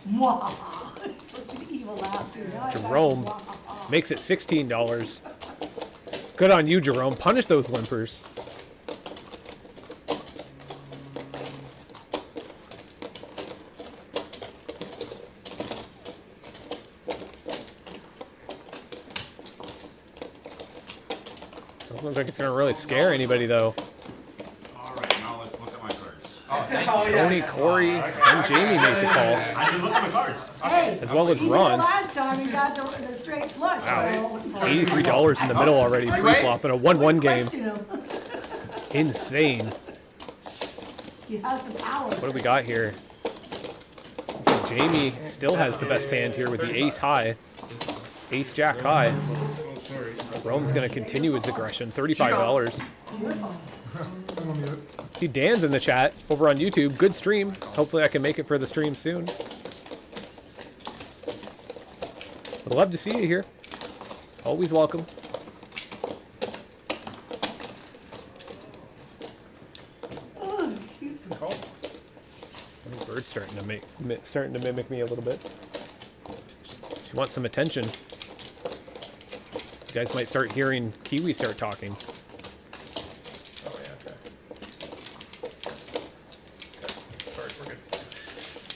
Mwah. It's supposed to be evil laughter. Now I got you. Jerome Mwah. makes it $16. Good on you, Jerome. Punish those limpers. Doesn't look like it's gonna really scare anybody though. Alright, now let's look at my cards. Oh, thank you. Tony, Corey, and Jamie make the call, I did look at my cards. Hey, as well as even Ron. the last time he got the straight flush, Wow. so. $83 in the middle already pre-flop in a 1-1 game. Question him. Insane. He has the power. What do we got here? Looks like Jamie still has the best hand here with the ace high. Ace jack high. Rome's gonna continue his aggression. $35. See, Dan's in the chat over on YouTube. Good stream. Hopefully I can make it for the stream soon. Would love to see you here. Always welcome. Oh, cute. Call. I think Bird's starting to mimic me a little bit. She wants some attention. You guys might start hearing Kiwi start talking. Oh yeah, okay. Sorry, we're good.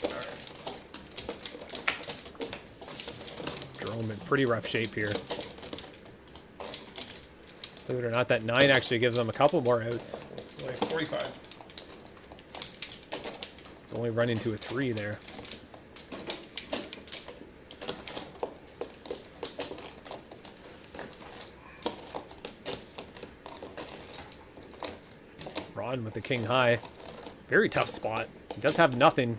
Alright. Jerome in pretty rough shape here. Believe it or not, that 9 actually gives them a couple more outs. It's only 45. It's only run into a 3 there. Ron with the king high. Very tough spot. He does have nothing.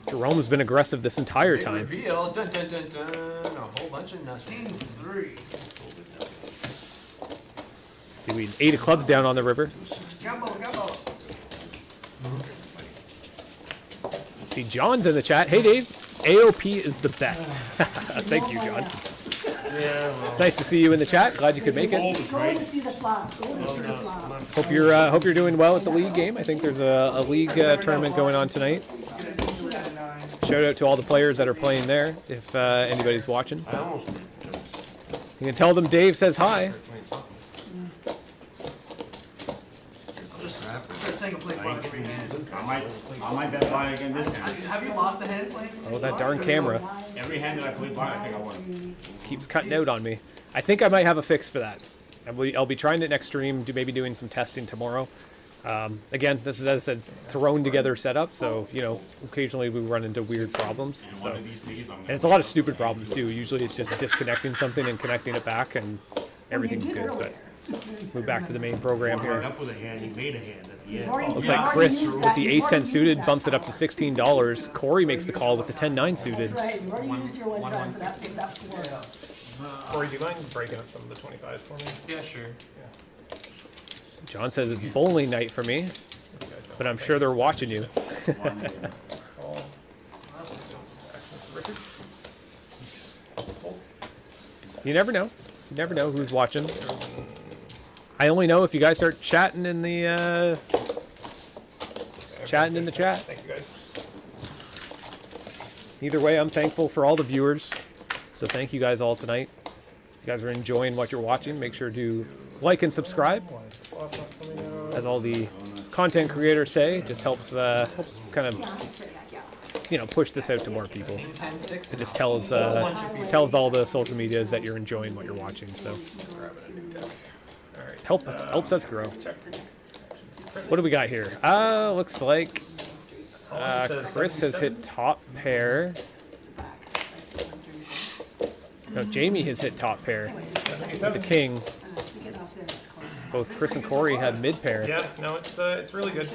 Jerome's been aggressive this entire Big time. reveal. Dun, dun, dun, dun. A whole bunch of nothing. King 3. See, See, we 8 of clubs down on the river. Gumbo, gumbo. See, John's in the chat. Hey, Dave. AOP is the best. Thank you, John. It's nice to see you in the chat. Glad you could make it. Go to see the flop. Go to see the flop. Hope you're doing well at the league game. I think there's a league tournament going on tonight. Shout out to all the players that are playing there. If anybody's watching, I almost. you can tell them Dave says hi. Start saying play black every hand. I might bet blind again this hand. Have you lost a hand playing? Oh, that darn camera Every hand that I play blind, I think I won. keeps cutting out on me. I think I might have a fix for that. I'll be trying it next stream. Maybe doing some testing tomorrow. Again, this is, as I said, thrown together setup, so occasionally we run into weird problems. And So, one of these days I'm and gonna. it's a lot of stupid problems too. Usually it's just disconnecting something and connecting it back, and everything's good. But move back to the main program Ended here. up with a hand. You made a hand at the You've end. already- Looks you've like already Chris used with that. the You've ace 10 already suited used bumps it that. up to $16. Corey makes the call with the 10-9 suited. That's right. You already used your one time for that four. Or do you mind breaking up some of the 25s for me? Yeah, sure. John says it's bowling night for me, but I'm sure they're watching you. Oh. Richard? You never know. You never know who's watching. I only know if you guys start chatting in the chat. Thank you guys. Either way, I'm thankful for all the viewers. So thank you guys all tonight. If you guys are enjoying what you're watching, make sure to like and subscribe. As all the content creators say, it just helps kind of push this out to more people. It just tells all the social medias that you're enjoying what you're watching. So it helps us grow. What do we got here? Looks like Chris has hit top pair. No, Jamie has hit top pair. The king. Both Chris and Corey have mid pair. Yeah, no, it's really good.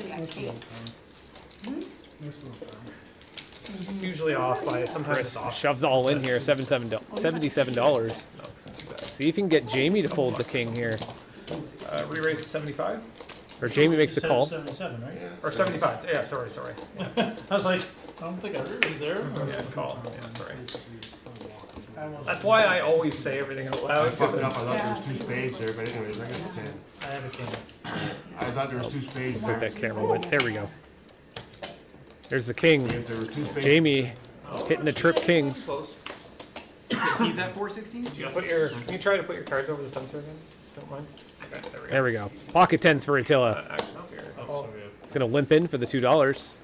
It's usually off by sometimes Chris it's off. shoves all in here, $77. See if you can get Jamie to fold the king here. Re-raise to 75 Or Jamie makes the call. 77, right? or 75. Yeah, sorry. I was like, I don't think I was there. Yeah, call. Yeah, sorry. That's why I always say everything out loud. I fucked up. I thought there was 2 spades there, but anyways, I got the 10. I have a king. I thought there was 2 spades Like there. that camera went. There we go. There's the king. If there were 2 spades. Jamie hitting the trip kings. Close. He's at 416? Can you try to put your cards over the sensor again? Don't mind. Okay, there we go. There we go. Pocket tens for Attila. Actions here. Oh, It's gonna limp in for the $2.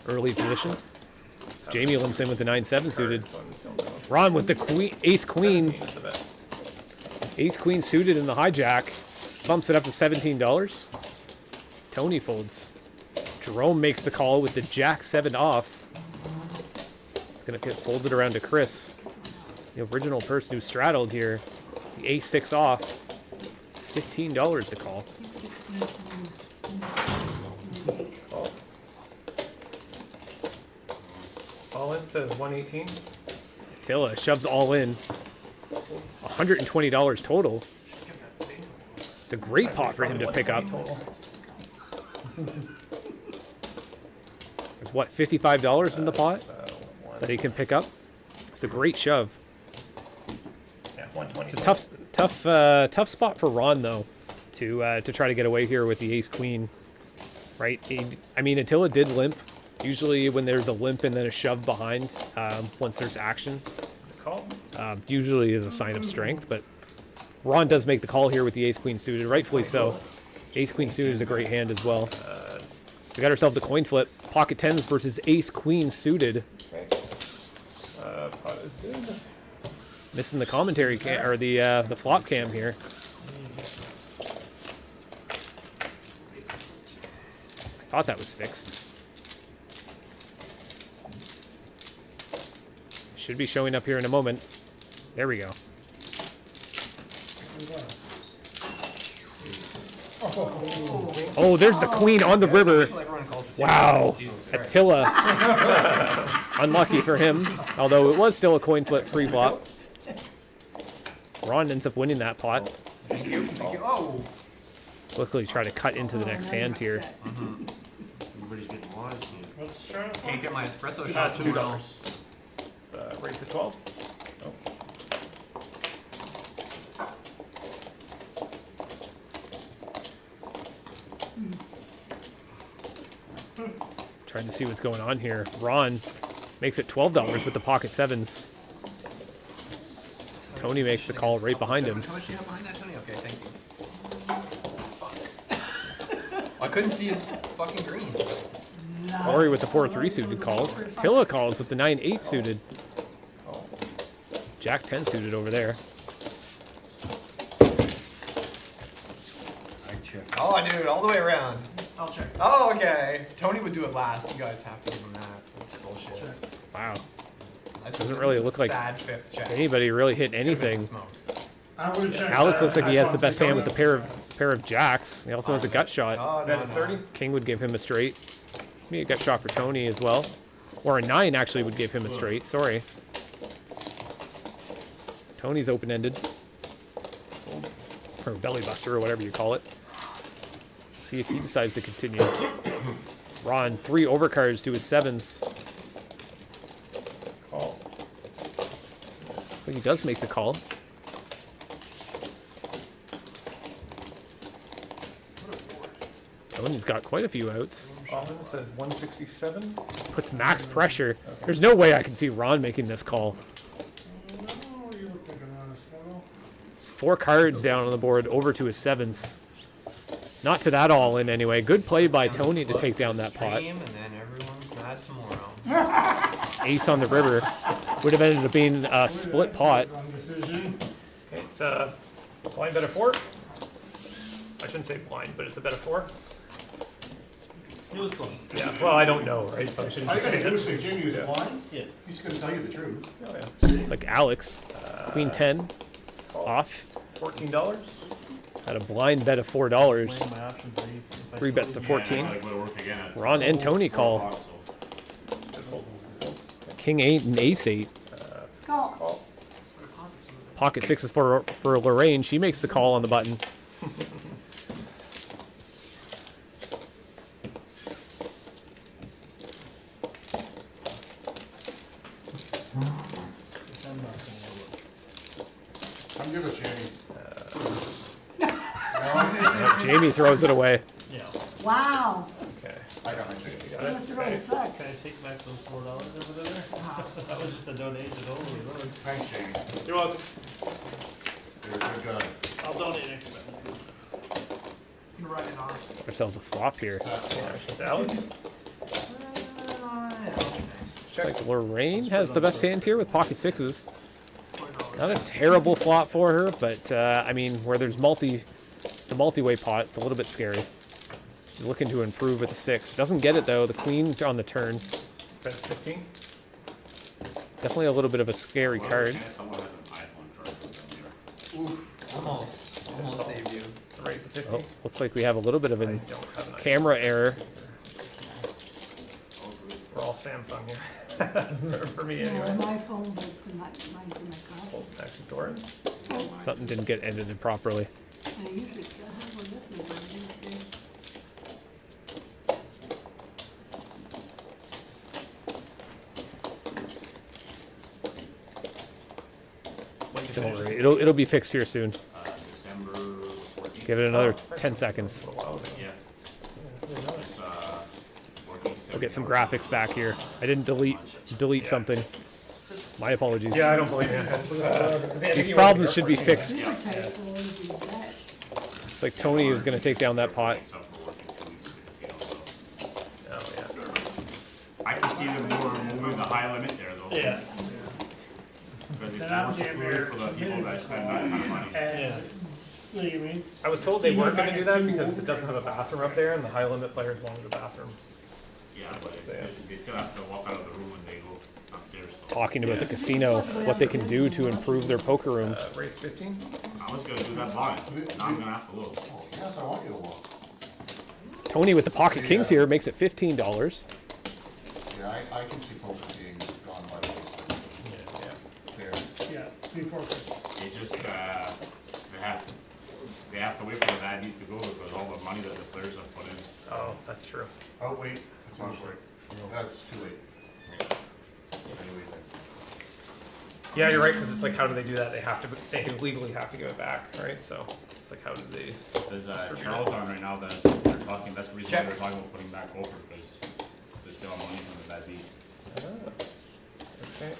Early position. Jamie limps in with the 9-7 suited. Ron with the queen, ace queen. Is the best. Ace queen suited in the hijack. Bumps it up to $17. Tony folds. Jerome makes the call with the jack 7 off. It's gonna get folded around to Chris. The original person who straddled here. The ace 6 off. $15 to call. All in says 118. Attila shoves all in. $120 total. It's a great pot for him to pick up. Total. There's what, $55 in the pot that he can pick up? It's a great shove. Yeah, 120. It's a tough spot for Ron though, to try to get away here with the ace queen, right? I mean, Attila did limp. Usually, when there's a limp and then a shove behind, once there's action, Call. usually is a sign of strength. But Ron does make the call here with the ace queen suited, rightfully so. Ace queen suited is a great hand as well. We got ourselves a coin flip. Pocket tens versus ace queen suited. Okay. Pot is good. Missing the commentary or the flop cam here. I thought that was fixed. Should be showing up here in a moment. There we go. Oh, there's the queen on the river. Wow. Attila. Unlucky for him, although it was still a coin flip pre-flop. Ron ends up winning that pot. Thank you. Oh! Quickly try to cut into the next hand here. Everybody's getting wise here. What's the turn? Can't get my espresso shot That's tomorrow. $2. It's raised to 12. Oh. Trying to see what's going on here. Ron makes it $12 with the pocket sevens. Tony makes the call right behind him. How much do you have behind that, Tony? Okay, thank you. I couldn't see his fucking greens. Corey with the 4-3 suited calls. Tilla calls with the 9-8 suited. Jack 10 suited over there. I check. Oh, dude, all the way around. I'll check. Oh, okay. Tony would do it last. You guys have to give him that. That's bullshit. Wow. That's Doesn't really look like sad fifth check. anybody really hit anything. I would check. Alex looks like he has the iPhone's best hand with the going. pair of jacks. He also has a gut shot. Oh, Bet is 30. King would give him a straight. Maybe a gut shot for Tony as well. Or a 9 actually would give him a straight. Sorry. Tony's open-ended. Or belly buster or whatever you call it. See if he decides to continue. Ron, 3 overcards to his 7s. Call. But he does make the call. Tony's got quite a few outs. Bottom says 167. Puts max pressure. There's no way I can see Ron making this call. No, you look like an honest fellow. 4 cards down on the board over to his 7s. Not to that all in anyway. Good play by Tony to take down that pot. Stream, and then everyone's mad tomorrow. Ace on the river. Would have ended up being a split pot. Wrong decision. Okay, it's a blind bet of 4. I shouldn't say blind, but it's a bet of 4. It was cool. Yeah, well, I don't know, right? So I shouldn't All you say gotta do that. is say Jamie was blind. Yeah. He's gonna tell you the truth. Oh, yeah. It's like Alex. Queen 10. Call. Off. $14. Had a blind bet of $4. Weighing my options, if I 3 bets to still- 14. Like, go to work again at Ron and Tony call. 4 o'clock, so. King 8 and Ace 8. Call. Call. Pocket 6s for Lorraine. She makes the call on the button. Come give us Jamie. Jamie throws it away. Yeah. Wow. Okay. I got my Jamie. That must have really sucked. Can I take back those $4 over there? That was just a donation, holy Lord. Thanks, Jamie. You're welcome. You're a good guy. I'll donate next time. You can write it off. Ourselves a flop here. It's Alex. Looks like Lorraine has the best hand here with pocket 6s. Not a terrible flop for her, but I mean, where there's it's a multi-way pot, it's a little bit scary. She's looking to improve with the 6. Doesn't get it though, the queen on the turn. Bet 15. Definitely a little bit of a scary card. Someone has an iPhone charger down Oof, almost saved you. Raise to 50. Oh, looks like we have a little bit of I a don't have an camera error. We're all Samsung here. For me, No, anyway. my phone was in mine's in my car. Oh, actually, Doran. Something didn't get edited properly. I usually still have one with me, but I didn't see. Don't worry, it'll be fixed here soon. December 14th. Give it another 10 seconds. A little while ago. Yeah. It's, working We'll get some 70 hours. graphics back here. I didn't delete something. My apologies. Yeah, I don't blame you. These problems should be fixed. Super tight phone would be that. It's like Tony is going to take down that pot. It's up for working 2 weeks because you don't know. Oh, yeah. I can see them more moving the high limit there though. Yeah. Because it's Then more I'm secure for the people that spend that kind of money. Yeah. What do you mean? I was told they weren't going to do that because it doesn't have a bathroom up there, and the high limit players wanted a bathroom. Yeah, but it's, they still have to walk out of the room when they go upstairs. So. Talking about the casino, what they can do to improve their poker room. Raise 15. I was gonna do that blind. Now I'm gonna have to look. Oh, yes, I want you to walk. Tony with the pocket kings here makes it $15. Yeah, I can see poker being gone by the wayside. Yeah. There. Yeah, before Christmas. It just, they they have to wait for the bad beat to go because all the money that the players have put in. Oh, that's true. Oh, wait, it's on short. That's too late. Anyway, then. Yeah, you're right, because it's like, how do they do that? They legally have to give it back, right? So, it's like, how do they? There's Charles on right now that's they're talking. That's the reason why they're talking about putting back over because they still have money from the bad beat. Okay.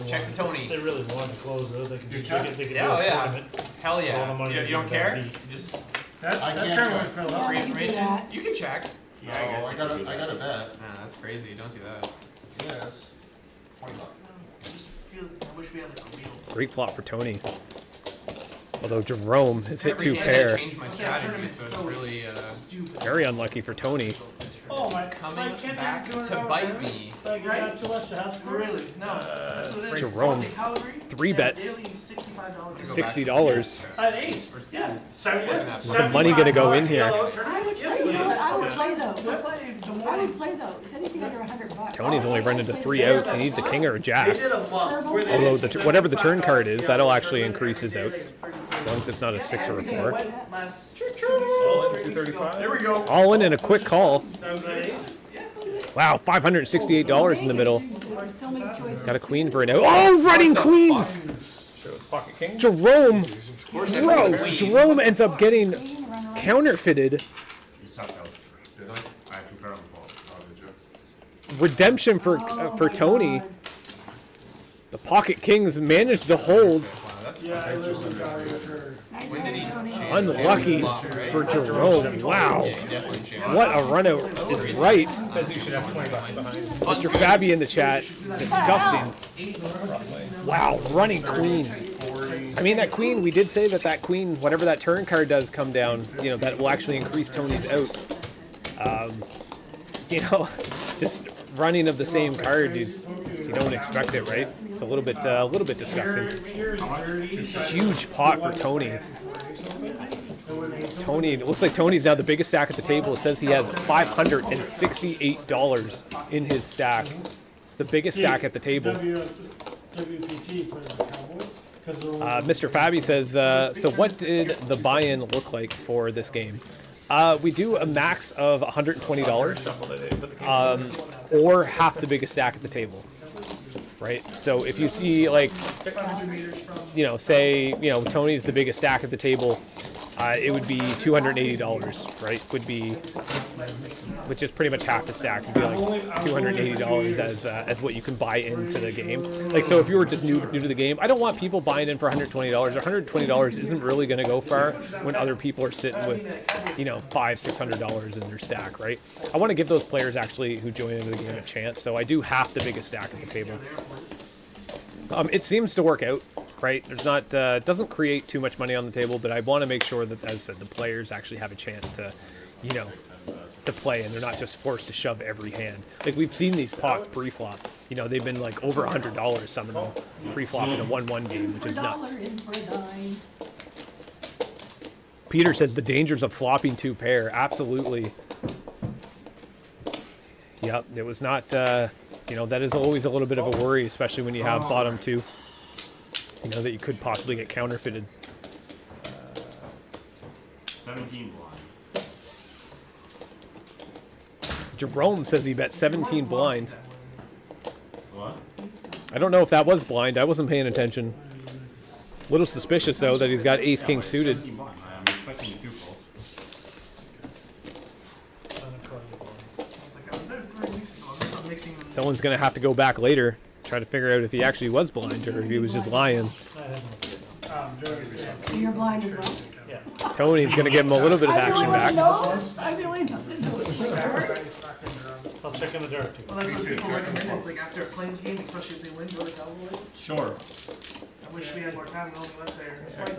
Check the Tony. They really want to close though, they can You just, check? they can do Yeah, oh a yeah. tournament. Hell All the yeah. money You is don't in care? that You beat. just I That can't tournament check. fell out. free Yeah, you can do information. that. You can check. Yeah, I guess No, they could do I got a that. bet. Nah, that's crazy. Don't do that. Yes. $20. I just feel, I wish we had like a real. Great flop for Tony. Although Jerome has hit Every two game I pair. change my strategy, so it's really Stupid. Very unlucky for Tony. Oh, my, coming can't back do to bite me. Like, is that too much to ask for? Really? No, that's what it is. Jerome, Take Calgary, 3 they bets. daily $65. $60. At ace, yeah. Where's the money gonna go in here? I would play, you know what, I would play those. I played the I morning. would play those, anything under $100. Tony's only run into 3 outs. He needs a king or a They jack. did a month. where they Although did whatever the turn card is, $75 that'll actually tournament increase his every day, outs. like, As long as it's not a 6 or a 4. Last All in 235. There we go. All in and a quick call. That was an ace. Wow, $568 in the middle. So many choices. Got a queen for an out. Oh, running queens! Shows pocket king. Jerome! Gross! Jerome ends up getting counterfeited. You sucked out. Did I? I have 2 pair on the ball. Oh, did you? Redemption for Tony. The pocket kings managed to hold. Yeah, I listened to Gary. When did he change? Unlucky for Jerome. Wow. Definitely changed. What a run out is right. Says you should have 20 bucks behind. Mr. Fabi in the chat. Disgusting. Wow, running queens. I mean, that queen, we did say that queen, whatever that turn card does come down, you know, that will actually increase Tony's outs. You know, just running of the same card, you don't expect it, right? It's a little bit disgusting. Huge pot for Tony. Tony, it looks like Tony's now the biggest stack at the table. It says he has $568 in his stack. It's the biggest stack at the table. WPT put in the Cowboys. Mr. Fabi says, so what did the buy-in look like for this game? We do a max of $120, or half the biggest stack at the table, right? So if you see, like, you know, say, you know, Tony's the biggest stack at the table, it would be $280, right? Would be, which is pretty much half the stack. Would be like $280 as what you can buy into the game. Like, so if you were just new to the game, I don't want people buying in for $120. $120 isn't really going to go far when other people are sitting with, you know, $500-600 in their stack, right? I want to give those players actually who join into the game a chance. So I do half the biggest stack at the table. It seems to work out, right? There's not, doesn't create too much money on the table, but I want to make sure that, as I said, the players actually have a chance to, you know, to play, and they're not just forced to shove every hand. Like, we've seen these pots pre-flop. You know, they've been like over $100, some of them, pre-flop in a 1-1 game, which is nuts. Peter says the dangers of flopping 2 pair. Absolutely. Yep, it was not, you know, that is always a little bit of a worry, especially when you have bottom 2. You know, that you could possibly get counterfeited. 17 blind. Jerome says he bet 17 blind. What? I don't know if that was blind. I wasn't paying attention. Little suspicious, though, that he's got ace-king suited. 17 blind. I'm expecting a 2 calls. Someone's going to have to go back later, try to figure out if he actually was blind or if he was just lying. You're blind as well. Yeah. Tony's going to give him a little bit of action back. I really know. I'll check in the dark too. Well, that's what people recommend. It's like after a Flames game, especially if they win, go to Cowboys. Sure. I wish we had more time. We only went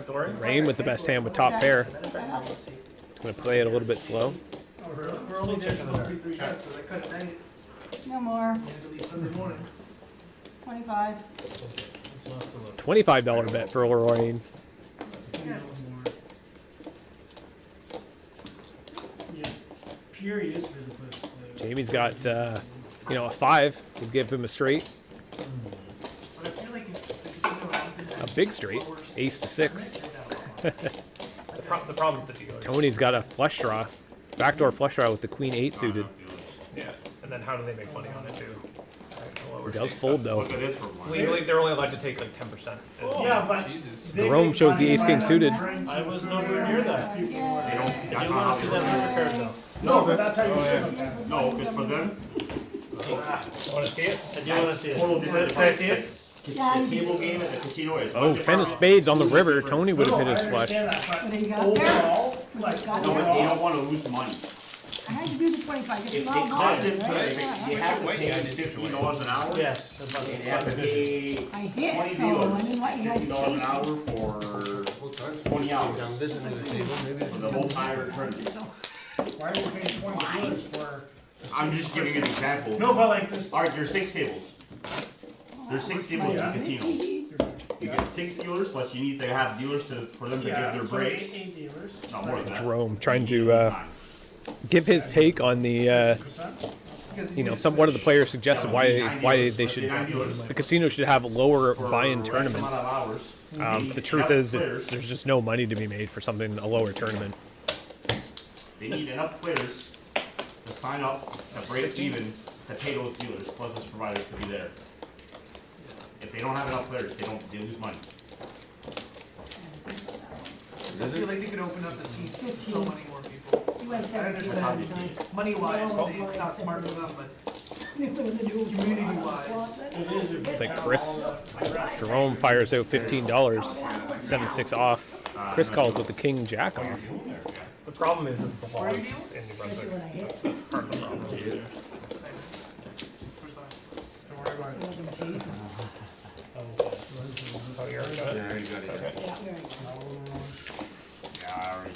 there. Rain with the best hand with top pair. Going to play it a little bit slow. We're only there supposed to be 3 bets, so they couldn't night. No more. We had to leave Sunday morning. 25. $25 bet for Rain. Fury is for the place. Jamie's got, you know, a 5. We'll give him a straight. But I feel like if the casino A big straight. Ace to 6. The problem is the dealers. Tony's got a flush draw. Backdoor flush draw with the queen 8 suited. Yeah, and then how do they make money on it too? It does fold though. Look at this for one. Legally, they're only allowed to take like 10%. Yeah, but Jesus. they Jerome make shows money the ace by king suited. I was nowhere near that. They don't, that's You not want how to see they that work. prepared though? No, but that's how you should look at it. No, because for them, You want to see it? I do want to see it. total different. Can I see it? The table game at the casino is. Oh, 10 of spades on the river. Tony would have hit his I flush. understand that, What do you but got there? overall, like, got No, but overall, they don't want to lose money. I had to do the 25. It's If a they long cost line, it, right? they have to pay $15 an hour. Yeah. And they have to pay I 20 hit, so dealers, I didn't want you guys $50 an hour chasing. for 20 hours. For the whole entire tournament. why are we paying 20 dealers for? I'm just giving an example. No, but like this, Alright, there's 6 tables. There's 6 tables in the casino. You get 6 dealers, plus you need to have dealers for them to give yeah, their so breaks. 8 dealers. Not more than that. Jerome trying to give his take on the, you know, one of the players suggested why they should, the casino should have lower buy-in tournaments. The truth is, there's just no money to be made for something a lower tournament. They need enough players to sign up, to break even, to pay those dealers, plus those providers to be there. If they don't have enough players, they lose money. I feel like they could open up the seats to so many more people. You had I 17 understand last night. money-wise, it's not smart for them, but community-wise. It's like Chris, Jerome fires out $15, 7-6 off. Chris calls with the king jack off. The problem is the laws in New Brunswick. That's part of the problem. Where's that? Don't worry about it. Oh, you already got it? Yeah, you got it. Okay. Yeah, very good. Yeah, I already.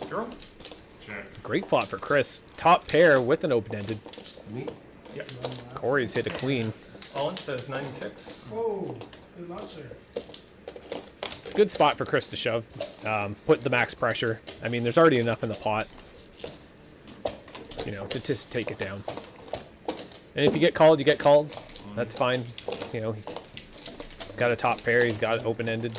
Jerome? Check. Great flop for Chris. Top pair with an open-ended. Yep. Corey's hit a queen. Olin says 96. Oh, good luck, sir. It's a good spot for Chris to shove. Put the max pressure. I mean, there's already enough in the pot, you know, to just take it down. And if you get called, you get called. That's fine. You know, he's got a top pair. He's got it open-ended.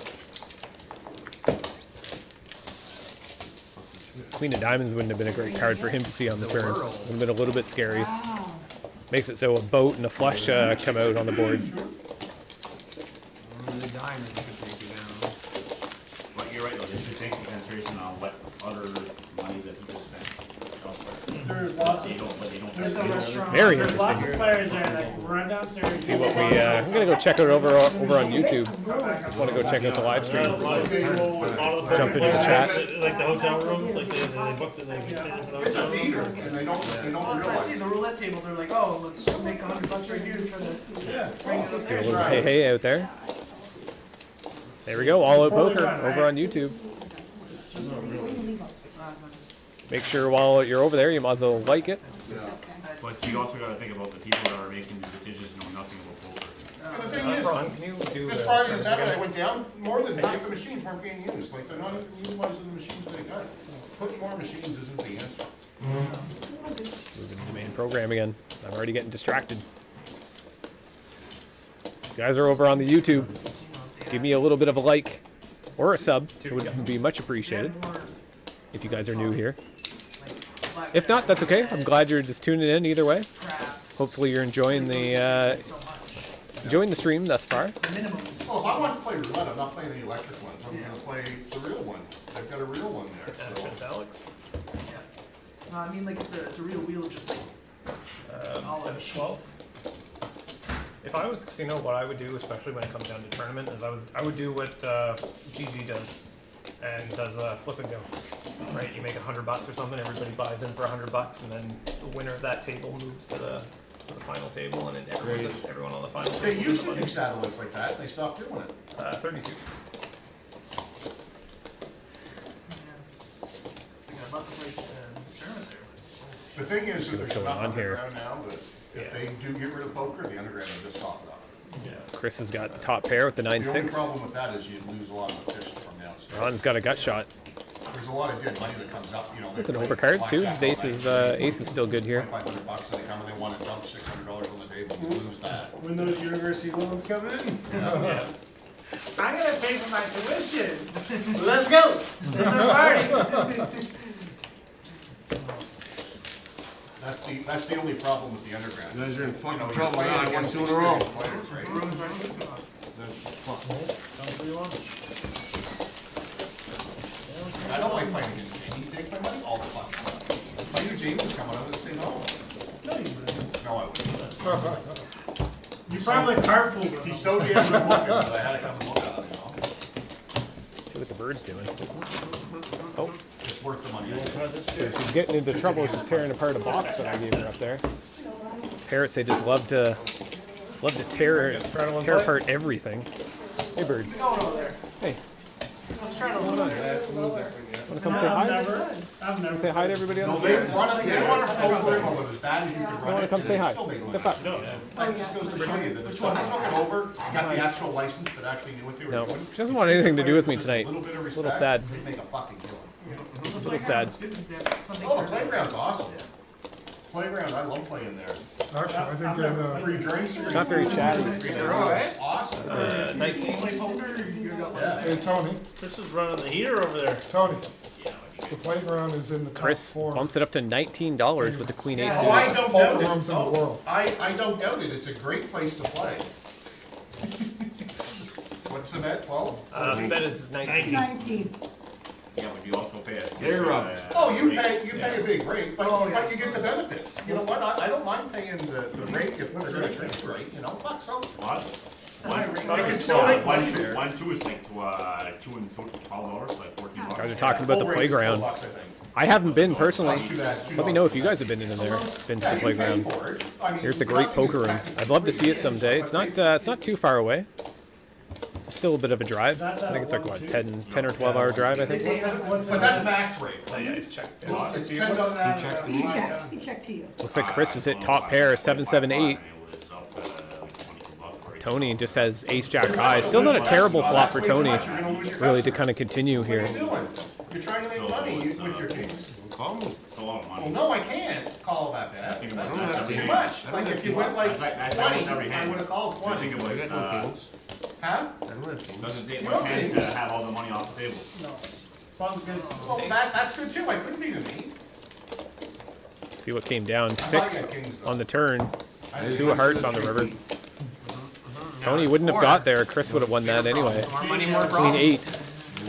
Queen of Diamonds wouldn't have been a great card for him to see on the turn. Would have been a little bit scary. Wow. Makes it so a boat and a flush come out on the board. Only the diamond could take you down. But you're right, though, they should take into consideration on what other money that he just spent elsewhere. There's lots They of, don't, but they don't. there's no restaurant. Very There's lots interesting. of players there, like, run downstairs. See what we. I'm gonna go check it over on YouTube. Just want to go check out the live stream. Jump into the chat. Like the hotel rooms, like they booked it, like you said, the It's a hotel feeder, rooms. and they don't Well, I realize. see the roulette table, they're like, oh, let's make $100 right here to try to bring it Do a upstairs. little hey hey out there. There we go. All out poker over on YouTube. Make sure while you're over there, you might as well like it. But you also gotta think about the people that are making the decisions know nothing about poker. And the thing is, Ron, can you do this the- Friday and Saturday I went down, more than half the machines weren't being used, like they're not even utilizing the machines they got. Putting more machines isn't the answer. Moving to the main program again. I'm already getting distracted. You guys are over on the YouTube. Give me a little bit of a like or a sub. It would be much appreciated if you guys are new here. If not, that's okay. I'm glad you're just tuning in either way. Hopefully you're enjoying the stream thus far. Well, if I want to play roulette, I'm not playing the electric ones, I'm gonna play the real one. They've got a real one there, so. Alex? Yeah. No, I mean, like, it's a real wheel, just like, all of At it. 12. If I was casino, what I would do, especially when it comes down to tournament, is I would do what GG does, and does a flip and go. Right, you make $100 or something, everybody buys in for $100, and then the winner of that table moves to the final table, and then everyone on the final table. They used to do satellites like that, and they stopped doing it. 32. The thing is, that what's there's going enough on here. underground now that if they do get rid of poker, the underground will just stop it up. Chris has got the top pair with the The only 9-6. problem with that is you lose a lot of the fish from downstairs. Ron's got a gut shot. there's a lot of dead money that comes up, you know. With an overcard too. His ace is still good here. $2,500 and they come and they want to dump $600 on the table, you lose that. When those university loans come in, Yeah. I'm gonna pay for my tuition. Let's go. It's a party. That's the only problem with the underground. You guys are in fucking you're trouble playing now. I won against 2 in a row. experienced players, right? I don't like playing against Jamie. He takes my money all the fucking time. If I knew Jamie was coming, I would say no. No, you wouldn't. No, I wouldn't. You probably carpool with He's them. so damn good looking that I had to come and look at him, you know? See what the bird's doing. Oh, It's worth the money. she's getting into trouble. She's tearing apart a box that I gave her up there. Parrots, they just love to tear apart everything. Hey, bird. Hey. Want to come say hi? I've never. Say hi to everybody No, else. they run a poker him as bad as you could run wanna it. come and say they hi? still make money. Step up. That just goes to show you that if someone took it over, and got the actual license that actually knew what they were No, doing. she doesn't want anything to do with me just a tonight. little bit of A little respect, sad. they'd make a fucking killing. A little sad. Oh, the playground's awesome. Playground, I love playing there. Actually, I think Free drinks. free Not very food, chatty. It's awesome. 19. Yeah. hey, Tony, Chris is running the heater over there. Tony, the playground is in the top Chris 4 bumps it up to $19 with the queen ace Oh, I suited. don't poker doubt rooms it. in the Oh, world. I don't doubt it. It's a great place to play. What's the bet, 12? Bet is 19. 19. Yeah, but you also pay a. They're up. Oh, you pay a big rate, but you get the benefits. You know what, I don't mind paying the rate if they're gonna treat you right, you know, fuck, so. What? I can still make money there. 1, 2 is like $2 and $12, like $14. Guys are talking about the Full rate is playground. $12, I think. I haven't been personally. Plus $2. Let me know if you guys have been in there. Been to Yeah, the you pay playground. for it. I mean, Here's a great nothing is poker room. technically I'd love to see it free, someday. It's not too far away. It's still a bit of a drive. I think it's like what 10 or 12 hour drive. I think. But that's max rate. Oh, yeah, he's checked. It's $10. He checked to you. Looks like Chris has hit top pair 7-7-8. Tony just has ace jack high. Still not a terrible flop for Tony, really, to kind of continue What here. are you doing? You're trying to make money with your kings. Call me. It's a lot of Well, money. no, I can't call that bad. think about That's it. too much. Like, if you went like That's 20, every I hand. would've called I 20. think I got no about, kings. Huh? I don't have kings. doesn't take You much don't hand think? to have all the money off the table. Sounds good. Well, that's good too. I couldn't beat an 8. See what came down. I 6 got kings, though. on the turn. I just 2 of hearts on the river. Tony wouldn't have got there. Chris would have won that anyway. More money, more Queen problems. 8.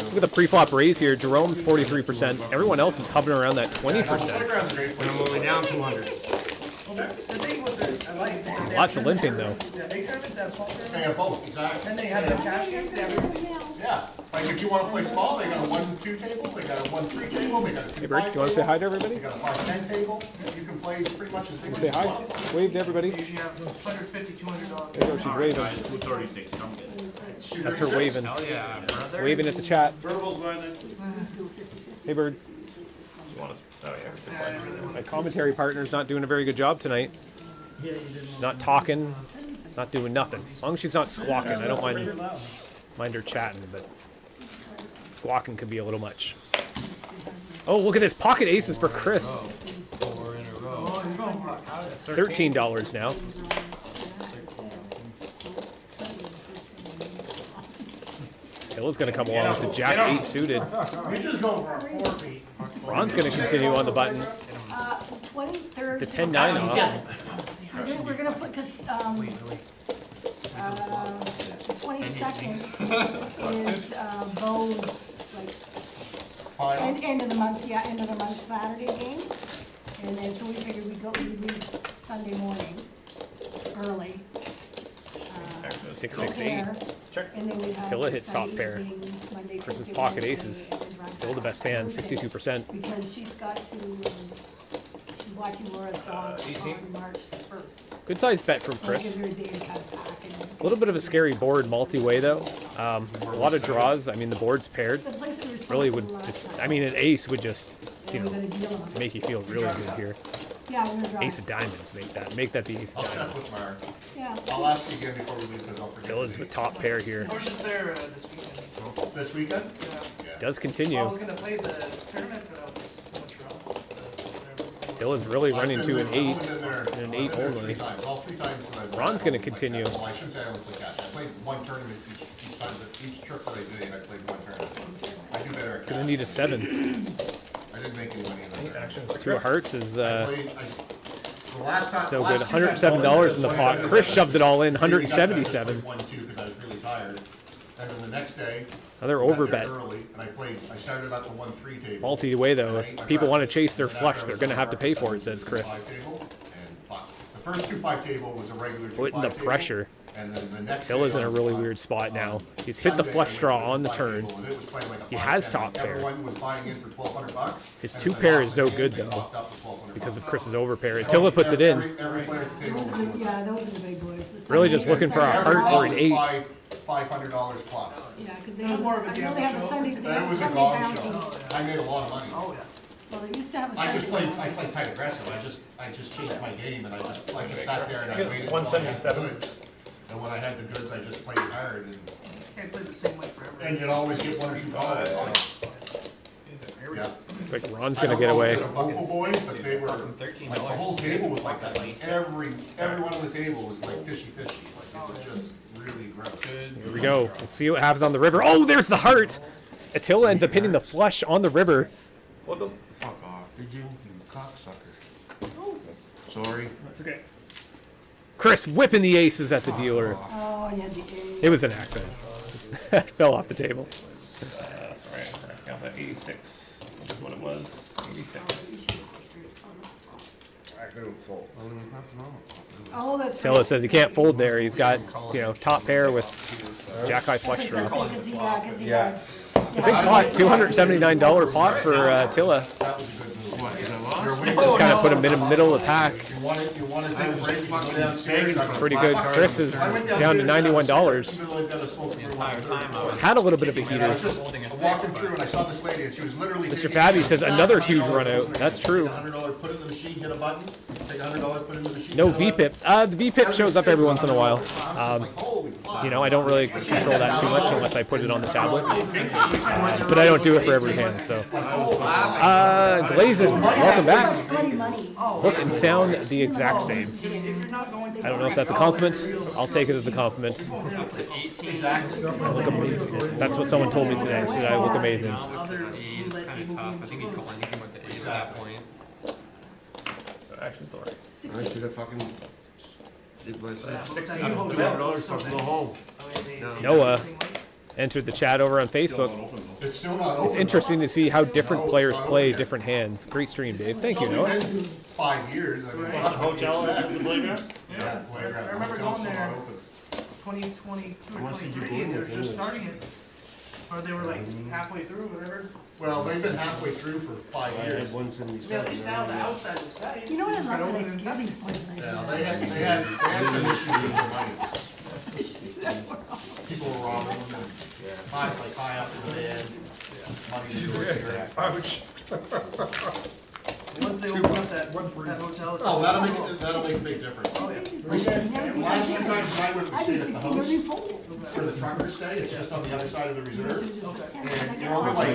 Look at the pre-flop raise here. Jerome's 43%. Everyone else is hovering around that Yeah, no, the 20%. playground's a great place. I'm only down 200. The thing with the, I like that. Lots of limping though. Yeah, they tournaments have small They have tournaments. both, exactly. And they have the cash games, they have. Yeah, like if you wanna play small, they got a 1-2 table, they got a 1-3 table, they got a 2-5 Hey, Bert, do you want to say hi to table, everybody? they got a 5-10 table. You can play pretty much as big as Say you hi. want. Wave to everybody. Usually have $150, $200. There you go, she's waving. Guys, 236, come get it. That's her waving. Hell yeah, brother. Waving at the chat. Verbal's going in. Hey, Bird. You want us? Oh yeah. Good point. My commentary partner's not doing a very good job tonight. She's not talking, not doing nothing. As long as she's not squawking, I don't mind her chatting, but squawking could be a little much. Oh, look at this. Pocket aces for Chris. Four in a row. $13 now. Hilla's going to come along with the Jack 8 suited. You're just going for a 4 feet. Ron's going to continue on the button. 23rd. The 10-9 off. We're gonna put, cause, the 22nd is, Bo's, like, Final. end of the month, yeah, end of the month Saturday game. And then, so we figured we'd leave Sunday morning, early. 6-6-8. Check. And then we'd have. Tilla hits top Sunday pair. evening, Monday, Chris's Tuesday, pocket Wednesday, aces. and then run Still the back best hand, Thursday. 62%. Because she's got to, she's watching Laura's dog on March 1st. Good sized bet from So it Chris. gives her a day to kind of pack and. A little bit of a scary board multi-way though. A lot of draws. I mean, the board's paired. The place that we were supposed Really to would go last just, time. I mean, an ace would just, you And know, we're gonna deal on it. make you feel really good here. Yeah, we're gonna draw. Ace of diamonds, make that the ace of I'll check diamonds. with Mark. Yeah. I'll ask you again before we leave, because I'll forget. Tilla's with top pair here. Horses there this weekend. This weekend? Yeah. Yeah. Does continue. I was gonna play the tournament, but I was Montreal. Dylan's really running to an 8. I've been there- and an I've 8 been there only. 3 times. All 3 times that I've won, Ron's I gonna only played continue. catch. Well, I shouldn't say I only played catch. I played one tournament each time, each trip that I did, I played one tournament. I do better at catch. Gonna need a 7. I didn't make any money in that tournament. Action. 2 of hearts is The last time, so last good. 2 times $107 in the I pot. played, Chris shoved it all in. I played 177. 1-2 because I was really tired. And then the next day, Another I got over there bet. early, and I started at the 1-3 table. Faulty away though. And I ate my If people want to breakfast, chase their and then flush, after I they're was gonna done have to pay breakfast, for it, says Chris. 2-5 table, and fuck. The first 2-5 table was a regular 2-5 Putting the table, pressure. and then the next Dilla's day in a on, really weird spot now. He's hit the Sunday, flush I went draw to on the 2-5 turn. table, and it was playing like a He 5-10, has and top pair. Everyone was buying in for $1,200. His and 2 if they pair lost is no the game, good they though, locked up for $1,200. because of Chris's overpair. Attila puts it in. Every player at the table was doing Yeah, those are the big boys. The Really Sunday- just looking for a Sunday- heart or an Every 8. ball was $500 plus. Yeah, because It was more of a I know gamble they have a show. Sunday, they That have a was a Sunday gong bounty. show. I made a lot of money. Oh, yeah. Well, they used to have a I Sunday bounty. played tight aggressive. I just changed my game and I just sat there and I I think waited it's until I had the 177. goods. And when I had the goods, I just played hard Can't play the same way forever. and you'd always get 1 or 2 dollars. So, yeah. Looks like Ron's I gonna don't get know away. if they're the vocal boys, but they were, Fucking like, the whole $13. table was like that. Like everyone on the table was like fishy. Like it was just really gross. Here we go. Let's see what happens on the river. Oh, there's the heart. Attila ends up hitting the flush on the river. Fuck off, did you? You cocksucker. Sorry. That's okay. Chris whipping the aces at the dealer. Oh, yeah, the eight. It was an accident. Fell off the table. Sorry, I got that 86. That's what it was. 86. I couldn't fold. Oh, that's Attila right. says he can't fold there. He's got, top pair with jack high flush That's draw. what I was gonna say, 'cause he Yeah. It's a big pot, $279 pot for Attila. That was a good move. What, is I lost? Just kind of put him in the middle of the pack. You want to take a break, you go downstairs. Pretty good. Chris is down to $91. Even though I've got a smoke The entire time I was Had a little bit of a I heater. was just holding a six, walking but- through and I saw this lady and she was literally. Mr. taking Fabby says another huge $100 run out. That's true. $100, put it in the machine, hit a button, take $100, put it in the machine. No hit a button. VPIP. The VPIP shows up every once in a while. Like, holy fuck. You know, I don't really control that too much unless I put it on the tablet. But I don't do it for every hand, so. Glazin, welcome back. Bloody money. Look and sound the exact same. I don't know if that's a compliment. I'll take it as a compliment. I look amazing. That's what someone told me today. Said I look amazing. It's kind of tough. I think he'd call anything with the 8 at that point. So action story. I should have fucking. It was $200 fucking go home. Noah entered the chat over on Facebook. It's still not open. It's interesting to see how different players play different hands. Great stream, Dave. Thank you, It's Noah. only been 5 years. I mean, The hotel and the playground? Yeah, playground. I remember Hotel's going still there. not open. 2022 or Once you 23, go in and they were there, just yeah. starting it. Or they were like halfway through, whatever. Well, they've been halfway through for 5 I years. had 177. Yeah, at least now the outside looks nice. You know what I It's love right that I open scare inside. these boys like Yeah, that. they had some issues with their money. People were robbing them and high up in the band. Money to do it. Ouch. Once they open up that hotel. it's Oh, that'll all- make a big difference. Oh, yeah. Last 2 times I went, we I stayed did at the 16 every house fold. where the truckers stay. It's just on the other side of the reserve. And And you're only like.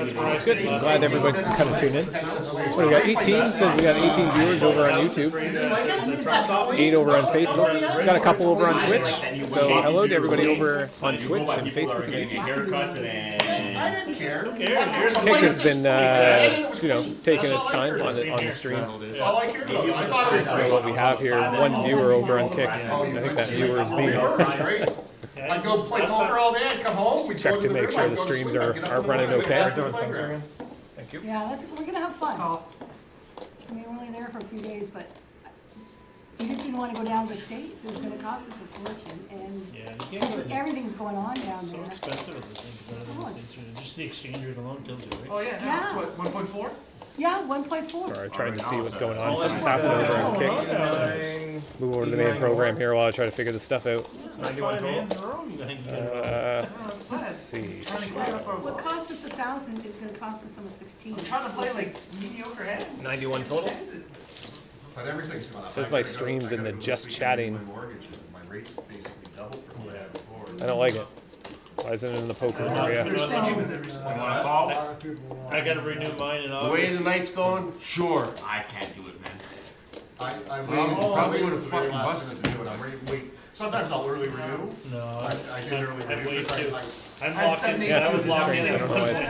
Good. I'm glad everybody can kind of tune in. What do we got? 18 says we got 18 viewers over on YouTube. 8 over on Facebook. We've got a couple over on Twitch. So hello to everybody over on Twitch and Facebook Getting today. a haircut and. I didn't care. Kick has been, taking its time on the stream. That's all I cared about. I thought it was So great. what we have here, one viewer over on Kick. I think that viewer is Oh, me. it was great. I'd go play poker all day, I'd come home, we'd Check go to the make room, sure I'd the go to streams sleep, are I'd get up are in the running morning, okay. I'd go to the playground. Thank you. Yeah, we're gonna have fun. Oh, I mean, we're only there for a few days, but we just didn't wanna go down to the States. It was gonna cost us a fortune, and Yeah, you can't go everything's going on down so there. expensive at this thing compared to the States. Just the exchange rate alone kills you, right? oh yeah, now it's what, 1.4? Yeah, 1.4. Sorry, trying to see what's going on. Something's happening over on Kick. 9, Move over to the main program here while I try to figure this stuff out. 91 total. Hands in a row, you gotta get Uh, Oh, it's fun. let's see. Trying to clear up our. What cost us 1,000 is gonna cost us almost 16. I'm trying to play like mediocre hands. 91 total. But everything's gone up. Says I my gotta go- stream's I in gotta the go just this weekend chatting. and My mortgage, my rate's basically doubled from what I had before. I don't like it. Why isn't it in the poker They're area? still giving them You receipt. wanna call? I gotta renew mine in The way the August. night's going, sure. I can't do it, man. I Well, waited, probably waited would've to the very fucking last busted minute to do it. I'm wait. Sometimes I'll early renew. No, I did early I'm renew. way because too. I- I'm I had locked in. 78 I was locked in I at don't know why it's,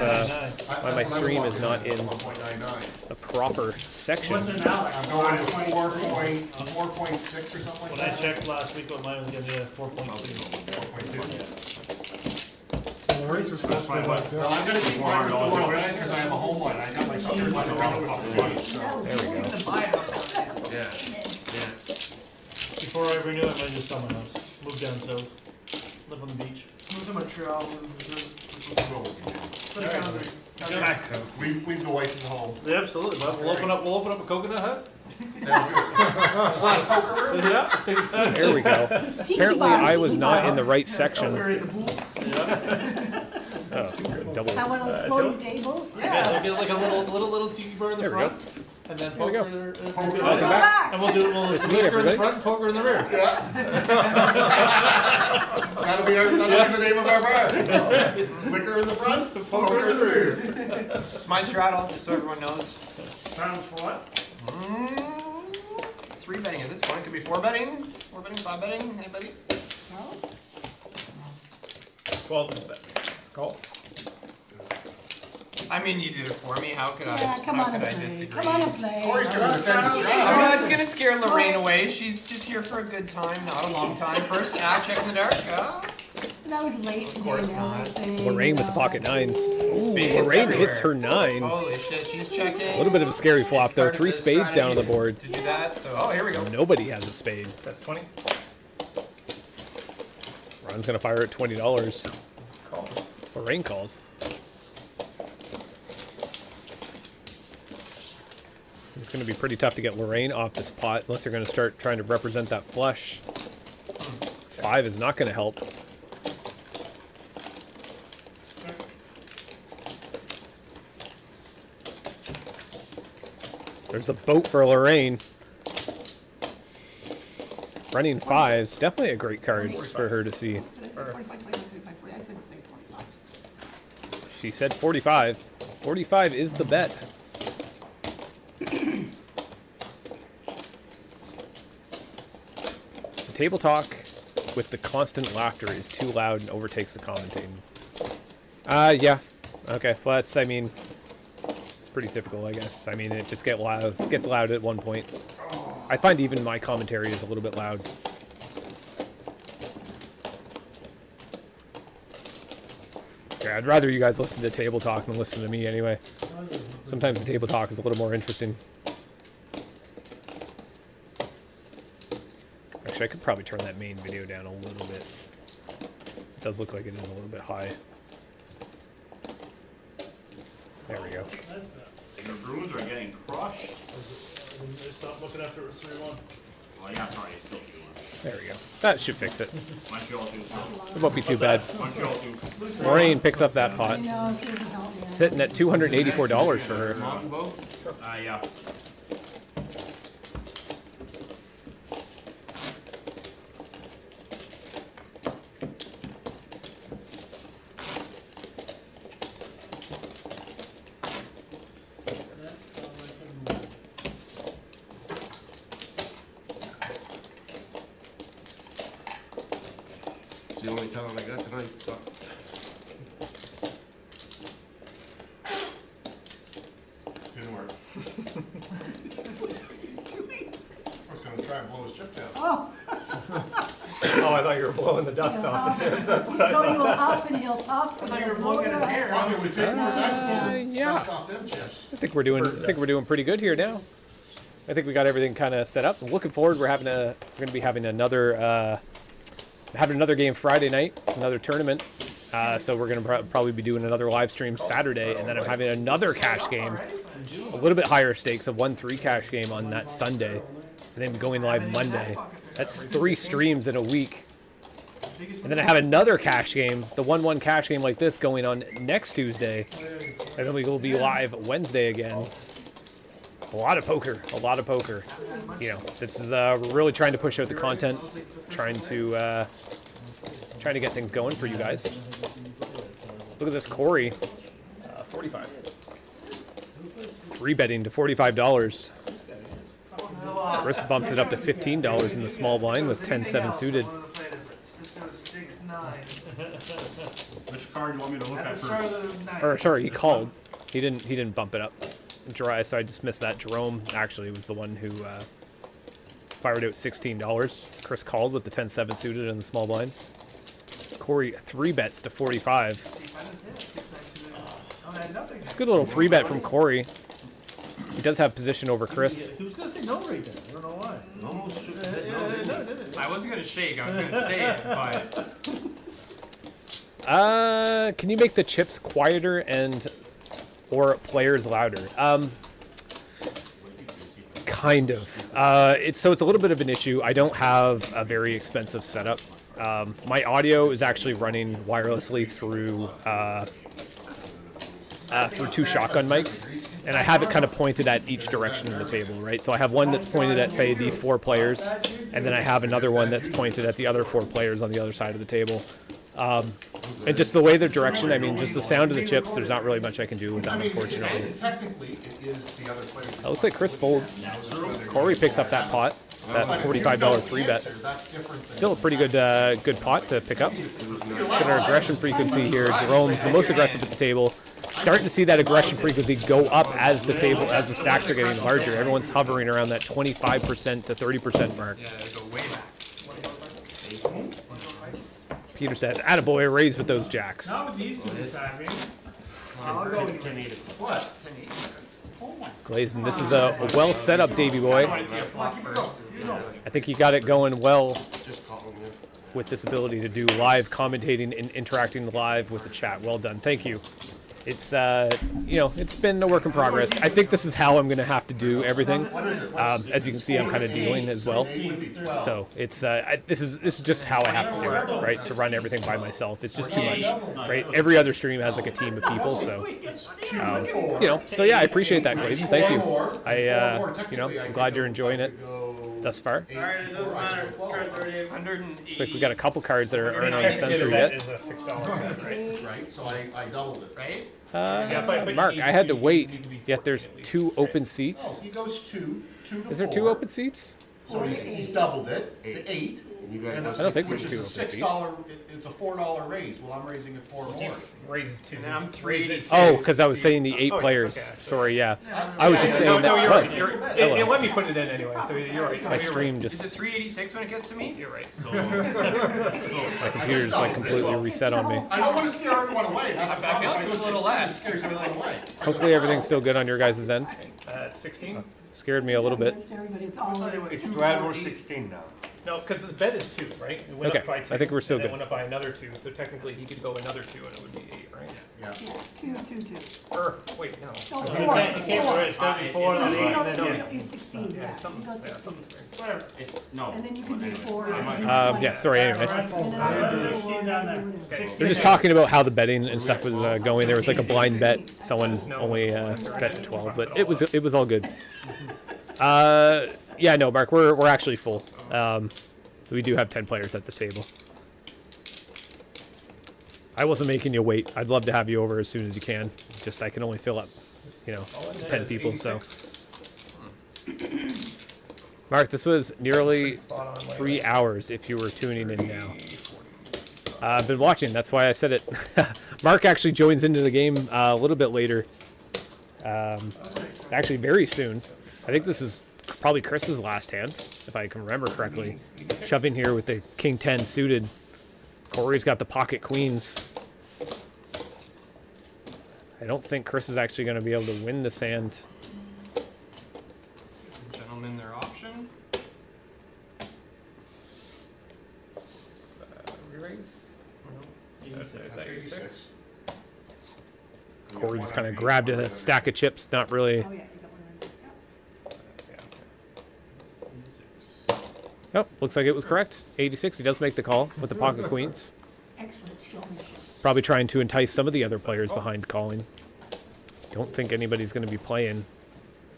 1.99. why my stream is not in 1.99. the proper section. What's it now? Like I'm going to 4.6 or something like When that. I checked last week, what mine was gonna be at 4.2. 4.2. The rates are supposed to go back Well, down. I'm gonna keep mine with the world bank because I have a home line. I got my security line around with the points, so. There we go. Yeah, yeah. Before I renew it, I might just sell my house. Move down south. Live on the beach. Move to Montreal and Leave the wife at home. Yeah, absolutely. But we'll open up a coconut hut. Slash poker room? Yeah, exactly. There we go. Apparently I was not in the right section. We're in the pool. Oh, double. Have one of those floating tables? Yeah, so get like a little tiki bar in the There we front. go. And then There we go. poker. Poker Yeah. in the back. And we'll do Nice to meet liquor in the everybody. front, poker in the rear. Yeah. That'll be the name of our bar. Liquor in the front, poker in the rear. It's my straddle, just so everyone knows. Pounds for what? 3 betting at this point. Could be 4 betting, 4 betting, 5 betting. Anybody? 12 is bet. Call. I mean, you did it for me. How could I? Yeah, come how on and could I play. disagree? Come on and play. Corey's trying to defend his I strategy. know it's gonna scare Lorraine away. She's just here for a good time, not a long time. First, check in the dark. And I was late today course and not. everything. Lorraine with the pocket nines. Ooh, Spades Lorraine everywhere. hits her 9. Holy shit, she's checking. A little bit of a scary flop It's though. part of 3 the spades down on the strategy board. To do that, so here we go. Nobody has a spade. That's 20. Ron's gonna fire at $20. Call. Lorraine calls. It's gonna be pretty tough to get Lorraine off this pot unless they're gonna start trying to represent that flush. 5 is not gonna help. There's a boat for Lorraine. Running 5s, definitely a great card for her to see. 45, 25, 35, 40. I'd say 45. She said 45. 45 is the bet. The table talk with the constant laughter is too loud and overtakes the commentating. Yeah. Okay, well that's, I mean, it's pretty typical, I guess. I mean, it just gets loud at one point. I find even my commentary is a little bit loud. Yeah, I'd rather you guys listen to table talk than listen to me anyway. Sometimes the table talk is a little more interesting. Actually, I could probably turn that main video down a little bit. It does look like it is a little bit high. There we go. Nice bet. The Bruins are getting crushed. They stopped looking after it was 3-1. Well, yeah, sorry, it's still 2-1. There we go. That should fix it. Montreal 2. It won't be too bad. Montreal 2. Lorraine picks up that I pot. know, she doesn't help me. Sitting at $284 for her. Longbow? Yeah. It's the only talent I got tonight. Didn't work. I was gonna try and blow his chip down. Oh, Oh, I thought you were blowing the dust off the chips. That's what I Tony will thought. huff and he'll puff. I thought you were blowing at his hair. Probably would take more time to yeah. dust off them chips. I think we're doing pretty good here now. I think we got everything kind of set up. I'm looking forward. We're going to be having another game Friday night, another tournament. So we're going to probably be doing another live stream Saturday, and then I'm having another cash game, a little bit higher stakes, a 1-3 cash game on that Sunday, and then going live Monday. That's 3 streams in a week. And then I have another cash game, the 1-1 cash game like this, going on next Tuesday, and then we will be live Wednesday again. A lot of poker, a lot of poker. You know, this is we're really trying to push out the content, trying to get things going for you guys. Look at this Corey. 45. 3-betting to $45. Chris bumped it up to $15 in the small blind with 10-7 suited. Which card do you want me to look at first? Or sorry, he called. He didn't bump it up. Dry, so I just missed that. Jerome actually was the one who fired out $16. Chris called with the 10-7 suited in the small blind. Corey 3-bets to 45. Good little 3-bet from Corey. He does have position over Chris. He was gonna say no right there. I don't know why. Almost should have said no. I wasn't gonna shake. I was gonna say it, but Can you make the chips quieter or players louder? Kind of. It's a little bit of an issue. I don't have a very expensive setup. My audio is actually running wirelessly through 2 shotgun mics, and I have it kind of pointed at each direction of the table, right? So I have one that's pointed at, say, these 4 players, and then I have another one that's pointed at the other 4 players on the other side of the table. And just the way they're direction, I mean, just the sound of the chips, there's not really much I can do with that, unfortunately. Technically, it is the other player's. It looks like Chris folds. Corey picks up that pot, that $45 3-bet. Still a pretty good good pot to pick up. Look at our aggression frequency here. Jerome's the most aggressive at the table. Starting to see that aggression frequency go up as the stacks are getting larger. Everyone's hovering around that 25% to 30% mark. yeah, go way back. Peter says, "Attaboy, raised with those jacks." Not with these two deciding. I'll go with 10-8. What? Glazing, this is a well set up Davy boy. I see a flop first. I think he got it going well Just call him, yeah. with this ability to do live commentating and interacting live with the chat. Well done. Thank you. It's it's been a work in progress. I think this is how I'm going to have to do everything. As you can see, I'm kind of dealing as well. So it's this is just how I have to do it, right? To run everything by myself, it's just too much, right? Every other stream has like a team of people, so So yeah, I appreciate that, Clayton. Thank you. I'm glad you're enjoying it thus far. Alright, it doesn't matter. Cards already. 180. Looks like we got a couple cards that aren't on the Extra sensor bet yet. is a $6 bet, right? Right, so I doubled it. Right? But Mark, you I had to need wait. to be Yet there's 2 open seats. He goes 2 to 4. Is there 2 open seats? So he's doubled it to 8. And you got And no I don't think which there's is 2 a open seats. $6. It's a $4 raise. Well, I'm raising it 4 more. Raises 2. And then I'm 386. Oh, because I was saying the 8 Oh, players. okay. Sorry, yeah. I was just saying No, that. you're right. Look, It let me put it in anyway, so you're right. my stream Is just, it 386 when it gets to me? You're right. my computer just like completely reset on me. I don't want to scare everyone away. That's the back problem. out, If I it's go a little 16, less. it scares everyone away. Hopefully everything's still good on your guys' end. 16? Scared me a little bit. It's all It's 12 or 16 now. No, because the bet is 2, right? It went Okay, up by 2. I think we're still and good. Then went up by another 2, so technically he could go another 2 and it would be 8, right? Yeah. 2, 2, 2. Or, wait, no. No, You 4. can't worry, it's gotta be 4 and then 8 and then No, yeah. it's 16, yeah. You go Something's 16. weird. It's, no. And then you can do Anyways, 4. I might- Yeah, sorry, anyway. And then Alright, I do 16 4, down there. and then 16. They're just talking about how the betting and stuff was going. There was like a blind bet. Someone only bet to 12, but it was all good. Yeah, no, Mark, we're actually full. We do have 10 players at this table. I wasn't making you wait. I'd love to have you over as soon as you can. Just I can only fill up, 10 people. So, Mark, this was nearly 3 hours if you were tuning in now. I've been watching. That's why I said it. Mark actually joins into the game a little bit later. Actually, very soon. I think this is probably Chris's last hand, if I can remember correctly. Shoving here with the King 10 suited. Corey's got the pocket queens. I don't think Chris is actually going to be able to win this hand. Gentlemen, their option. Is that 86? Corey just kind of grabbed a stack of chips, not really. Oh, yeah, you got one right there. Oh, looks like it was correct. 86, he does make the call with the pocket queens. Excellent showmanship. Probably trying to entice some of the other players behind calling. Don't think anybody's going to be playing.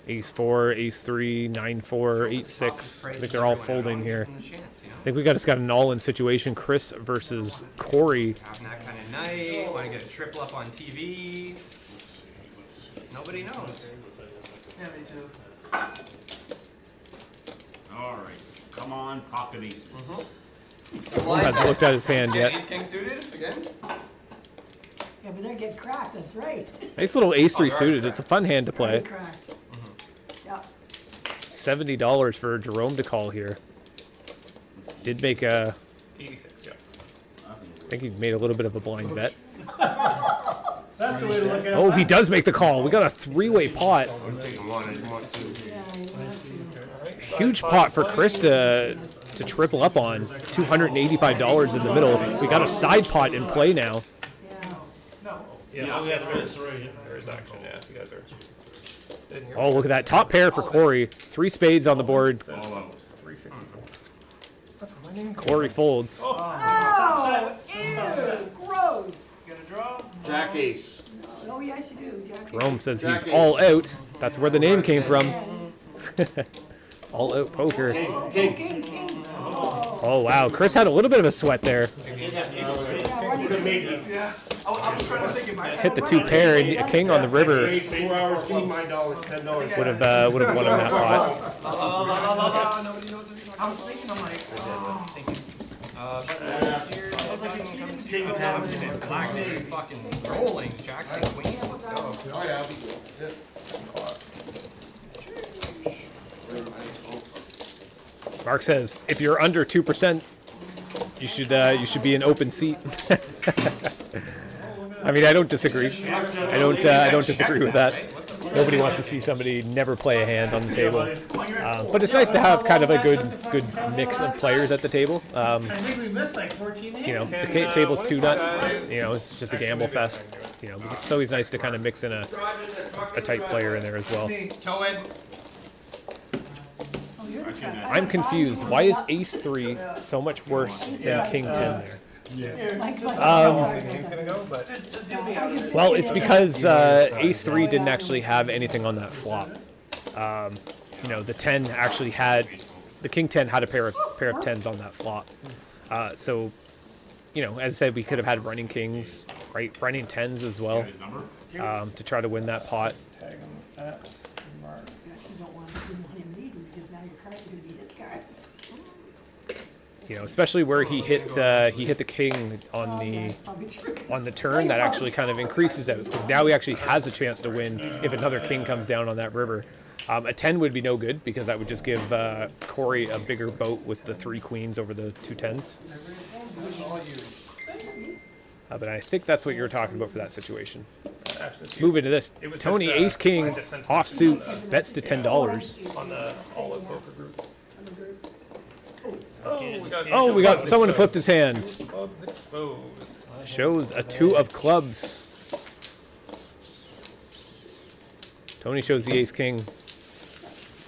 Ace 4, Ace 3, 9 4, 8 6. I think they're all folding here. I think we just got an all-in situation. Chris versus Corey. Having that kind of night? Want to get a triple up on TV? Nobody knows. Yeah, me too. All right, come on, pocket aces. Hasn't looked at his hand yet. Ace king suited again? Yeah, but they're getting cracked, that's right. Nice little ace three they're already suited. It's a fun hand to play. Very cracked. Yeah. $70 for Jerome to call here. Did make a. 86, yeah. I think he made a little bit of a blind bet. That's the way to look at it. Oh, he does make the call. We got a three-way pot. I'm taking one, I didn't want two. Yeah, you have to. Huge pot for Chris to triple up on. $285 in the middle. We got a side pot in play now. Yeah. No. Yeah, we got restoration. There is action, yeah. You guys are. Didn't hear Oh, look at that. Top pair for Corey. 3 spades on the board. All out. 364. That's what my name Corey folds. Oh, ew, gross. Get a draw? Jack ace. Oh, yes, you do, Jack. Jerome says he's all out. That's where the name came from. All out poker. King, king. Oh. Oh, wow. Chris had a little bit of a sweat there. Yeah. I was trying to think in my head. Hit the 2 pair and a king on the river. 4 hours, give me my $10. Would have won him that pot. Nobody knows anything. I was thinking, I'm like, oh. Thank you. I was like, if you didn't King of tell tens. me. Black fucking rolling. Jacks and queens. Let's go. Oh, yeah. Mark says if you're under 2%, you should be an open seat. I mean, I don't disagree. I don't disagree with that. Nobody wants to see somebody never play a hand on the table. But it's nice to have kind of a good mix of players at the table. I think we missed like 14 hands. You know, the table's 2 nuts. You know, it's just a gamble fest. You know, it's always nice to kind of mix in a tight player in there as well. Toe-ed. Oh, you're the trap. I'm confused. Why is Ace 3 so much worse than King 10 there? Like, game's gonna go, but Just do me out. Well, it's because Ace 3 didn't actually have anything on that flop. You know, the 10 actually had, the King 10 had a pair of 10s on that flop. So, you know, as I said, we could have had running kings, right? Running 10s as well, to try to win that pot. Tag him at Mark. You actually didn't want him leading because now your cards are going to be his cards. You know, especially where he hit the king on Probably true. the turn. That actually kind of increases out because now he actually has a chance to win if another king comes down on that river. A 10 would be no good because that would just give Corey a bigger boat with the 3 queens over the 2 10s. But I think that's what you were talking about for that situation. Move into this. It was Tony just, Ace King I just sent offsuit bets to $10. on the all in poker group. Oh, we got someone who flipped his hand. Clubs exposed. Shows a 2 of clubs. Tony shows the Ace King.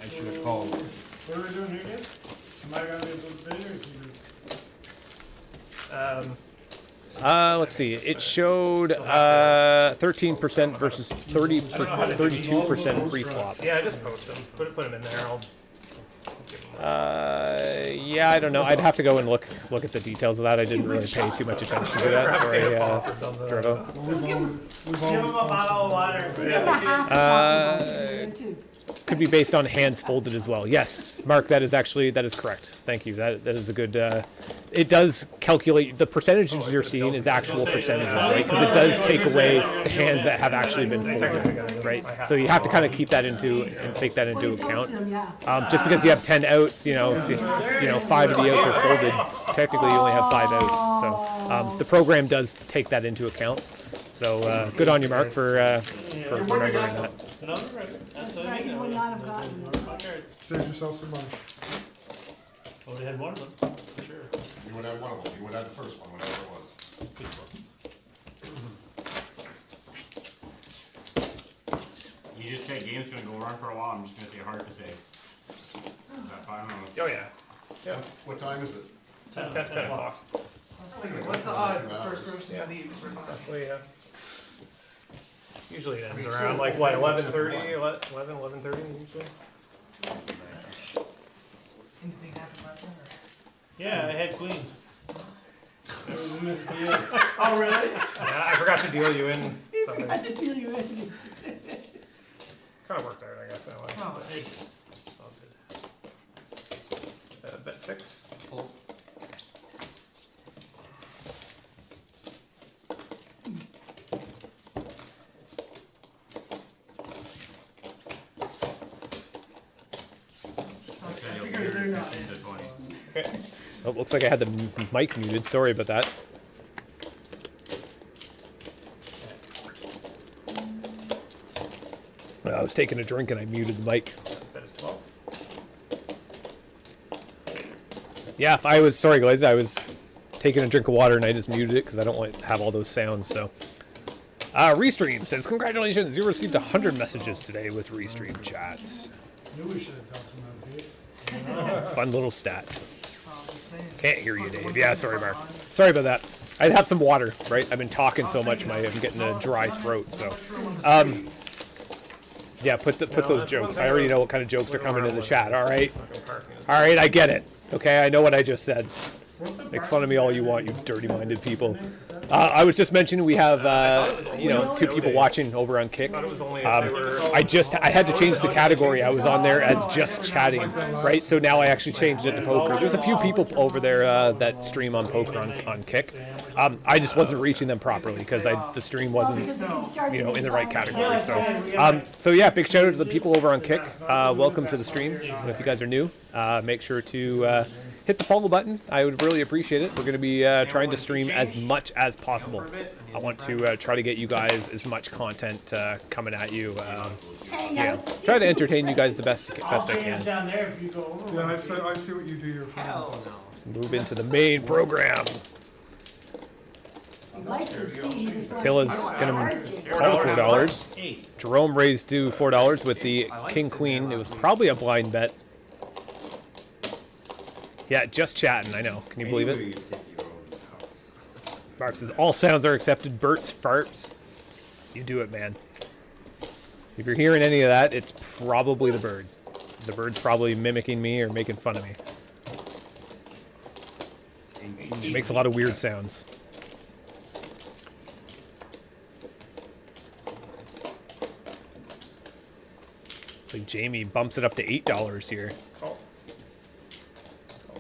I should have called. What are we doing here again? Am I gonna be able to pay or is he Let's see. It showed 13% versus 32% pre-flop. Yeah, just post them. Put them in there. I'll give them Yeah, I don't know. I'd have to go and look at the details of that. I didn't really pay too much attention to that. Sorry, Drevo. Give him a bottle of water. Could be based on hands folded as well. Yes, Mark, that is correct. Thank you. That is a good. It does calculate the percentages you're seeing is actual percentages, right? Because it does take away the hands that have actually been folded, right? So you have to kind of keep that take that into account. Just because you have 10 outs, you know, 5 of the outs are folded. Technically, you only have 5 outs. So the program does take that into account. So good on you, Mark, for remembering that. That's what I You would not have gotten it. Save yourself some money. Well, we had one of them, for sure. You would have one of them, you would have the first one, whatever it was. You just said game's gonna go on for a while. I'm just gonna say hard to say. Is that fine? Oh yeah. Yeah. What time is it? 10 o'clock. What's the odds the first person leaves or not? Well, yeah. Usually it ends around like what, 11:30, 11:30 usually. Anything happened last night? Yeah, I had queens. Oh, really? Yeah, I forgot to deal you in something. I just feel you in. Kind of worked out, I guess, that way. Oh, hey. All good. Bet 6. Full. Okay, you'll hear 15 to 20. Okay. Oh, looks like I had the mic muted. Sorry about that. I was taking a drink and I muted the mic. Bet is 12. Yeah, I was sorry, guys. I was taking a drink of water and I just muted it because I don't want to have all those sounds. So, Restream says, "Congratulations, you received 100 messages today with Restream chats." Knew we should have done some of that. Fun little stat. I'm just saying. Can't hear you, Dave. Yeah, sorry, Mark. Sorry about that. I'd have some water, right? I've been talking so much, I'm getting a dry throat. So, yeah, put those jokes. I already know what kind of jokes are coming in the chat. All right, all right, I get it. Okay, I know what I just said. Make fun of me all you want, you dirty-minded people. I was just mentioning we have, you know, 2 people watching over on Kick. I had to change the category. I was on there as just chatting, right? So now I actually changed it to poker. There's a few people over there that stream on poker on Kick. I just wasn't reaching them properly because the stream wasn't, you know, in the right category. So yeah, big shout out to the people over on Kick. Welcome to the stream. So if you guys are new, make sure to hit the follow button. I would really appreciate it. We're going to be trying to stream as much as possible. I want to try to get you guys as much content coming at you. Yeah, try to entertain you guys the best I can. Down there if you go over. Yeah, I see what you do, your friends. Hell no. Move into the main program. Tilla's going to call $4. Jerome raised to $4 with the King Queen. It was probably a blind bet. Yeah, just chatting, I know. Can you believe it? Mark says, all sounds are accepted. Bert's farts. You do it, man. If you're hearing any of that, it's probably the bird. The bird's probably mimicking me or making fun of me. It makes a lot of weird sounds. So Jamie bumps it up to $8 here.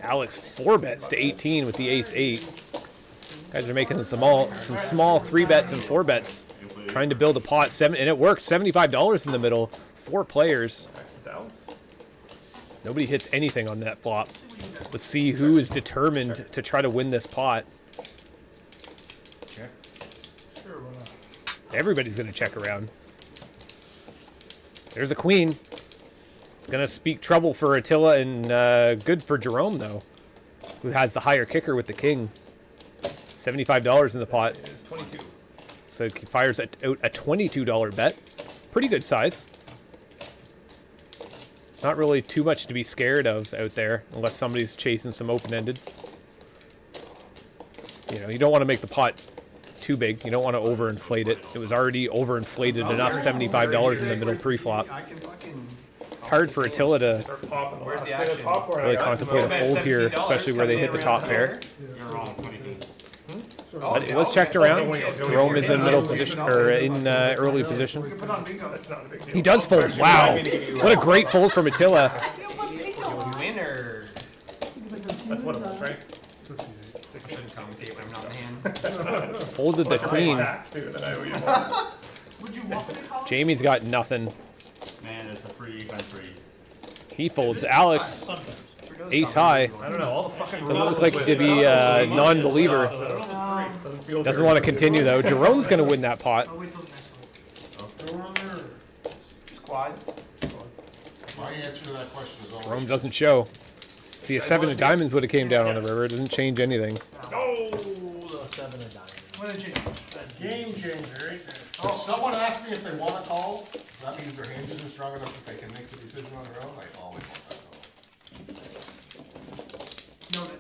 Alex 4 bets to 18 with the ace 8. Guys are making some small 3 bets and 4 bets, trying to build a pot. And it worked. $75 in the middle. 4 players. Nobody hits anything on that flop. Let's see who is determined to try to win this pot. Everybody's going to check around. There's a queen. Gonna speak trouble for Attila and good for Jerome though, who has the higher kicker with the king. $75 in the pot. It is 22. So he fires out a $22 bet. Pretty good size. Not really too much to be scared of out there, unless somebody's chasing some open-endeds. You know, you don't want to make the pot too big. You don't want to overinflate it. It was already overinflated enough. $75 in the middle pre-flop. I can fucking. It's hard for Attila to Where's the action? really contemplate a fold here, especially where they hit the top pair. You're wrong, 22. But it was checked around. Jerome is in middle position, or in early position. Put on bingo. That's not a big deal. He does fold. Wow. What a great fold from Attila. Winner. That's one of them, right? I shouldn't commentate when I'm not in hand. Folded the queen. Would you want me to call? Jamie's got nothing. Man, it's a free country. He folds. Alex, ace high. I don't know. All the fucking Doesn't look like to be a non-believer. Doesn't want to continue though. Jerome's going to win that pot. I'll wait till the next one. Squads. My answer to that question is always. Jerome doesn't show. See, a 7 of diamonds would have came down on the river. It doesn't change anything. Oh, the 7 of diamonds. What did you? Game changer, right there. If someone asks me if they want to call, that means their hand isn't strong enough that they can make the decision on their own. I always want that call. Noted.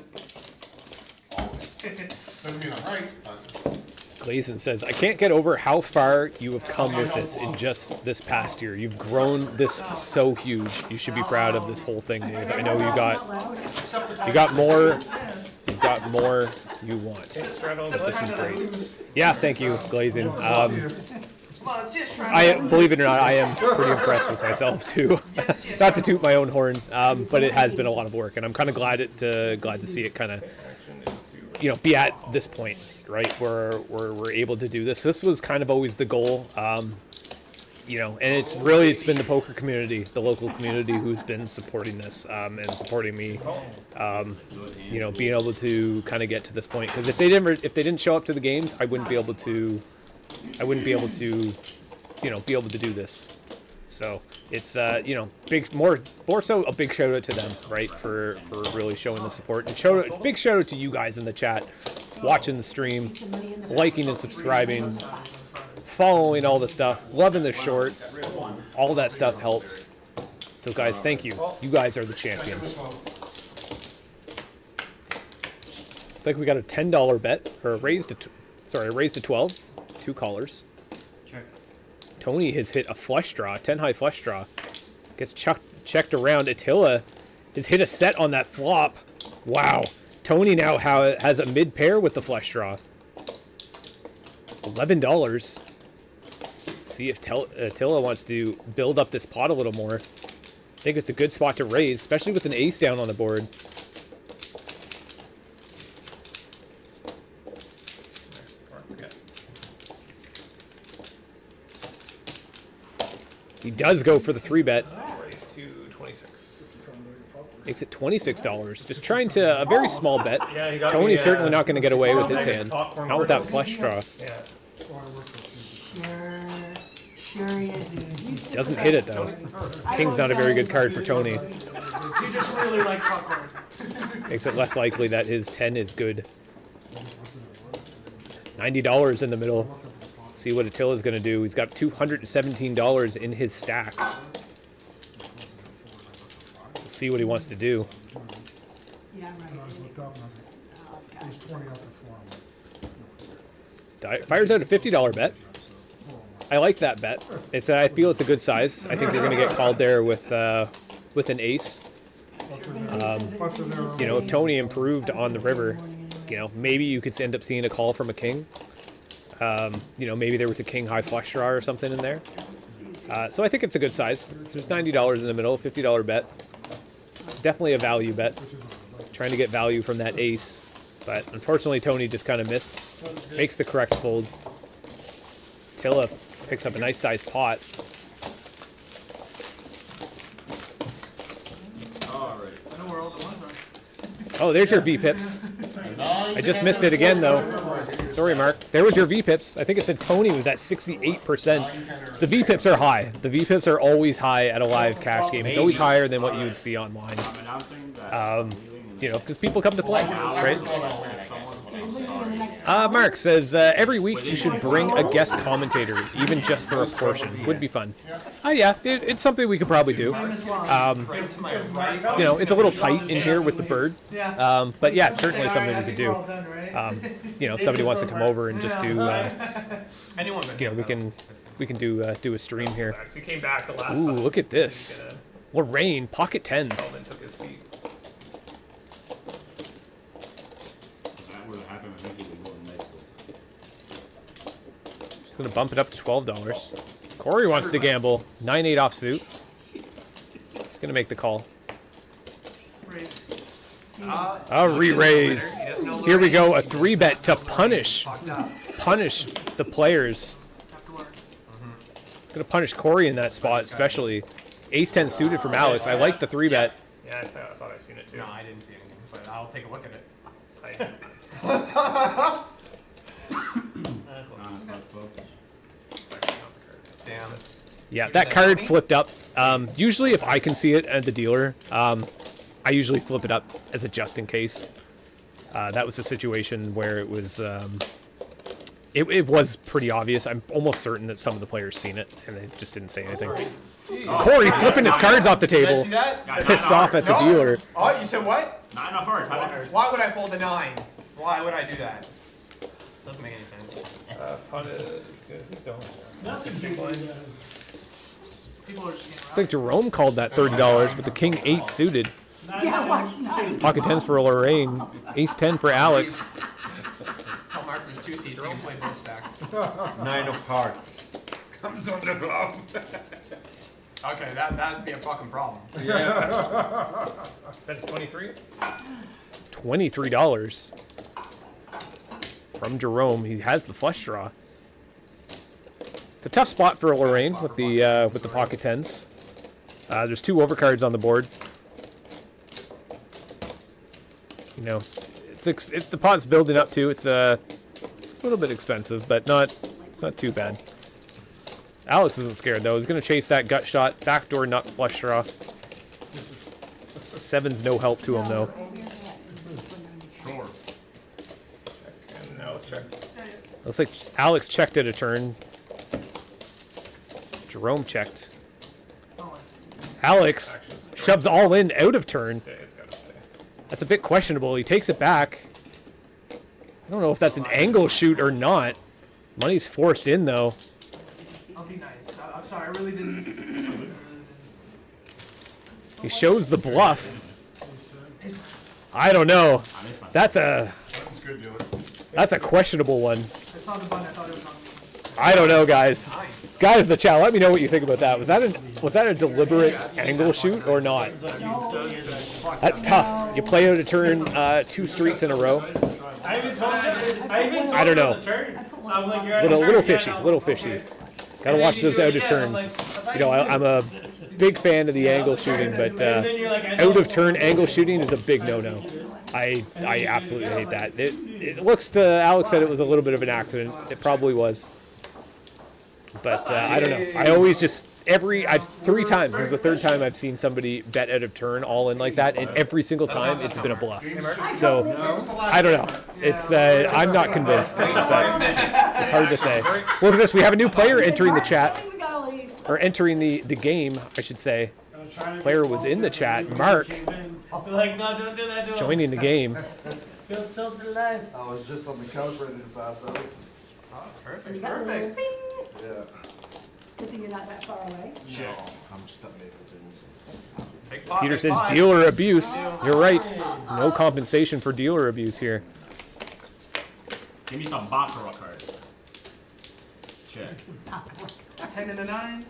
Always. Doesn't mean I'm right, but. Glazen says, I can't get over how far you have come with this in just this past year. You've grown this so huge. You should be proud of this whole thing, Dave. I know you got more got more you want. This is great. Yeah, thank you, Glazing. I believe it or not, I am pretty impressed with myself too. Not to toot my own horn, but it has been a lot of work, and I'm kind of glad to see it kind of, be at this point, right, where we're able to do this. This was kind of always the goal, and it's been the poker community, the local community, who's been supporting this and supporting me, being able to kind of get to this point. Because if they didn't show up to the games, I wouldn't be able to do this. So it's more so a big shout out to them, right, for really showing the support, and big shout out to you guys in the chat, watching the stream, liking and subscribing, following all the stuff, loving the shorts, all that stuff helps. So guys, thank you. You guys are the champions. It's like we got a $10 bet, or a raise to 12, 2 callers. Check. Tony has hit a flush draw, 10 high flush draw. Gets checked around. Attila has hit a set on that flop. Wow. Tony now has a mid pair with the flush draw. $11. See if Attila wants to build up this pot a little more. I think it's a good spot to raise, especially with an ace down on the board. He does go for the 3-bet. Raise to 26. Makes it $26. Just trying to a very small bet. Yeah, he got Tony's me, certainly not going to get away with his hand. popcorn Not with that flush draw. Yeah. Sure you do. Doesn't hit it though. King's not a very good card for Tony. He just really likes popcorn. Makes it less likely that his 10 is good. $90 in the middle. See what Attila's going to do. He's got $217 in his stack. We'll see what he wants to do. Yeah, right. Fires out a $50 bet. I like that bet. I feel it's a good size. I think they're going to get called there with an ace. If Tony improved on the river, maybe you could end up seeing a call from a king. Maybe there was a king high flush draw or something in there. So I think it's a good size. There's $90 in the middle, $50 bet. Definitely a value bet. Trying to get value from that ace. But unfortunately, Tony just kind of missed. Makes the correct fold. Attila picks up a nice sized pot. I know where all the ones are. Oh, there's your V-pips. I just missed it again, though. Sorry, Mark. There was your V-pips. I think it said Tony was at 68%. The V-pips are high. The V-pips are always high at a live cash game. It's always higher than what you would see online. Because people come to play, right? Mark says, every week you should bring a guest commentator, even just for a portion. Would be fun. Yeah, it's something we could probably do. It's a little tight in here with the bird. But yeah, it's certainly something we could do. If somebody wants to come over and just do, we can do a stream here. He came back the last Ooh, time. look at this. Lorraine, pocket tens. Kelvin took his seat. Just gonna bump it up to $12. Corey wants to gamble. 9-8 offsuit. He's gonna make the call. A re-raise. Here we go. A 3-bet to punish the players. Gonna punish Corey in that spot, especially. Ace-10 suited from Alex. I like the 3-bet. Yeah, I thought I seen it too. No, I didn't see anything, but I'll take a look at it. Damn. Yeah, that card flipped up. Usually if I can see it at the dealer, I usually flip it up as a just in case. That was a situation where it was it was pretty obvious. I'm almost certain that some of the players seen it and they just didn't say anything. Corey flipping his cards off the table, See that? pissed off at the dealer. Oh, you said what? Not enough hearts. Why would I fold a 9? Why would I do that? Doesn't make any sense. Punt is good. Nothing big like that. People are just getting I think Jerome called that $30 with the king 8 suited. Yeah, watch 9. Pocket 10s for Lorraine. Ace 10 for Alex. Tell Mark there's 2 seats, you can play both stacks. 9 of hearts. Comes on the glove. Okay, that'd be a fucking problem. Yeah. That's 23. $23 from Jerome. He has the flush draw. It's a tough spot for Lorraine with the pocket 10s. There's 2 overcards on the board. You know, it's the pot's building up to. It's a little bit expensive, but it's not too bad. Alex isn't scared though. He's gonna chase that gut shot, backdoor nut flush draw. 7's no help to him though. Sure. And now check. Looks like Alex checked at a turn. Jerome checked. Alex shoves all in out of turn. It's gotta stay. That's a bit questionable. He takes it back. I don't know if that's an angle shoot or not. Money's forced in though. I'll be nice. I'm sorry, I really didn't. He shows the bluff. I don't know. That's a questionable one. I saw the button, I thought it was on me. I don't know, guys. Guys in the chat, let me know what you think about that. Was that a deliberate angle shoot or not? That's tough. You play out a turn 2 streets in a row. I even told you. I don't know. I'm like, you're on Little the turn, fishy, yeah, little fishy. Gotta watch those out of turns. You know, I'm a big fan of the angle shooting, but out of turn angle shooting is a big no-no. I absolutely hate that. It looks to Alex said it was a little bit of an accident. It probably was. But I don't know. I always just I've 3 times. This is the 3rd time I've seen somebody bet out of turn all in like that, and every single time it's been a bluff. So I don't know. It's I'm not convinced. But it's hard to say. Look at this. We have a new player entering the chat, or entering the game, I should say. Player was in the chat. Mark Like, no, don't do that to him. joining the game. He'll tilt the life. I was just on the couch ready to pass out. Oh, perfect. Perfect. Yeah. Good thing you're not that far away. I'm just up Mapleton. Big pot, Peter big says pot. dealer abuse. You're right. No compensation for dealer abuse here. Give me some Baccarat cards. Check. 10 and a 9.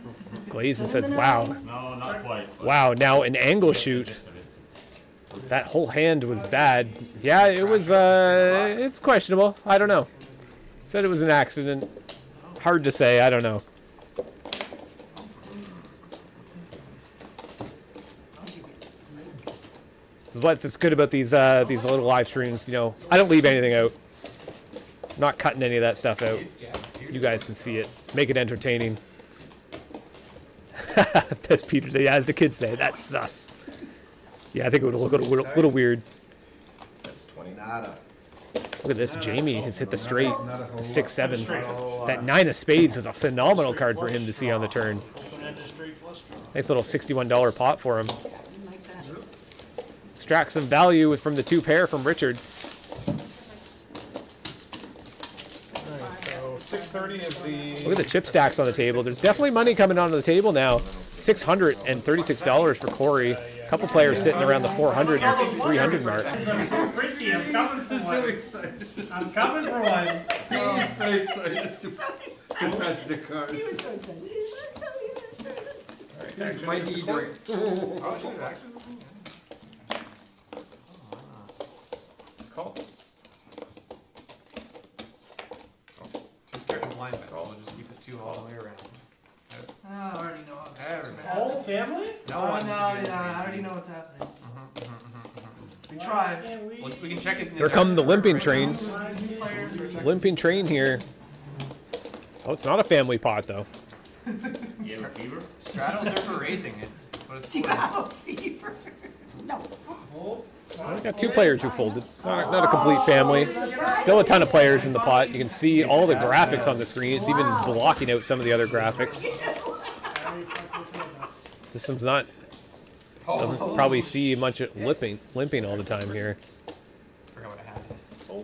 Glazen says, wow. No, not quite. but Wow, now an angle shoot. gist of it. That whole hand was bad. Yeah, it was, it's questionable. I don't know. Said it was an accident. Hard to say, I don't know. This is what's good about these little live streams, you know. I don't leave anything out. I'm not cutting any of that stuff out. You guys can see it. Make it entertaining. That's Peter. Yeah, as the kids say, that's sus. Yeah, I think it would look a little weird. That's 20. Nada. Look at this. Jamie has hit the straight. 6-7. That 9 of spades was a phenomenal card for him to see on the turn. Nice little $61 pot for him. Extract some value from the 2 pair from Richard. So 630 is the. Look at the chip stacks on the table. There's definitely money coming onto the table now. $636 for Corey. A couple players sitting around the 400 and 300 mark. I'm so pretty. I'm coming for one. I'm coming for one. He's so excited to patch the cards. He was so excited. Here's my D-drink. Oh, shit, actually. Call. Too scared of blind bets, so we'll just keep it 2 all the way around. I already know how it's Everybody. gonna Whole happen. family? No Oh, one. no, yeah, I already know what's happening. We tried. We can check it. Here come the limping trains. Players were checking. Limping train here. Oh, it's not a family pot though. You have a fever? Straddles are for raising. It's what it's Do you for. have a fever? No. We got 2 players who folded. Not a complete family. Still a ton of players in the pot. You can see all the graphics on the screen. It's even blocking out some of the other graphics. System's doesn't probably see much limping all the time here. Forgot what I had.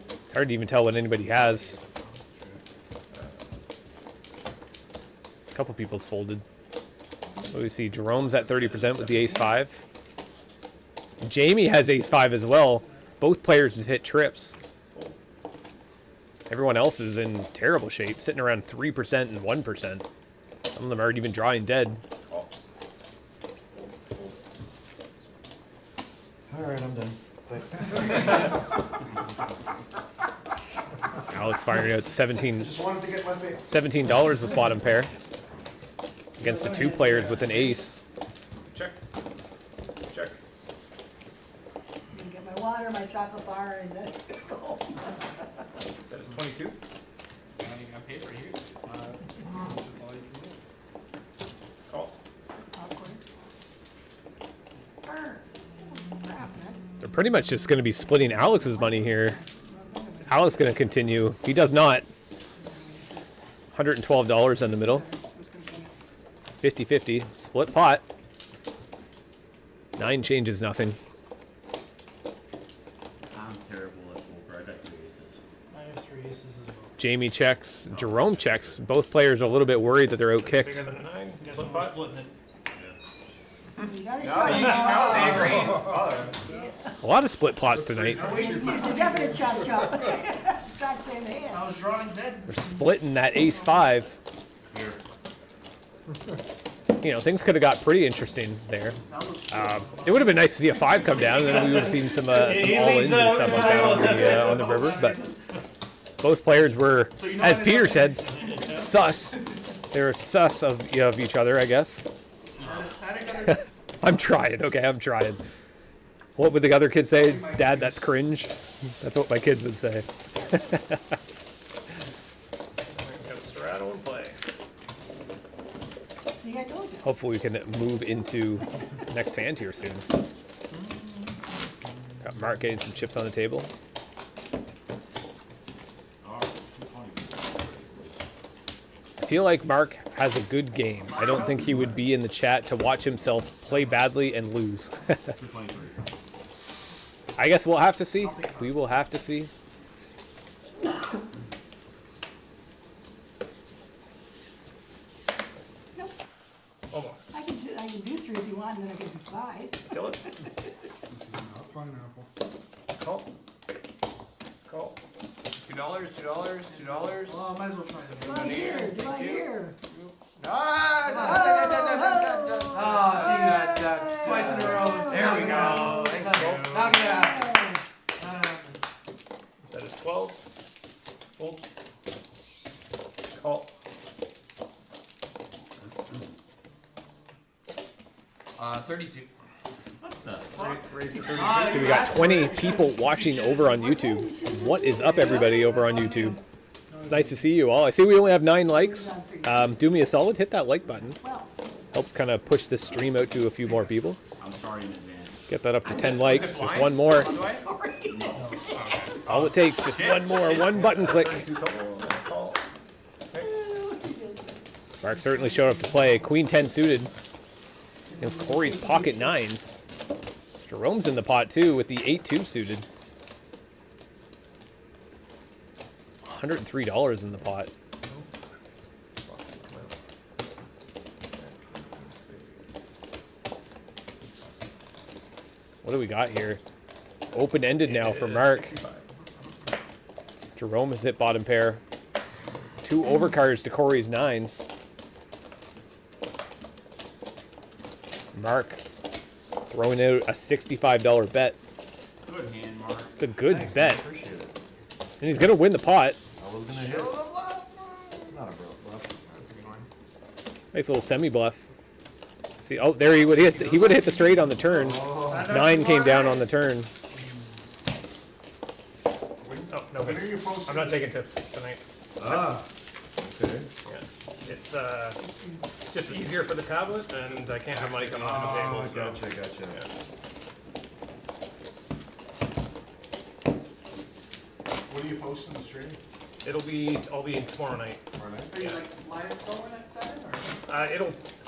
It's hard to even tell what anybody has. A couple people's folded. What do we see? Jerome's at 30% with the ace-5. Jamie has ace-5 as well. Both players has hit trips. Everyone else is in terrible shape, sitting around 3% and 1%. Some of them aren't even drawing dead. Alright, I'm done. Thanks. Alex firing out Just wanted to get my face. $17 with bottom pair. Against the two players with an ace. Check. Check. Get my water, my chocolate bar, and then go. That is 22. Not even on paper here. It's not. It's just all you can do. Call. Awkward. Brr. Crap, man. They're pretty much just going to be splitting Alex's money here. Is Alex going to continue? He does not. $112 in the middle. 50-50. Split pot. 9 changes nothing. I'm terrible at poker. I got 3 aces. I have 3 aces as well. Jamie checks. Jerome checks. Both players are a little bit worried that they're out Bigger kicked. than a 9. Guess Split we're pot. splitting it. You gotta No, show you, them no, they all. agreed. A lot of split plots tonight. It's a definite chop chop. Exact same hand. I was drawing dead. They're splitting that ace-5. Here. You know, things could have got pretty interesting there. It would have been nice to see a 5 come down, and then we would have seen some all-ins and stuff like that on the river. But both players were, as Peter said, sus. They were sus of each other, I guess. I'm trying. Okay, I'm trying. What would the other kids say? Dad, that's cringe. That's what my kids would say. Got a straddle and play. See, I told you. Hopefully we can move into next hand here soon. Got Mark getting some chips on the table. I feel like Mark has a good game. I don't think he would be in the chat to watch himself play badly and lose. I guess we'll have to see. We will have to see. Almost. I can do 3 if you want, and then I can decide. Kill it. Not pineapple. Call. Call. $2, $2, $2. Oh, might as well try Do I hear? Do I hear? Oh, see that twice in a row. There we go. Knock it out. That is 12. Fold. Call. 32. What the? Raise to 32. So we got 20 people watching over on YouTube. What is up, everybody, over on YouTube? It's nice to see you all. I see we only have 9 likes. Do me a solid, hit that like button. Well, Helps kind of push this stream out to a few more people. I'm sorry in advance. Get that up to 10 likes. Just one more. sorry. All it takes, just one more. One button click. Call. Mark certainly showed up to play. Queen 10 suited against Corey's pocket 9s. Jerome's in the pot too with the 8-2 suited. $103 in the pot. What do we got here? Open-ended now for Mark. Jerome has hit bottom pair. 2 overcards to Corey's 9s. Mark throwing out a $65 bet. Good hand, Mark. It's a good bet. Appreciate it. And he's going to win the pot. I was gonna hit. Not a bluff. That's a good one. Nice little semi-bluff. See, oh, there he would hit. He would have hit the straight on the turn. 9 came down on the turn. Oh, no, good. I'm not taking tips tonight. Ah. Okay. Yeah. It's just easier for the tablet, and I can't have money coming off the Oh, table. So. gotcha. Yeah. What do you post in the stream? I'll be tomorrow night. Tomorrow night? Are you like live going at 7 or?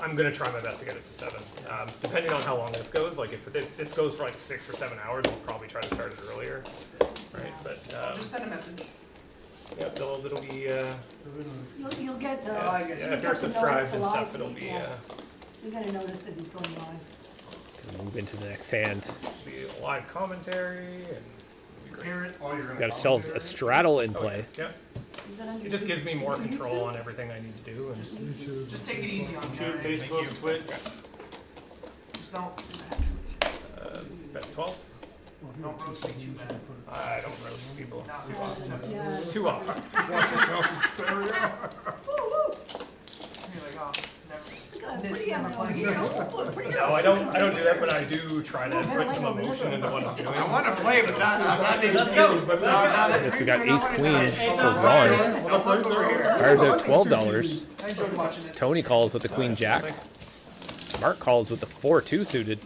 I'm gonna try my best to get it to 7. Depending on how long this goes, like if this goes for like 6 or 7 hours, we'll probably try to start it earlier. Right, but Just send a message. yeah, it'll be You'll get the. Oh, I guess. yeah, you'll if you're get the subscribed notice and live stuff, it'll feed, be yeah. You're gonna notice that he's going live. Move into the next hand. Be a live commentary and Carrot. Oh, you're gonna. Got ourselves a straddle in play. yeah. It just gives me more control on everything I need to do. And Just take it easy on me. YouTube, alright? Facebook, Twitch. Just don't bet 12. don't roast me too bad. I don't roast people. Not too often. Yeah. Too often. You're like, oh, never. Pretty over here. Oh, pretty No, I don't do that, but I do try to put some emotion into what I'm doing. I want to play, but not. Let's go. But now that Guess we got ace queen for Ron. I'll look over here. Fires out $12. I enjoyed watching it. Tony calls with the queen jack. Mark calls with the 4-2 suited.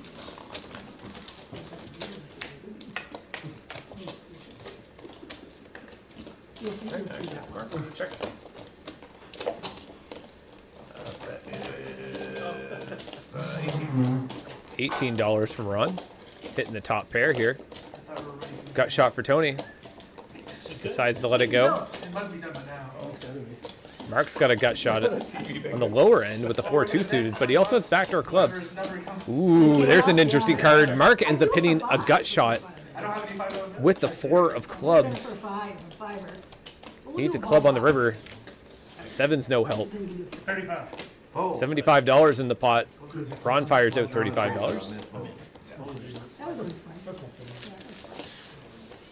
Check. $18 from Ron. Hitting the top pair here. Gut shot for Tony. Decides to let it go. It must be done by now. Mark's got a gut shot on the lower end with the 4-2 suited, but he also has backdoor clubs. Ooh, there's an interesting card. Mark ends up hitting a gut shot I don't have any 5 with the 4 of clubs. He needs a club on the river. 7's no help. 35. $75 in the pot. Ron fires out $35. That was always fun.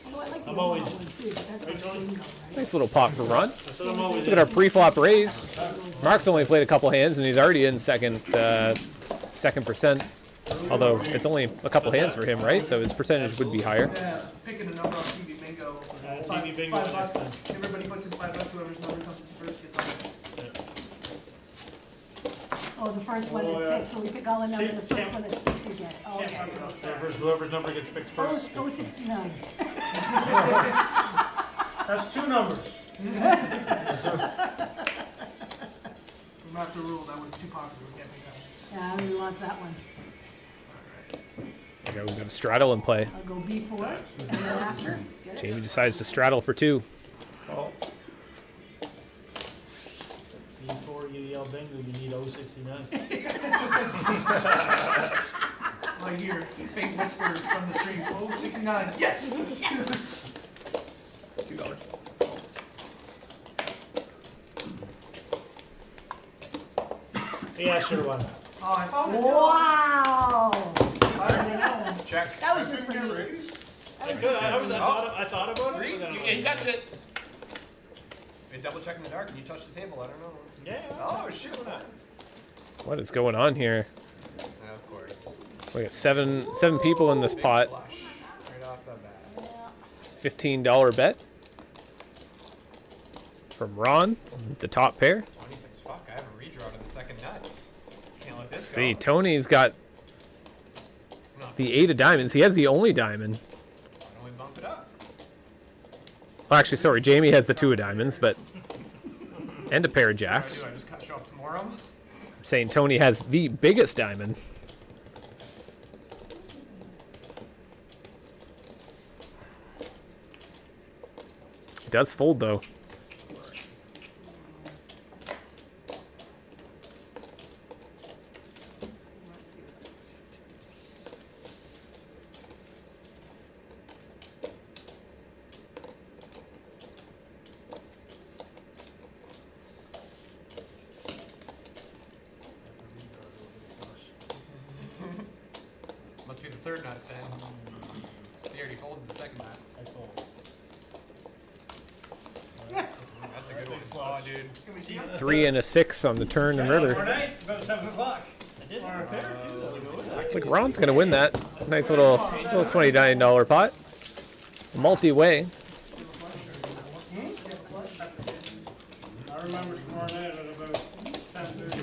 Although I like the I'm always- one too, but that's Right, not Tony? bingo, right? Nice little pot for Ron. That's what I'm always Look at our pre-flop raise. Mark's only played a couple hands and he's already in second percent. Although it's only a couple hands for him, right? So his percentage would be higher. Yeah, picking a number on TV bingo. TV bingo $5. next time. Everybody puts in $5. Whoever's number comes in first gets on it. Oh, the first one is picked, so we pick all the numbers, the first one is picked, we get it. Oh, okay. Whoever's number gets picked first. 069. That's 2 numbers. Not the rule, that one's too popular, we can't pick that. Yeah, who wants that one? There we go. We've got a straddle in play. I'll go B4, and then after, get it? Jamie decides to straddle for 2. Oh, Before you yell bingo, you need 069. Like here, fake whisper from the stream, 69, yes! $2. Yeah, sure, why not? Oh, I found it. Wow! I didn't know. Check. That was just for me. Good, I thought about it. but then I'm like, touch it. You double check in the dark and you touch the table, I don't know. Yeah. Oh, shit, why not? What is going on here? Yeah, of course. We got seven people in this Big pot. flush. Right off the bat. $15 bet from Ron, the top pair. 26, fuck, I have a redraw to the second nuts. Can't let this See, go. Tony's got the 8 of diamonds. He has the only diamond. Why don't we bump it up? Well, actually, sorry, Jamie has the 2 of diamonds, but and a pair of jacks. I just cut you off tomorrow? I'm saying Tony has the biggest diamond. It does fold though. Must be the third nuts then. He already folded the second nuts. I fold. That's a good one. Oh, dude. 3 and a 6 on the turn and river. Night, about 7 o'clock. I did have a pair too, though. Looks like Ron's gonna win that. Nice little $29 pot. Multi-way. I remember tomorrow night at about 10:30.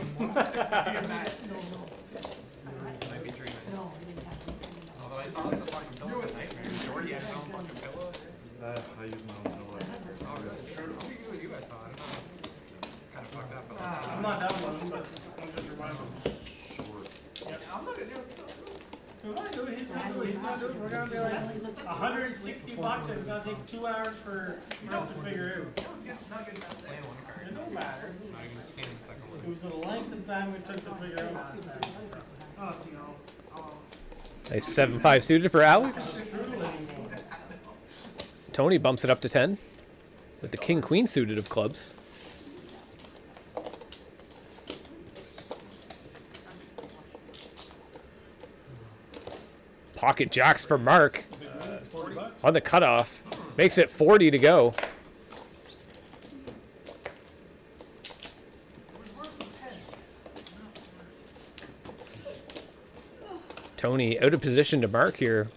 Might be dreaming. No, I didn't have to. Although I saw this fucking pillow at nightmare. Jordy had his own fucking pillow. I use my own pillow. Oh, really? Sure. How big was you? I saw. I don't know. It's kind of fucked up. But I'm not that one, but I'm just reminding him. I'm not gonna do it. He's not doing it. He's not doing it. We're gonna be like $160. It's gonna take 2 hours for us to figure out. Not good enough. playing one card. It don't matter. Now you're gonna scan the second It one. was the length of time it took to figure out last time. Oh, see, Nice 7-5 suited for Alex. Tony bumps it up to 10 with the king-queen suited of clubs. Pocket jacks for Mark on the cutoff. Makes it 40 to go. Tony out of position to mark here.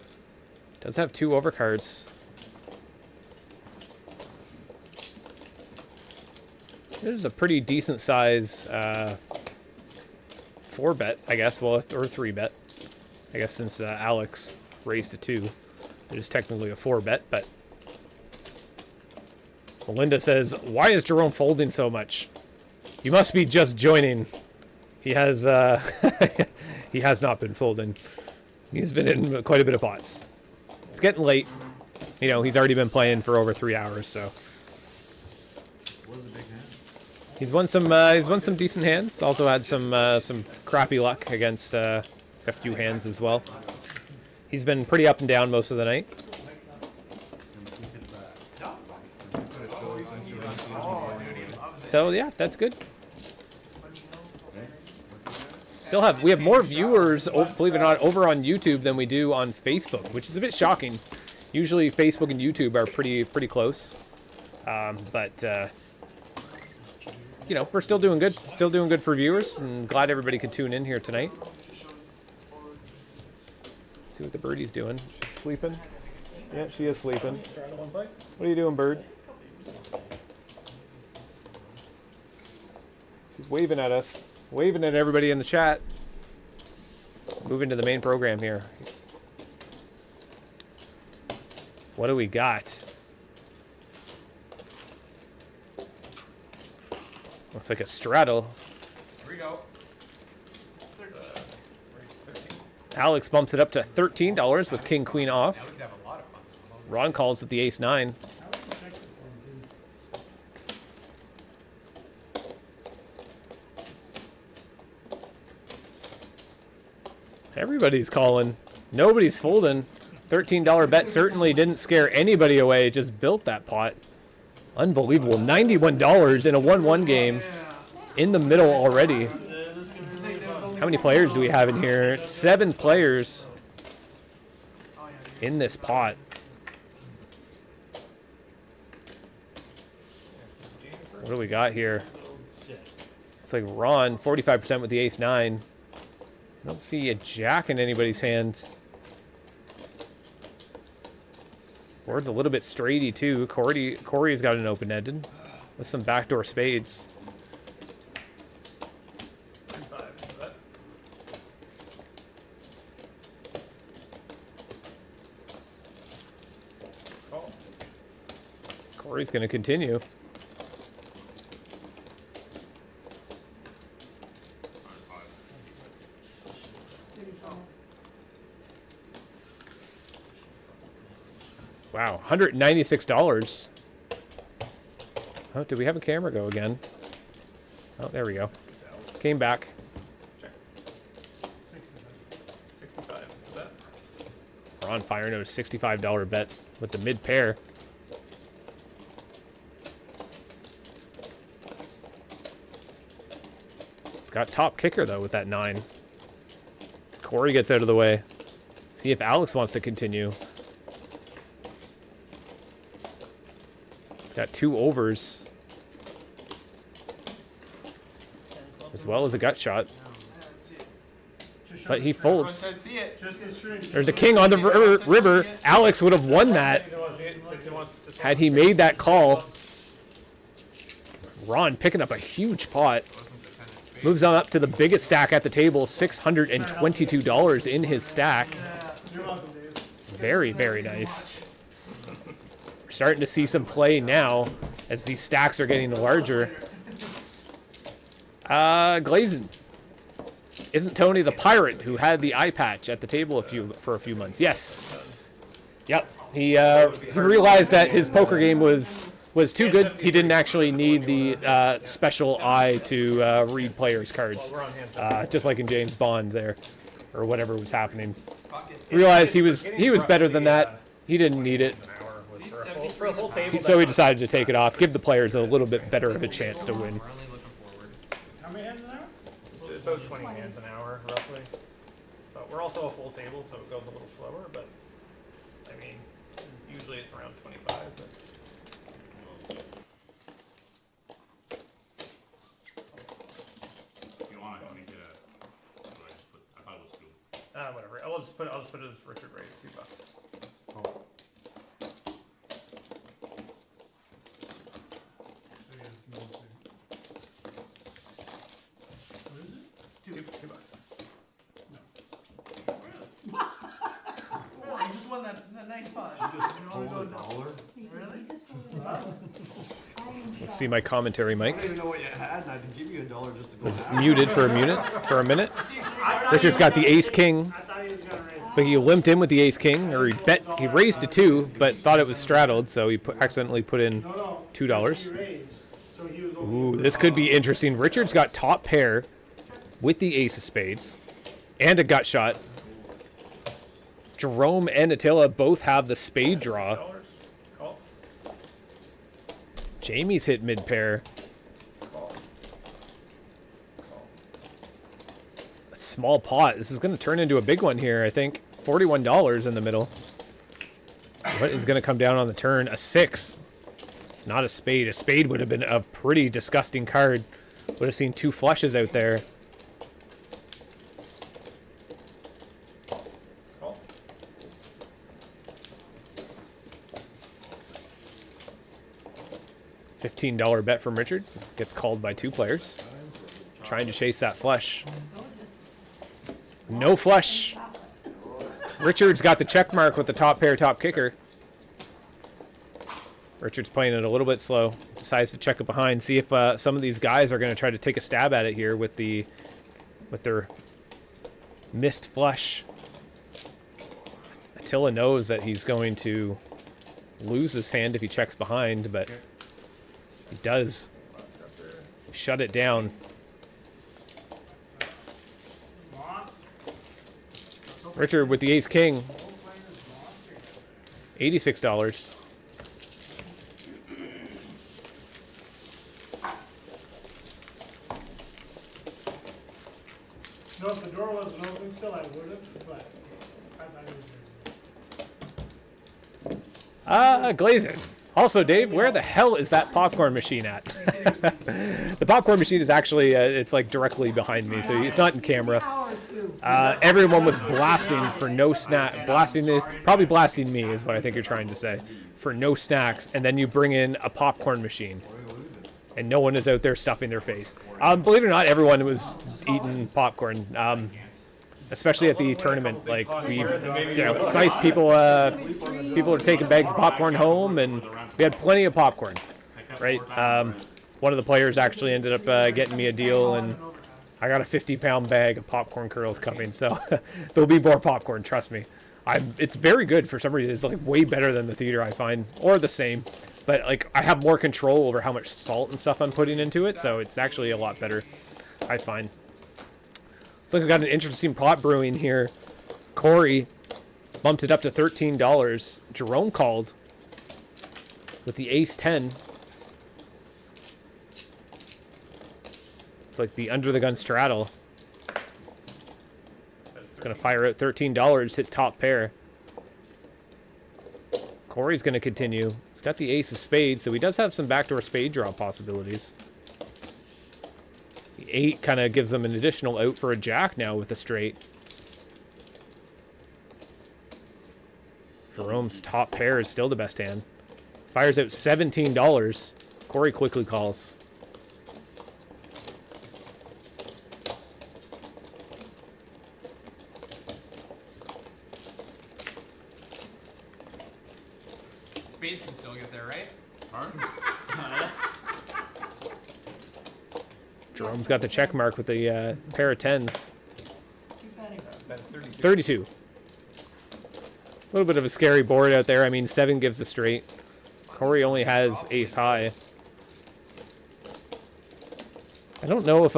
Does have 2 overcards. There's a pretty decent size 4-bet, I guess, well, or 3-bet. I guess since Alex raised to 2, it is technically a 4-bet, but Melinda says, why is Jerome folding so much? You must be just joining. He has he has not been folding. He's been in quite a bit of pots. It's getting late. You know, he's already been playing for over 3 hours, so. He's won some decent hands. Also had some crappy luck against a few hands as well. He's been pretty up and down most of the night. So yeah, that's good. We have more viewers, believe it or not, over on YouTube than we do on Facebook, which is a bit shocking. Usually Facebook and YouTube are pretty close, but you know, we're still doing good. Still doing good for viewers, and glad everybody could tune in here tonight. See what the birdie's doing. She's sleeping. Yeah, she is sleeping. What are you doing, bird? She's waving at us. Waving at everybody in the chat. Moving to the main program here. What do we got? Looks like a straddle. Here we go. Alex bumps it up to $13 with king queen off. Ron calls with the ace 9. Everybody's calling. Nobody's folding. $13 bet certainly didn't scare anybody away. It just built that pot. Unbelievable. $91 in a 1-1 game in the middle already. How many players do we have in here? 7 players in this pot. What do we got here? It's like Ron, 45% with the ace 9. I don't see a jack in anybody's hand. Board's a little bit straighty too. Corey's got an open-ended with some backdoor spades. Corey's going to continue. Wow, $196. Oh, do we have a camera go again? Oh, there we go. Came back. Check. 65 is the bet. Ron firing out a $65 bet with the mid pair. It's got top kicker though with that 9. Corey gets out of the way. See if Alex wants to continue. Got 2 overs, as well as a gut shot. But he folds. There's a king on the river. Alex would have won that had he made that call. Ron picking up a huge pot. Moves on up to the biggest stack at the table, $622 in his stack. Very, very nice. Starting to see some play now as these stacks are getting larger. Glazing. Isn't Tony the pirate who had the eye patch at the table for a few months? Yes. Yep. He realized that his poker game was too good. He didn't actually need the special eye to read players' cards. Just like in James Bond there. or whatever was happening. Pocket. Realized he was better than roughly, that. He didn't need it, an hour for a full table. so he decided to take it off, give the players a little bit better of a chance to win. We're only looking forward. How many hands an hour? It's about 20 hands an hour, roughly. But we're also a full table, so it goes a little slower. But I mean, usually it's around 25. But If you want, let me get a, what I just put, I thought it was two. whatever. I'll just put it as Richard Ray, $2. $2. Oh, you just won that nice pot. $1. Really? See my commentary I mic. don't even know what you had, and I'd give you $1 just to go. Was muted for a minute. Richard's got the ace king. I thought he was gonna raise. So he limped in with the ace king, or he raised to 2, but thought it was straddled, so he accidentally put in $2. He raised, so he was Ooh, this could be interesting. Richard's got top pair with the ace of spades and a gut shot. Jerome and Attila both have the spade draw. Call. Jamie's hit mid pair. Call. Call. A small pot. This is going to turn into a big one here, I think. $41 in the middle. What is going to come down on the turn? A 6. It's not a spade. A spade would have been a pretty disgusting card. Would have seen 2 flushes out there. Call. $15 bet from Richard. Gets called by 2 players. Trying to chase that flush. No flush. Richard's got the check mark with the top pair, top kicker. Richard's playing it a little bit slow. Decides to check it behind. See if some of these guys are going to try to take a stab at it here with their missed flush. Attila knows that he's going to lose his hand if he checks behind, but he does shut it down. Richard with the ace king. $86. No, if the door wasn't open still, I would have, but I thought it was. Glazing. Also, Dave, where the hell is that popcorn machine at? The popcorn machine is actually, it's like directly behind me, so it's not in camera. Everyone was blasting for no snack. Probably blasting me is what I think you're trying to say. For no snacks, and then you bring in a popcorn machine. And no one is out there stuffing their face. Believe it or not, everyone was eating popcorn. Especially at the tournament, like it's nice. People are taking bags of popcorn home, and we had plenty of popcorn, right? One of the players actually ended up getting me a deal, and I got a 50-pound bag of popcorn kernels coming. So there'll be more popcorn, trust me. It's very good for some reason. It's like way better than the theater, I find, or the same. But like I have more control over how much salt and stuff I'm putting into it, so it's actually a lot better, I find. Looks like we got an interesting pot brewing here. Corey bumped it up to $13. Jerome called with the ace 10. It's like the under the gun straddle. It's gonna fire out $13, hit top pair. Corey's gonna continue. He's got the ace of spades, so he does have some backdoor spade draw possibilities. The 8 kind of gives them an additional out for a jack now with the straight. Jerome's top pair is still the best hand. Fires out $17. Corey quickly calls. Spades can still get there, right? Jerome's got the check mark with the pair of 10s. That's 32. 32. A little bit of a scary board out there. I mean, 7 gives a straight. Corey only has ace high. I don't know if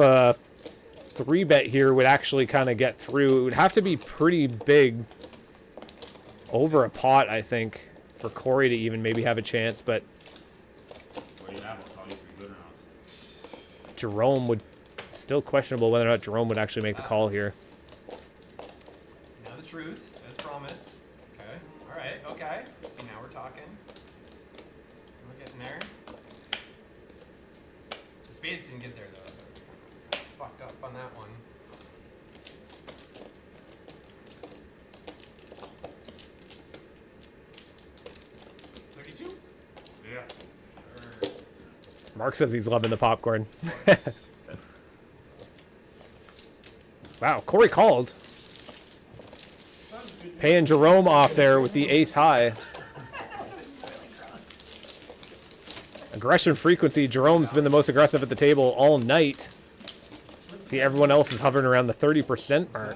3-bet here would actually kind of get through. It would have to be pretty big over a pot, I think, for Corey to even maybe have a chance, but What do you have? I'll tell you if you're good or not. Jerome would, still questionable whether or not Jerome would actually make the call here. Now the truth, as promised. Okay. All right. Okay. See, now we're talking. We're getting there. The spades didn't get there though. So fucked up on that one. Yeah. Mark says he's loving the popcorn. Wow, Corey called. Paying Jerome off there with the ace high. Aggression frequency, Jerome's been the most aggressive at the table all night. See, everyone else is hovering around the 30% mark.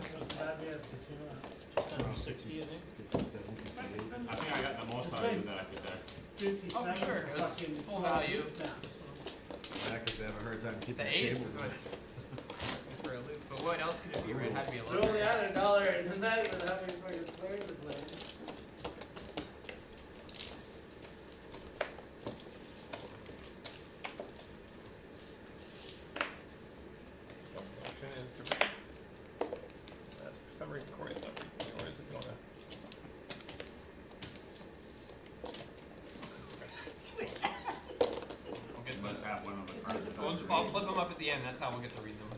Just under 60, I think. I think I got the most value that I could there. Oh, for sure. It was full value. Yeah, because they have a hard time keeping the ace is what. For a loop. But what else could it be? Right? It had to be a We low. only had $1 in the night with having fucking players to play. Option is to. That's for some reason Corey's not reading, or is it gonna? We'll get Must have one of the cards. I'll flip them up at the end. That's how we'll get to read them.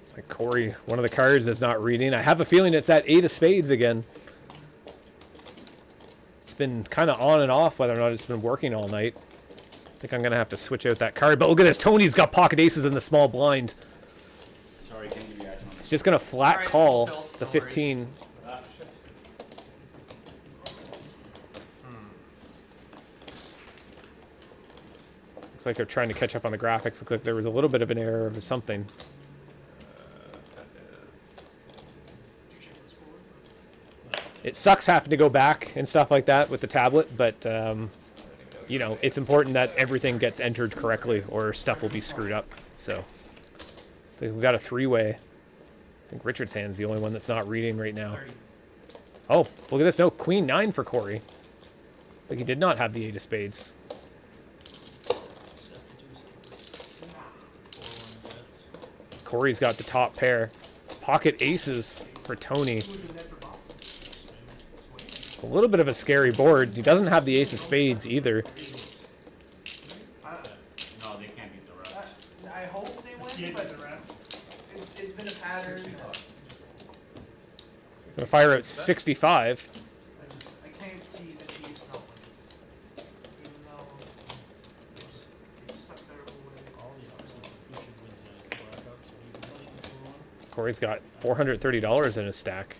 It's like Corey, one of the cards that's not reading. I have a feeling it's that 8 of spades again. It's been kind of on and off whether or not it's been working all night. I think I'm going to have to switch out that card. But look at this. Tony's got pocket aces in the small blind. Sorry, can't give you action on He's this. just going to flat Alright, call full tilt, the no worries. 15. Looks like they're trying to catch up on the graphics. Looks like there was a little bit of an error of something. It sucks having to go back and stuff like that with the tablet, but you know, it's important that everything gets entered correctly or stuff will be screwed up. So we've got a 3-way. I think Richard's hand's the only one that's not reading right now. Oh, look at this. No, Queen 9 for Corey. It's like he did not have the 8 of spades. Corey's got the top pair. Pocket aces for Tony. A little bit of a scary board. He doesn't have the ace of spades either. No, they can't beat the rest. I hope they win, but it's been a pattern. Gonna fire at 65. I can't see the Chiefs not winning. Even though they suck their way. Corey's got $430 in his stack.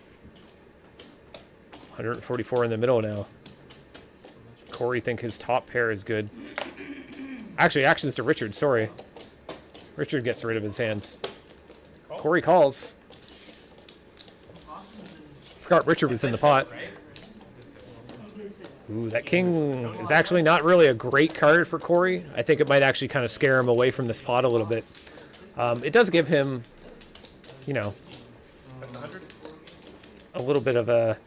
144 in the middle now. Corey think his top pair is good. Actually, actions to Richard, sorry. Richard gets rid of his hand. Corey calls. Forgot Richard was in the pot. Ooh, that king is actually not really a great card for Corey. I think it might actually kind of scare him away from this pot a little bit. It does give him, you know, a little bit of a...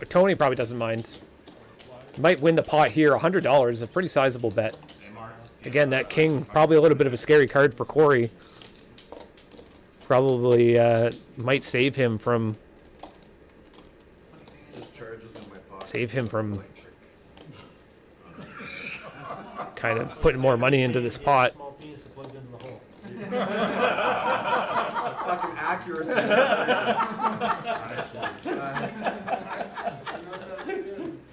Tony probably doesn't mind. Might win the pot here. $100 is a pretty sizable bet. Again, that king, probably a little bit of a scary card for Corey. Probably might save him from... kind of putting more money into this pot. Small penis that plugs into the hole. That's fucking accuracy.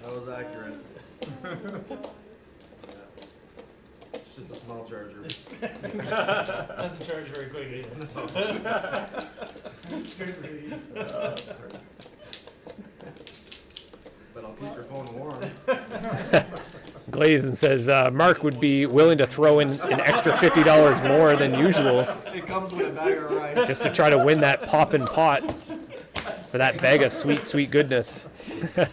That was accurate. It's just a small charger. Doesn't charge very quick either. But I'll keep your phone warm. Glazen says Mark would be willing to throw in an extra $50 more than usual It comes with a bag of rice. just to try to win that poppin' pot for that bag of sweet, sweet goodness. Oh,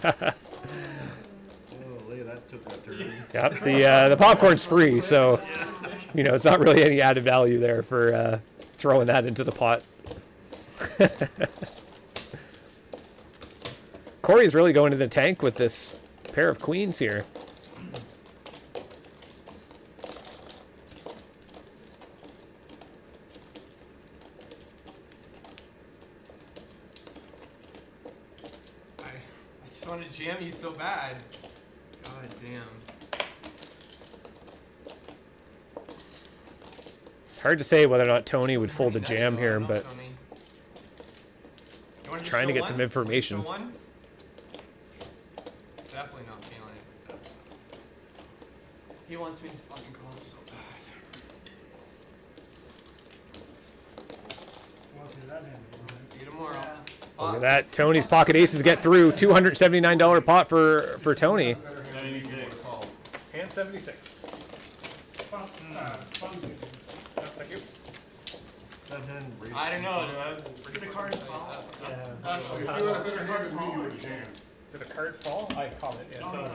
Leah, that took a turn. Yep, the popcorn's free, so You know, it's not really any added value there for throwing that into the pot. Corey's really going to the tank with this pair of queens here. I just want to jam you so bad. God damn. It's hard to say whether or not Tony would fold a jam here, but trying to get some information. Definitely not feeling it. He wants me to fucking call so bad. See you tomorrow. Look at that. Tony's pocket aces get through. $279 pot for Tony. 76. Hand 76. Thank you. I don't know, dude. I was pretty card fall. Actually, if you had a better hand than me, you would have jammed. Did a card fall? I caught it, yeah. I'm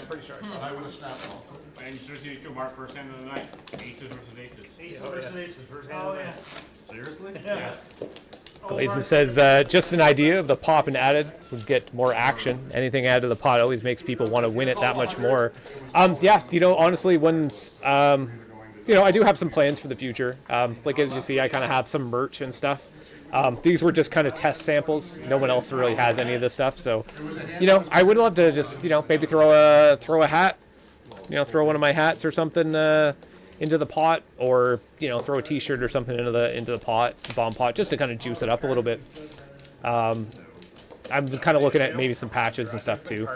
pretty sure. I would have snapped off. And you should have seen it Mark first hand of the night. Aces versus aces. Aces Oh, versus yeah. aces, first hand Oh, of the yeah. night. Seriously? Yeah. Glazen says just an idea of the pop and added would get more action. Anything added to the pot always makes people want to win it that much more. Yeah, you know, honestly, when you know, I do have some plans for the future. Like as you see, I kind of have some merch and stuff. These were just kind of test samples. No one else really has any of this stuff, so you know, I would love to just, you know, maybe throw a hat, you know, throw one of my hats or something into the pot, or you know, throw a T-shirt or something into the pot, bomb pot, just to kind of juice it up a little bit. I'm kind of looking at maybe some patches and stuff too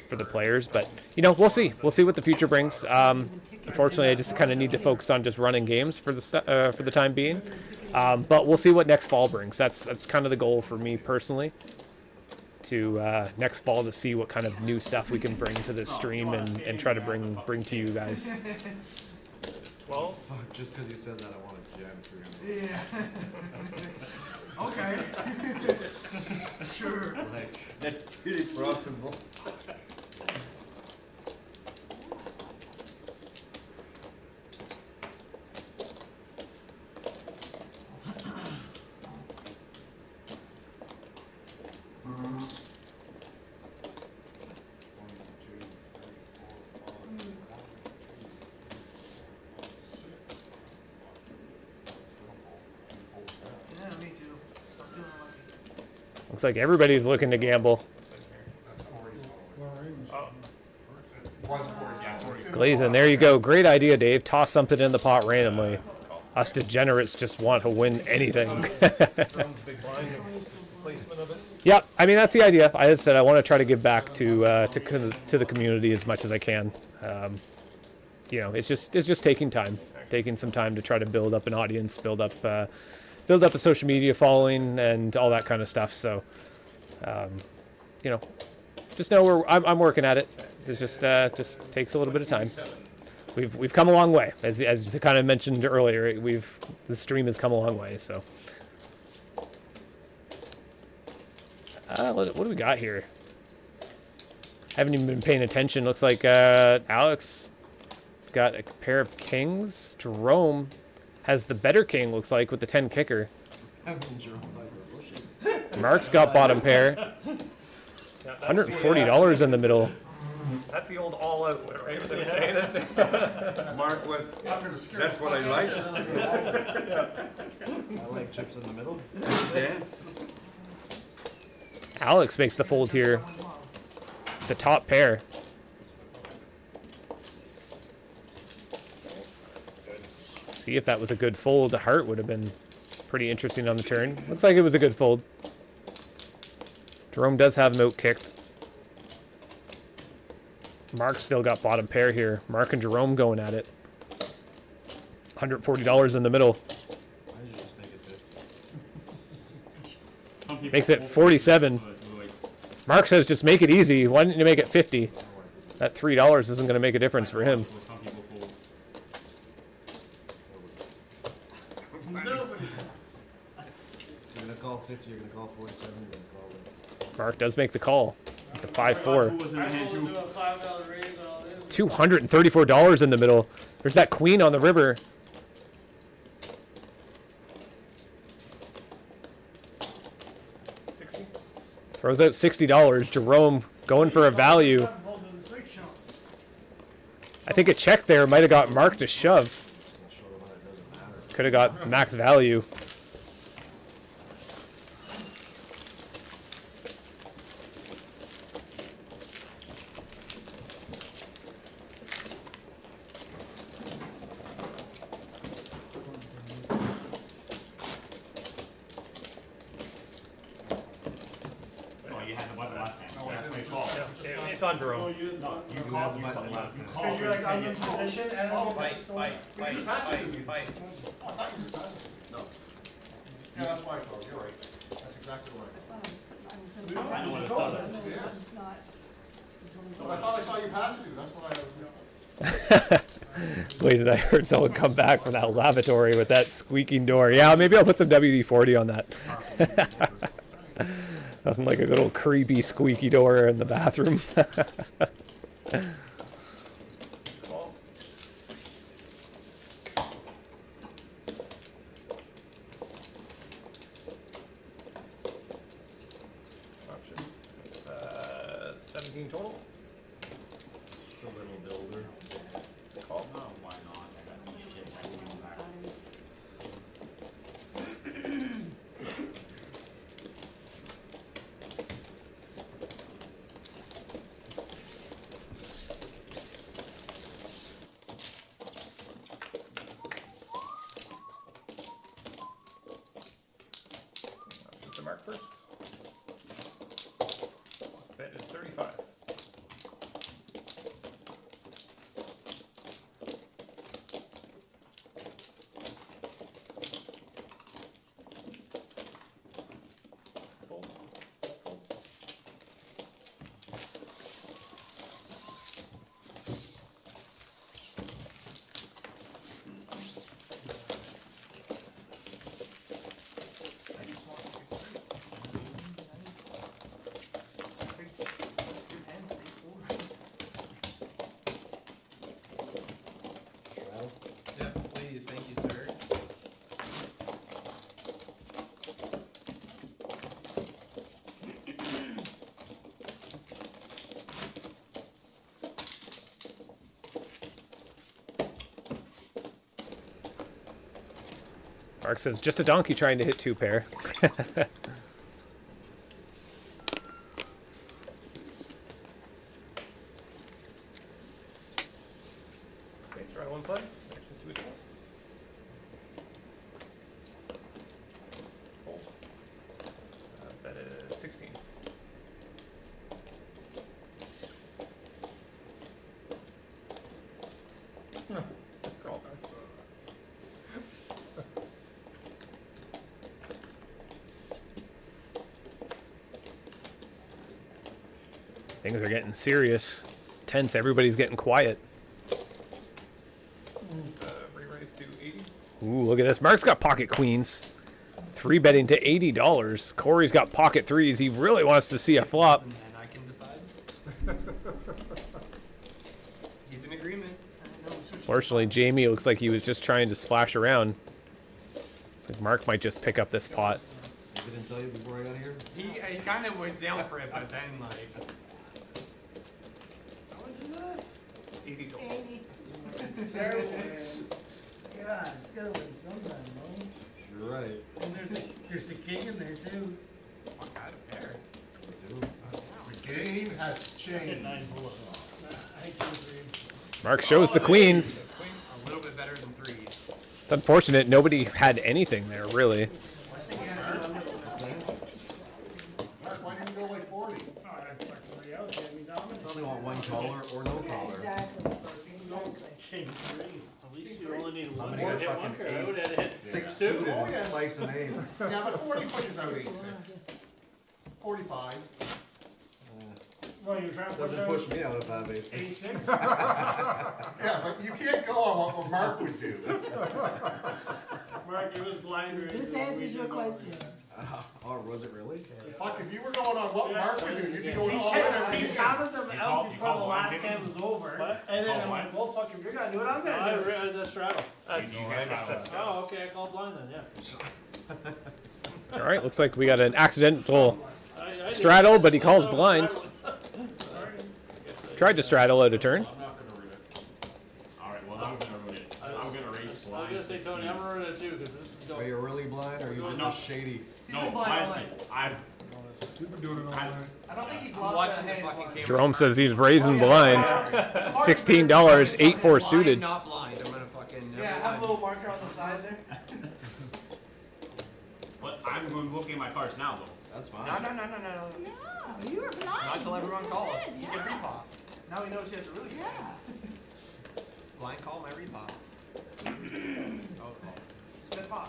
for the players, but you know, we'll see. We'll see what the future brings. Unfortunately, I just kind of need to focus on just running games for the time being. But we'll see what next fall brings. That's kind of the goal for me personally. To next fall to see what kind of new stuff we can bring to this stream and try to bring to you guys. 12? Fuck, just because you said that, I want to jam 300. Yeah. Okay. Sure. Like, that's pretty possible. Yeah, me too. I'm feeling lucky. Looks like everybody's looking to gamble. Glazen, there you go. Great idea, Dave. Toss something in the pot randomly. Us degenerates just want to win anything. Yep, I mean that's the idea. I just said I want to try to give back to the community as much as I can. You know, it's just taking some time to try to build up an audience, build up a social media following, and all that kind of stuff. So, you know, just know I'm working at it. It just takes a little bit of time. We've come a long way, as you kind of mentioned earlier. The stream has come a long way. So, what do we got here? Haven't even been paying attention. Looks like Alex has got a pair of kings. Jerome has the better king. Looks like with the 10 kicker. Mark's got bottom pair. $140 in the middle. That's the old all-out one, right? What they were saying. Mark was. That's what I like. I like chips in the middle. Yes. Alex makes the fold here. The top pair. See if that was a good fold. The heart would have been pretty interesting on the turn. Looks like it was a good fold. Jerome does have note kicked. Mark's still got bottom pair here. Mark and Jerome going at it. $140 in the middle. Makes it 47. Mark says just make it easy. Why didn't you make it 50? That $3 isn't going to make a difference for him. You're gonna call 50, you're gonna call 47, you're gonna call it. Mark does make the call. The 5-4. I told him to do a $5 raise on all this. $234 in the middle. There's that queen on the river. Throws out $60. Jerome going for a value. I think a check there might have got Mark to shove. Could have got max value. Oh, you had the button last time. That's what you call. It's on Jerome. No, you called me something last time. Cause you're like, I'm in position and I'm Fight, fight, fight, fight, fight. Oh, I thought you just had it. No. Yeah, that's why I thought, you're right. That's exactly right. I know what it's done. It's not. But I thought I saw you pass it to, that's why I, Blazing, I heard someone come back from that lavatory with that squeaking door. Yeah, maybe I'll put some WD-40 on that. Nothing like a little creepy squeaky door in the bathroom. Option. 17 total. The little builder. Call. No, why not? I got any shit. I can go back. Option to Mark first. Bet is 35. Fold. Fold. Yes, please, thank you, sir. Mark says, just a donkey trying to hit two pair. Okay, try one play. Action 2 to 1. Fold. Bet is 16. Call. Things are getting serious. Tense, everybody's getting quiet. Re-raise to 80. Ooh, look at this. Mark's got pocket queens. 3-betting to $80. Corey's got pocket threes. He really wants to see a flop. And I can decide. He's in agreement. Fortunately, Jamie looks like he was just trying to splash around. Looks like Mark might just pick up this pot. I didn't tell you before I got here? He kind of was down for it, but then like. How much is this? 80 total. 80. God, it's gotta win sometime, no? You're right. And there's a king in there too. Fuck, I had a pair. the game has changed. I can't agree. Mark shows the queens. A little bit better than threes. It's unfortunate nobody had anything there, really. Mark, why didn't you go like 40? Oh, that's fucking reality. I mean, dominant. So they want one collar or no collar. Exactly. King three. At least you only need one Somebody more got hit one fucking card. I would have hit Six two. suited Oh, and yeah. spikes and ace. Yeah, but 40 pushes out 8-6. 45. Well, you're trying to push Doesn't out push me out of 5 ace. 8-6. Yeah, but you can't go on what Mark would do. Mark, it was blind race. This answers your question. Oh, was it really? Fuck, if you were going on what Mark would do, you'd be going all He in. counted them You out call- you before call the blind, last didn't hand you? was over. What? And then Call I'm like, blind? well, fuck, if you're gonna do it, I'm No, gonna do it. I read the straddle. That's, You get that's straddle. Oh, okay, I called blind then, yeah. All right, looks like we got an accidental I did. straddle, but he calls I blind. Sorry. Tried to straddle out a turn. I'm not gonna read it. Alright, well, I'm gonna ruin it. I'm gonna raise I was blind. gonna say, Tony, I'm gonna run it too, because this is Are going. you really blind, or are you just No. shady? No, been blind all honestly, I've, We've been doing it all night. I don't think he's I'm lost watching a the hand fucking once. camera. Jerome says he's raising blind. $16, $16, 8-4 Blind, suited. not blind. I'm gonna fucking. Yeah, have a little marker on the side there. but I'm looking at my cards now, though. That's fine. No. No, you were blind. Not until everyone Yes, calls. you You did, can yeah. repop. Now he knows he has to really. Yeah. Blind call, my repop. Oh, call. Good pop.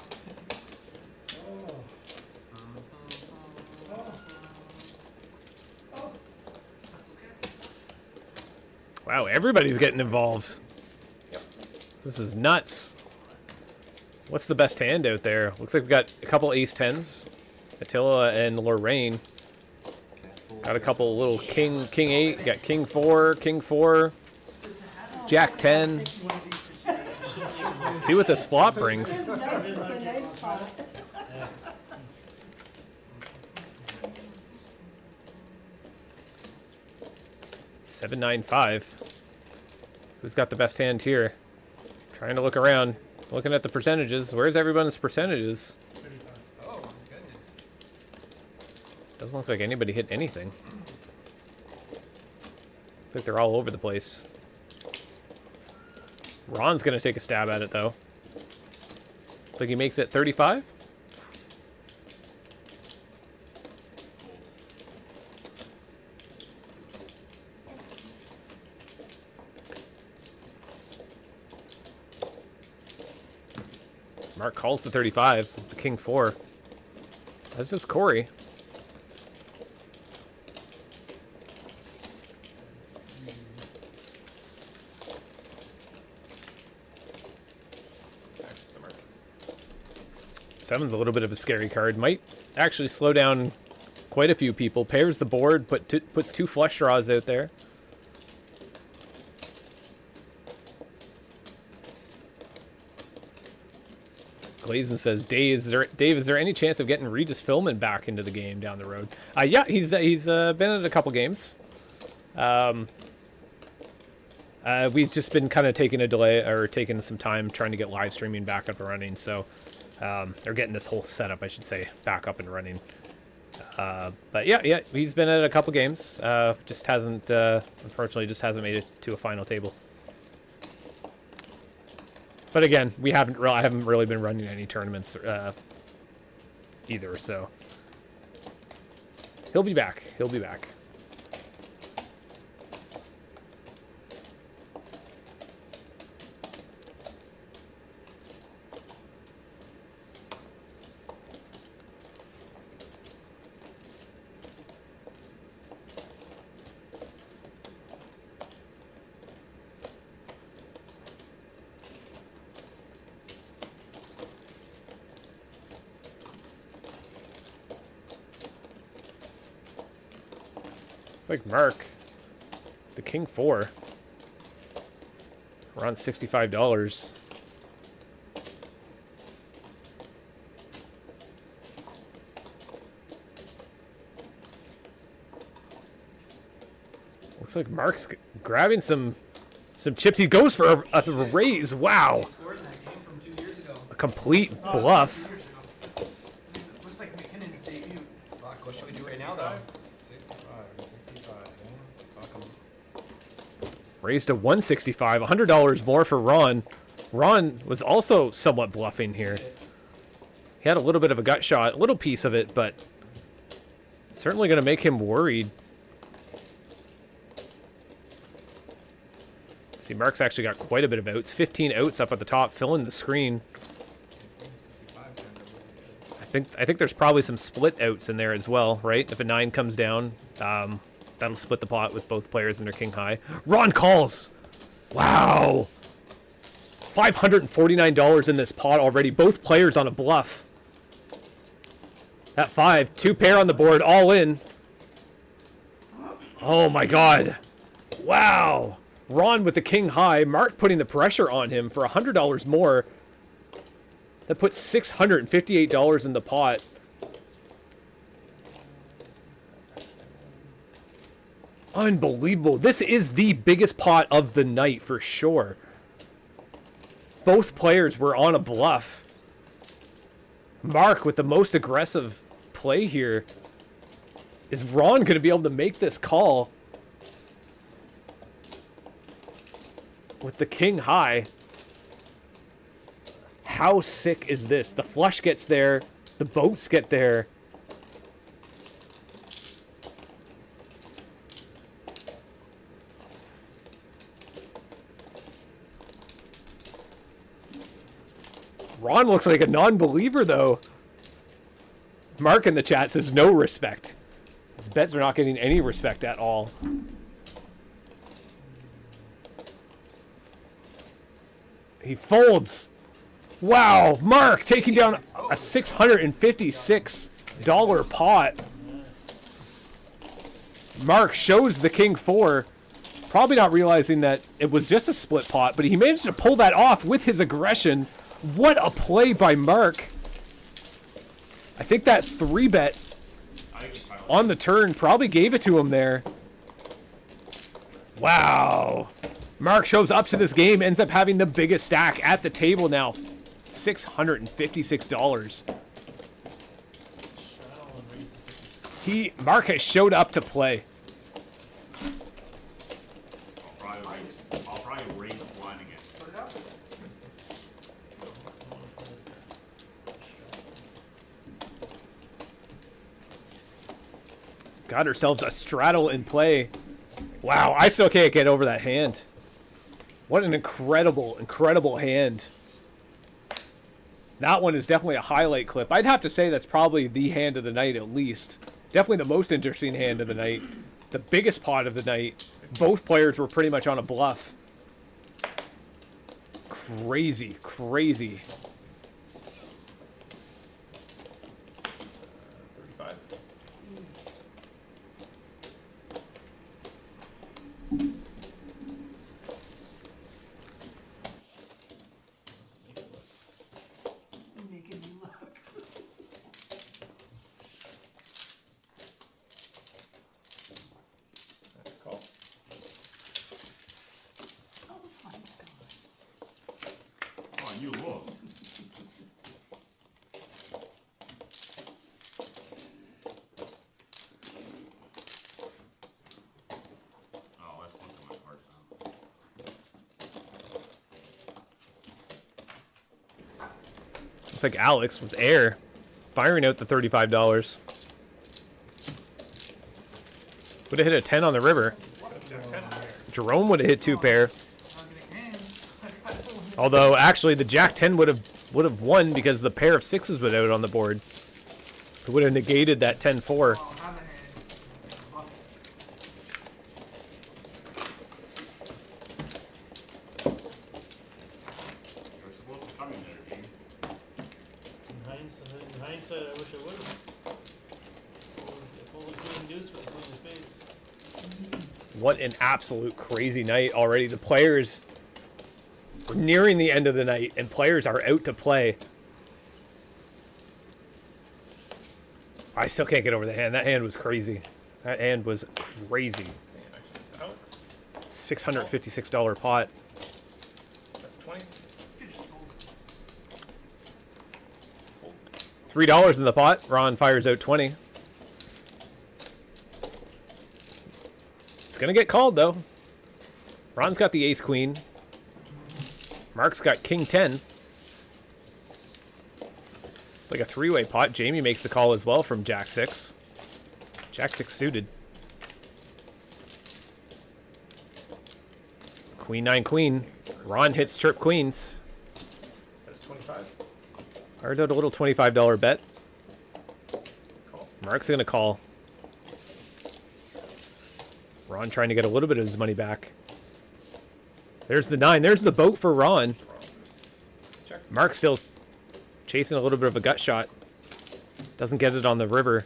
Wow, everybody's getting involved. This is nuts. What's the best hand out there? Looks like we've got a couple ace-10s. Attila and Lorraine. Got a couple little king 8. Got king 4, king 4. Jack 10. See what this flop brings. It's nice, it's a nice spot. Seven, 9, 5. Who's got the best hand here? Trying to look around. Looking at the percentages. Where's everyone's percentages? Oh, my goodness. Doesn't look like anybody hit anything. Looks like they're all over the place. Ron's gonna take a stab at it though. Looks like he makes it 35. Mark calls to 35. The king 4. That's just Corey. Seven's a little bit of a scary card. Might actually slow down quite a few people. Pairs the board, puts 2 flush draws out there. Glazen says, Dave, is there any chance of getting Regis Philman back into the game down the road? Yeah, he's been in a couple games. We've just been kind of taking a delay, or taking some time trying to get live streaming back up and running. So they're getting this whole setup, I should say, back up and running. But yeah, he's been at a couple games. Just hasn't, unfortunately, just hasn't made it to a final table. But again, I haven't really been running any tournaments either, so he'll be back. He'll be back. Like Mark, the king 4. We're on $65. Looks like Mark's grabbing some chips. He goes for a raise. Wow, Scored in that game from 2 years ago. a complete bluff. Looks like McKinnon's debut. Fuck, what should we do right now, though? 65. Fuck 'em. Raised to 165, $100 more for Ron. Ron was also somewhat bluffing here. He had a little bit of a gut shot, a little piece of it, but certainly going to make him worried. See, Mark's actually got quite a bit of outs. 15 outs up at the top, filling the screen. I think there's probably some split outs in there as well, right? If a 9 comes down, that'll split the pot with both players in their king high. Ron calls! Wow! $549 in this pot already. Both players on a bluff. At 5, 2 pair on the board, all in. Oh my god. Wow. Ron with the king high. Mark putting the pressure on him for $100 more. That puts $658 in the pot. Unbelievable. This is the biggest pot of the night for sure. Both players were on a bluff. Mark with the most aggressive play here. Is Ron going to be able to make this call? With the king high. How sick is this? The flush gets there. The boats get there. Ron looks like a non-believer, though. Mark in the chat says no respect. His bets are not getting any respect at all. He folds. Wow, Mark taking down a $656 pot. Mark shows the king 4. Probably not realizing that it was just a split pot, but he managed to pull that off with his aggression. What a play by Mark. I think that 3-bet on the turn probably gave it to him there. Wow. Mark shows up to this game, ends up having the biggest stack at the table now. $656. Mark has showed up to play. I'll probably raise the blind again. Got ourselves a straddle in play. Wow, I still can't get over that hand. What an incredible, incredible hand. That one is definitely a highlight clip. I'd have to say that's probably the hand of the night at least. Definitely the most interesting hand of the night. The biggest pot of the night. Both players were pretty much on a bluff. Crazy, crazy. 35. Making me look. That's a call. Oh, fine, God. Come on, you look. Oh, that's one of my cards now. Looks like Alex with air firing out the $35. Would have hit a 10 on the river. Jerome would have hit 2 pair. Although actually the Jack 10 would have won because the pair of 6s would out on the board. It would have negated that 10-4. You're supposed to come in there, Dean. In hindsight, I wish I would have. If only Queen Deuce with Queen of Spades. What an absolute crazy night already. The players are nearing the end of the night and players are out to play. I still can't get over the hand. That hand was crazy. That hand was crazy. Alex. $656 pot. That's 20. $3 in the pot. Ron fires out 20. It's gonna get called though. Ron's got the ace queen. Mark's got king 10. It's like a 3-way pot. Jamie makes the call as well from jack 6. Jack 6 suited. Queen 9 queen. Ron hits trip queens. That's 25. Fired out a little $25 bet. Call. Mark's gonna call. Ron trying to get a little bit of his money back. There's the 9. There's the boat for Ron. Check. Mark's still chasing a little bit of a gut shot. Doesn't get it on the river.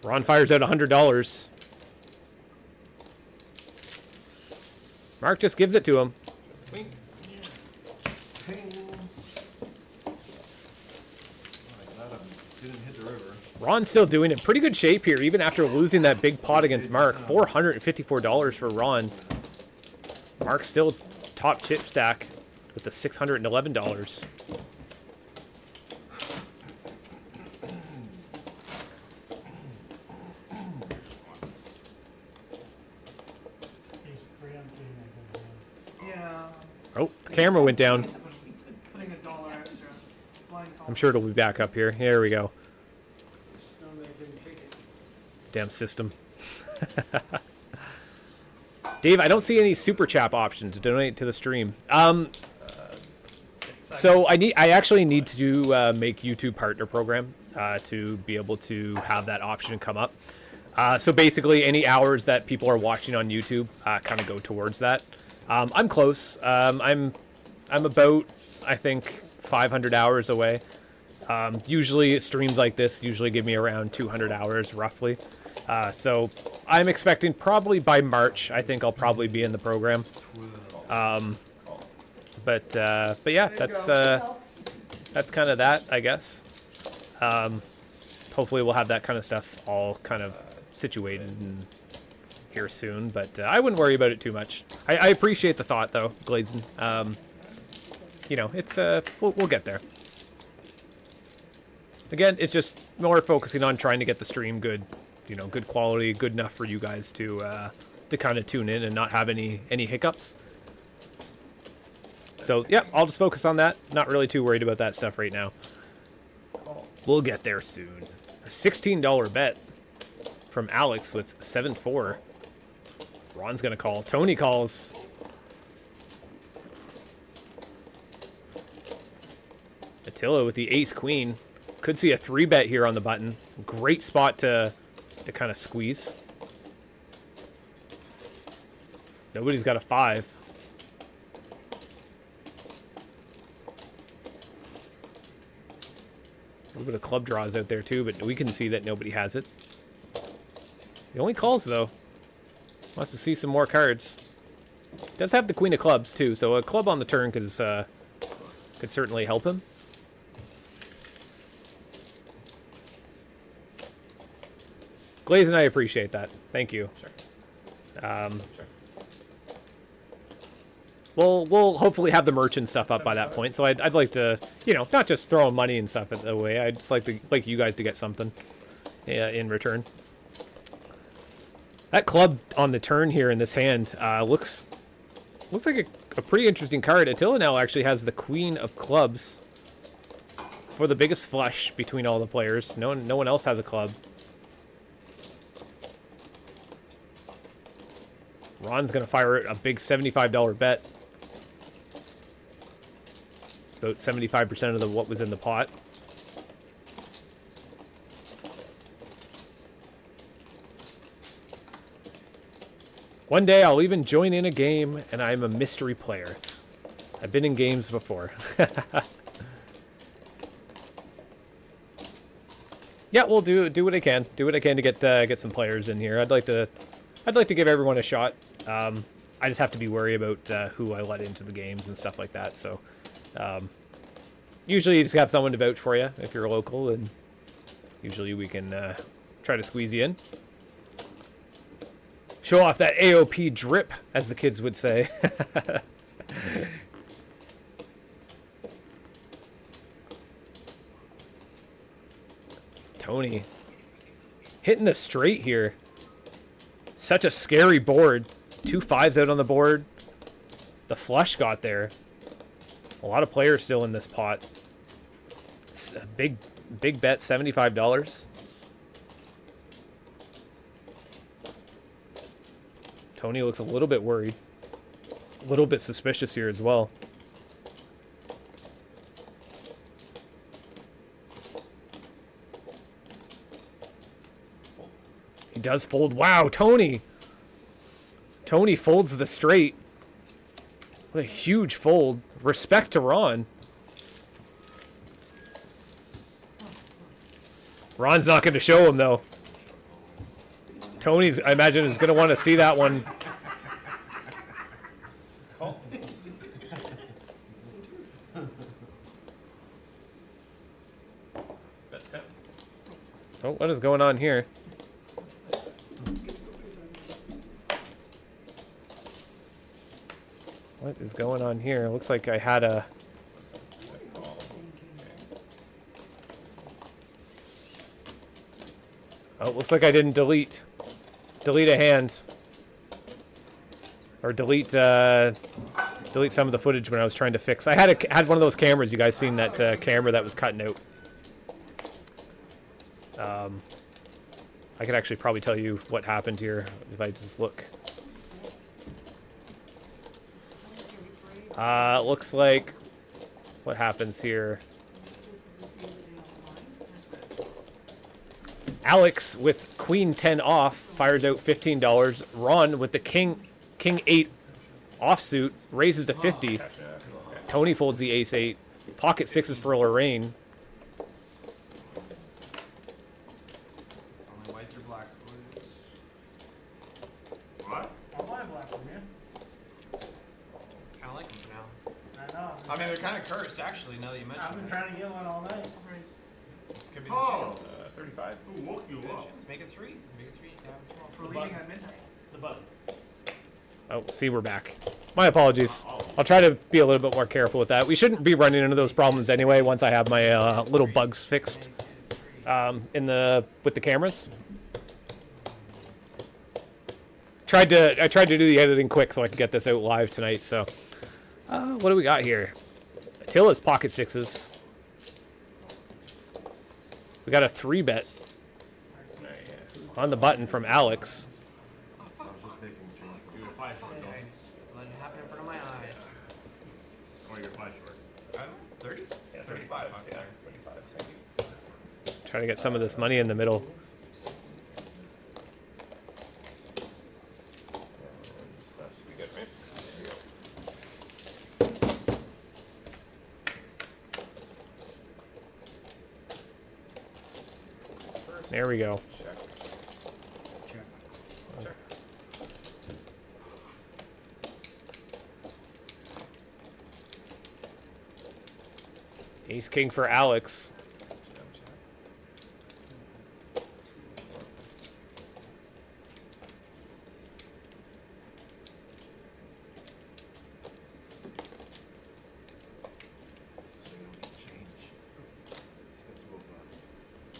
Ron fires out $100. Mark just gives it to him. Queen. Didn't hit the river. Ron's still doing it. Pretty good shape here, even after losing that big pot against Mark. $454 for Ron. Mark's still top chip stack with the $611. Yeah. Oh, the camera went down. Putting $1 extra. Blind call. I'm sure it'll be back up here. Here we go. Damn system. Dave, I don't see any super chat option to donate to the stream. So I actually need to make YouTube partner program to be able to have that option come up. So basically, any hours that people are watching on YouTube kind of go towards that. I'm close. I'm about, I think, 500 hours away. Usually streams like this usually give me around 200 hours roughly. So I'm expecting probably by March, I think I'll probably be in the program. But yeah, that's kind of that, I guess. Hopefully we'll have that kind of stuff all kind of situated and here soon, but I wouldn't worry about it too much. I appreciate the thought though, Glazen. You know, it's we'll get there. Again, it's just more focusing on trying to get the stream good, you know, good quality, good enough for you guys to kind of tune in and not have any hiccups. So yeah, I'll just focus on that. Not really too worried about that stuff right now. We'll get there soon. A $16 bet from Alex with 7-4. Ron's gonna call. Tony calls. Attila with the ace-queen. Could see a 3-bet here on the button. Great spot to kind of squeeze. Nobody's got a 5. A little bit of club draws out there too, but we can see that nobody has it. He only calls though. Wants to see some more cards. Does have the queen of clubs too, so a club on the turn could certainly help him. Glaze and I appreciate that. Thank you. Sure. We'll hopefully have the merchant stuff up by that point. So I'd like to, you know, not just throw money and stuff away. I'd just like you guys to get something in return. That club on the turn here in this hand looks like a pretty interesting card. Attila now actually has the queen of clubs for the biggest flush between all the players. No one else has a club. Ron's gonna fire a big $75 bet. It's about 75% of what was in the pot. One day I'll even join in a game and I'm a mystery player. I've been in games before. Yeah, we'll do what I can. Do what I can to get some players in here. I'd like to give everyone a shot. I just have to be worried about who I let into the games and stuff like that. So usually you just have someone to vouch for you if you're local, and usually we can try to squeeze you in. Show off that AOP drip, as the kids would say. Tony hitting the straight here. Such a scary board. 2 5s out on the board. The flush got there. A lot of players still in this pot. It's a big bet, $75. Tony looks a little bit worried. A little bit suspicious here as well. He does fold. Wow, Tony! Tony folds the straight. What a huge fold. Respect to Ron. Ron's not going to show him, though. Tony's, I imagine, is going to want to see that one. Oh. That's 10. Oh, what is going on here? What is going on here? Looks like I had a... Oh, looks like I didn't delete a hand. Or delete some of the footage when I was trying to fix. I had one of those cameras. You guys seen that camera that was cutting out? I could actually probably tell you what happened here if I just look. Looks like what happens here. Alex with Queen 10 off fires out $15. Ron with the King 8 offsuit raises to 50. Tony folds the Ace 8. Pocket 6s for Lorraine. It's only whites or blacks, boys. What? I'll buy a black one, man. Kinda like them for now. I know. I mean, they're kind of cursed, actually, now that you mention I've been it. trying to get one all night. This could be the Oh. chance. 35. Who woke you up? Make it 3. Make it 3. Yeah, For leaving at midnight. The button. Oh, see, we're back. My apologies. I'll try to be a little bit more careful with that. We shouldn't be running into those problems anyway once I have my little bugs fixed with the cameras. I tried to do the editing quick so I could get this out live tonight. So, what do we got here? Attila's pocket 6s. We got a 3-bet on the button from Alex. You were 5 short, though. Let it happen in front of my eyes. Or you're 5 short. I'm 30? Yeah, 35. Yeah, 35. Thank you. Trying to get some of this money in the middle. That should be good, right? There we go. Check. Check. Ace King for Alex.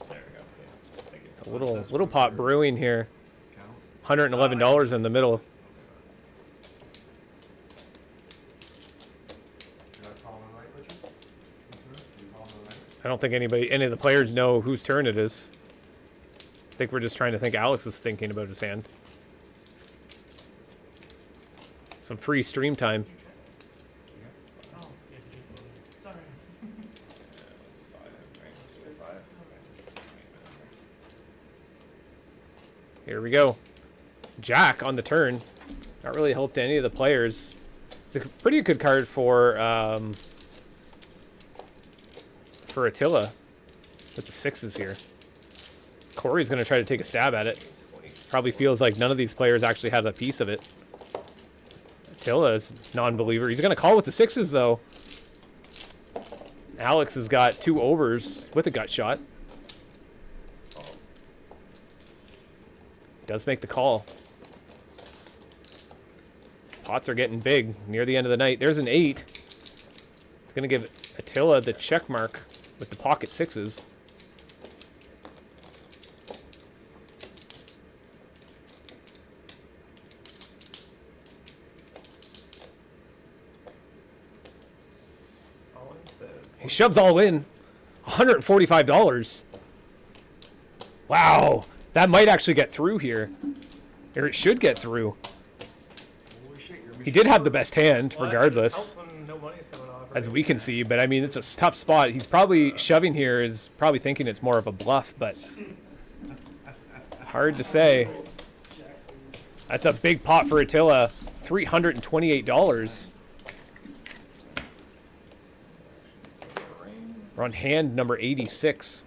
There we go. Yeah. Thank you. It's a little pot brewing here. $111 in the middle. I don't think any of the players know whose turn it is. I think we're just trying to think Alex is thinking about his hand. Some free stream time. Oh, yeah, sorry. Here we go. Jack on the turn. Not really helped any of the players. It's a pretty good card for Attila with the 6s here. Corey's going to try to take a stab at it. Probably feels like none of these players actually have a piece of it. Attila is non-believer. He's going to call with the 6s, though. Alex has got 2 overs with a gut shot. Does make the call. Pots are getting big near the end of the night. There's an 8. It's going to give Attila the check mark with the pocket 6s. He shoves all in. $145. Wow. That might actually get through here. Or it should get through. He did have the best hand, regardless, as we can see. But, I mean, it's a tough spot. He's probably shoving here, is probably thinking it's more of a bluff, but hard to say. That's a big pot for Attila. $328. We're on hand number 86.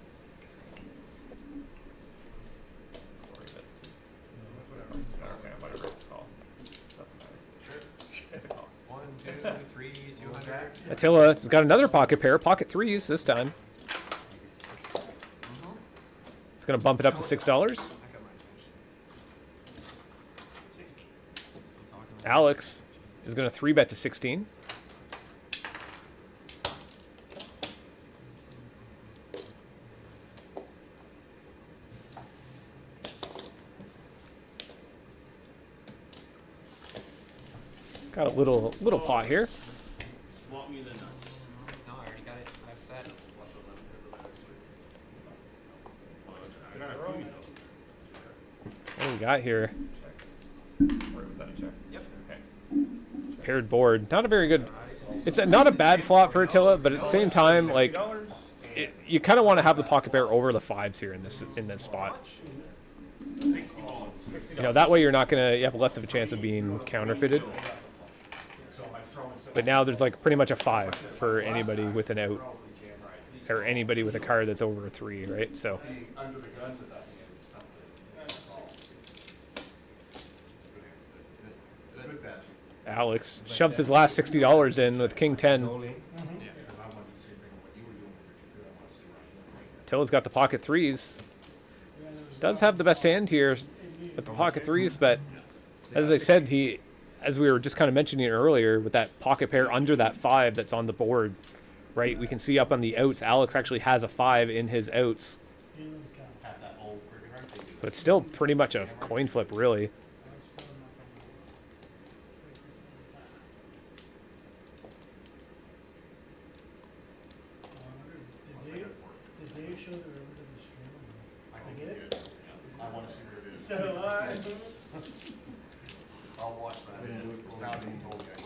2, 3, 200. Attila's got another pocket pair, pocket threes this time. It's gonna bump it up to $6. I got my attention. Alex is gonna 3-bet to 16. Got a little pot here. Want me to know? No, I already got it. I've set. What do we got here? Where was that a check? Yep. Okay. Paired board. Not a very good. It's not a bad flop for Attila, but at the same time, like you kind of want to have the pocket pair over the fives here in this spot. You know, that way you have less of a chance of being counterfeited. But now there's like pretty much a 5 for anybody with an out, or anybody with a card that's over a 3, right? So Under the guns at that hand, it's tough to. Good bet. Alex shoves his last $60 in with King 10. Yeah, because I wanted the same thing on what you were doing with your two. I want to see right. Attila's got the pocket threes. Does have the best hand here with the pocket threes, but as I said, as we were just kind of mentioning earlier, with that pocket pair under that 5 that's on the board, right? We can see up on the outs, Alex actually has a 5 in his outs. Have that old friggin' heart thing. So it's still pretty much a coin flip, really. Did Dave show the river to the stream? I can get it. I want to see where it is. So, I'll watch that. Now that you told me, I know.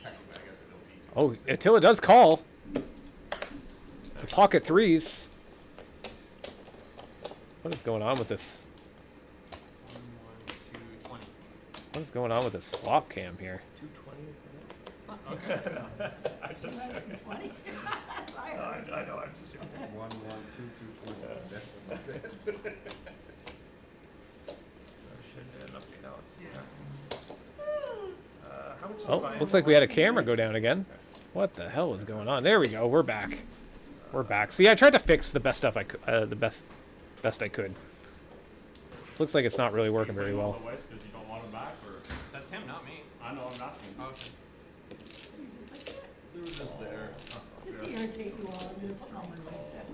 Technically, I guess I don't need to. Oh, Attila does call. The pocket threes. What is going on with this? 1, 1, 2, 20. What is going on with this flop cam here? 220 is good. I'm just joking. 20? That's fine. I know, I'm just joking. 1, 1, 2, 2, 20. That's what I said. Should enough to Alex. How much Oh, looks like we had a camera go down again. What the hell is going on? There we go. We're back. We're back. See, I tried to fix the best stuff I could, the best I could. This looks like it's not really working very well. Because you don't want them back, or? That's him, not me. I know, I'm asking. Okay. They were just there. Just to irritate you all, I'm gonna put all my lights out.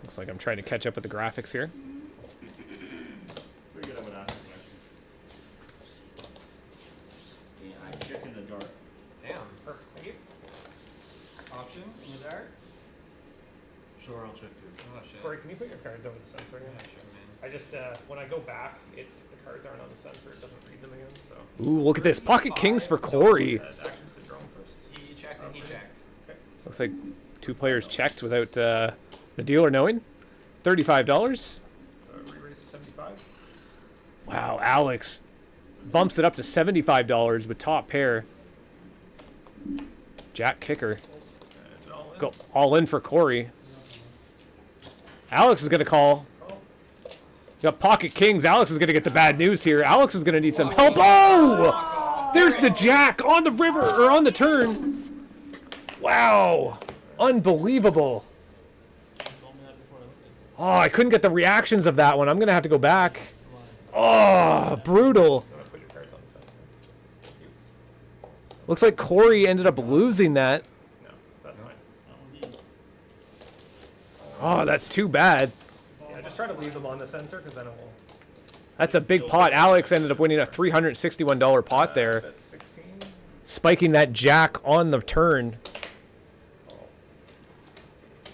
Looks like I'm trying to catch up with the graphics here. Figured I would ask a question. Yeah, I check in the dark. Damn. Perfect. Thank you. Option in the dark? Sure, I'll check too. Oh, shit. Corey, can you put your cards over the sensor again? Yeah, sure, man. I just, when I go back, if the cards aren't on the sensor, it doesn't read them again, so. Ooh, look at this. Pocket kings for Corey. Actions to drone first. He checked and he checked. Okay. Looks like 2 players checked without the dealer knowing. $35. So re-raise to 75. Wow, Alex bumps it up to $75 with top pair. Jack kicker. And it's all in. Go all in for Corey. Alex is going to call. You got pocket kings. Alex is going to get the bad news here. Alex is going to need some help. Oh! There's the jack on the river, or on the turn. Wow. Unbelievable. Oh, I couldn't get the reactions of that one. I'm going to have to go back. Oh, brutal. I'm gonna put your cards on the sensor. Looks like Corey ended up losing that. No, that's fine. Oh, that's too bad. Yeah, just try to leave them on the sensor, because then it will. That's a big pot. Alex ended up winning a $361 pot there, That's 16. spiking that jack on the turn,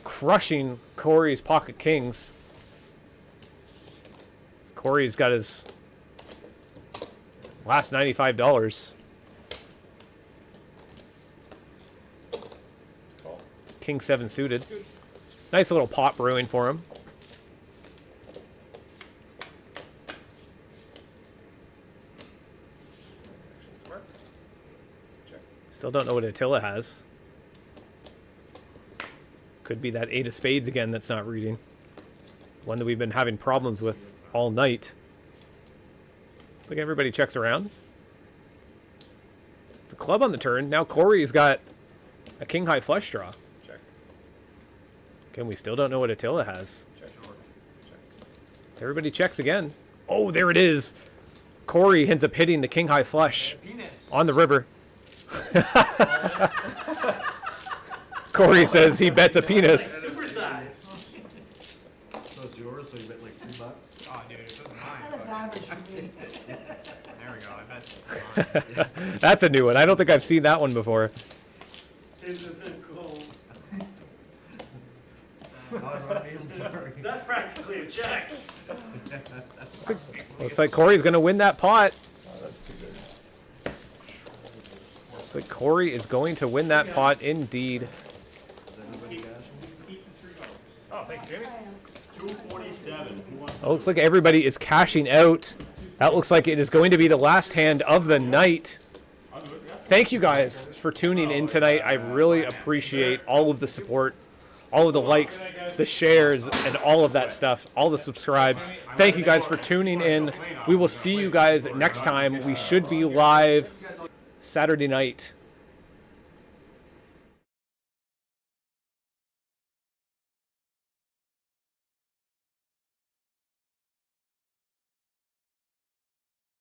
crushing Corey's pocket kings. Corey's got his last $95. King 7 suited. Nice little pot brewing for him. Still don't know what Attila has. Could be that 8 of spades again that's not reading. One that we've been having problems with all night. Looks like everybody checks around. the club on the turn. Now Corey's got a king high flush draw. Check. Okay, we still don't know what Attila has. Check. Everybody checks again. Oh, there it is. Corey ends up hitting the king high flush Penis. on the river. Corey says he bets a penis. Supersize. So it's yours, so you bet like $3. Oh, dude, this is mine. That looks average for me. There we go, I bet. That's a new one. I don't think I've seen that one before. Isn't it cool? Sorry. That's practically a check. Looks like Corey's going to win that pot. Looks like Corey is going to win that pot indeed. Oh, thank you, Jamie. 247. Who wants? Oh, looks like everybody is cashing out. That looks like it is going to be the last hand of the night. Thank you guys for tuning in tonight. I really appreciate all of the support, all of the likes, the shares, and all of that stuff, all the subscribes. Thank you guys for tuning in. We will see you guys next time. We should be live Saturday night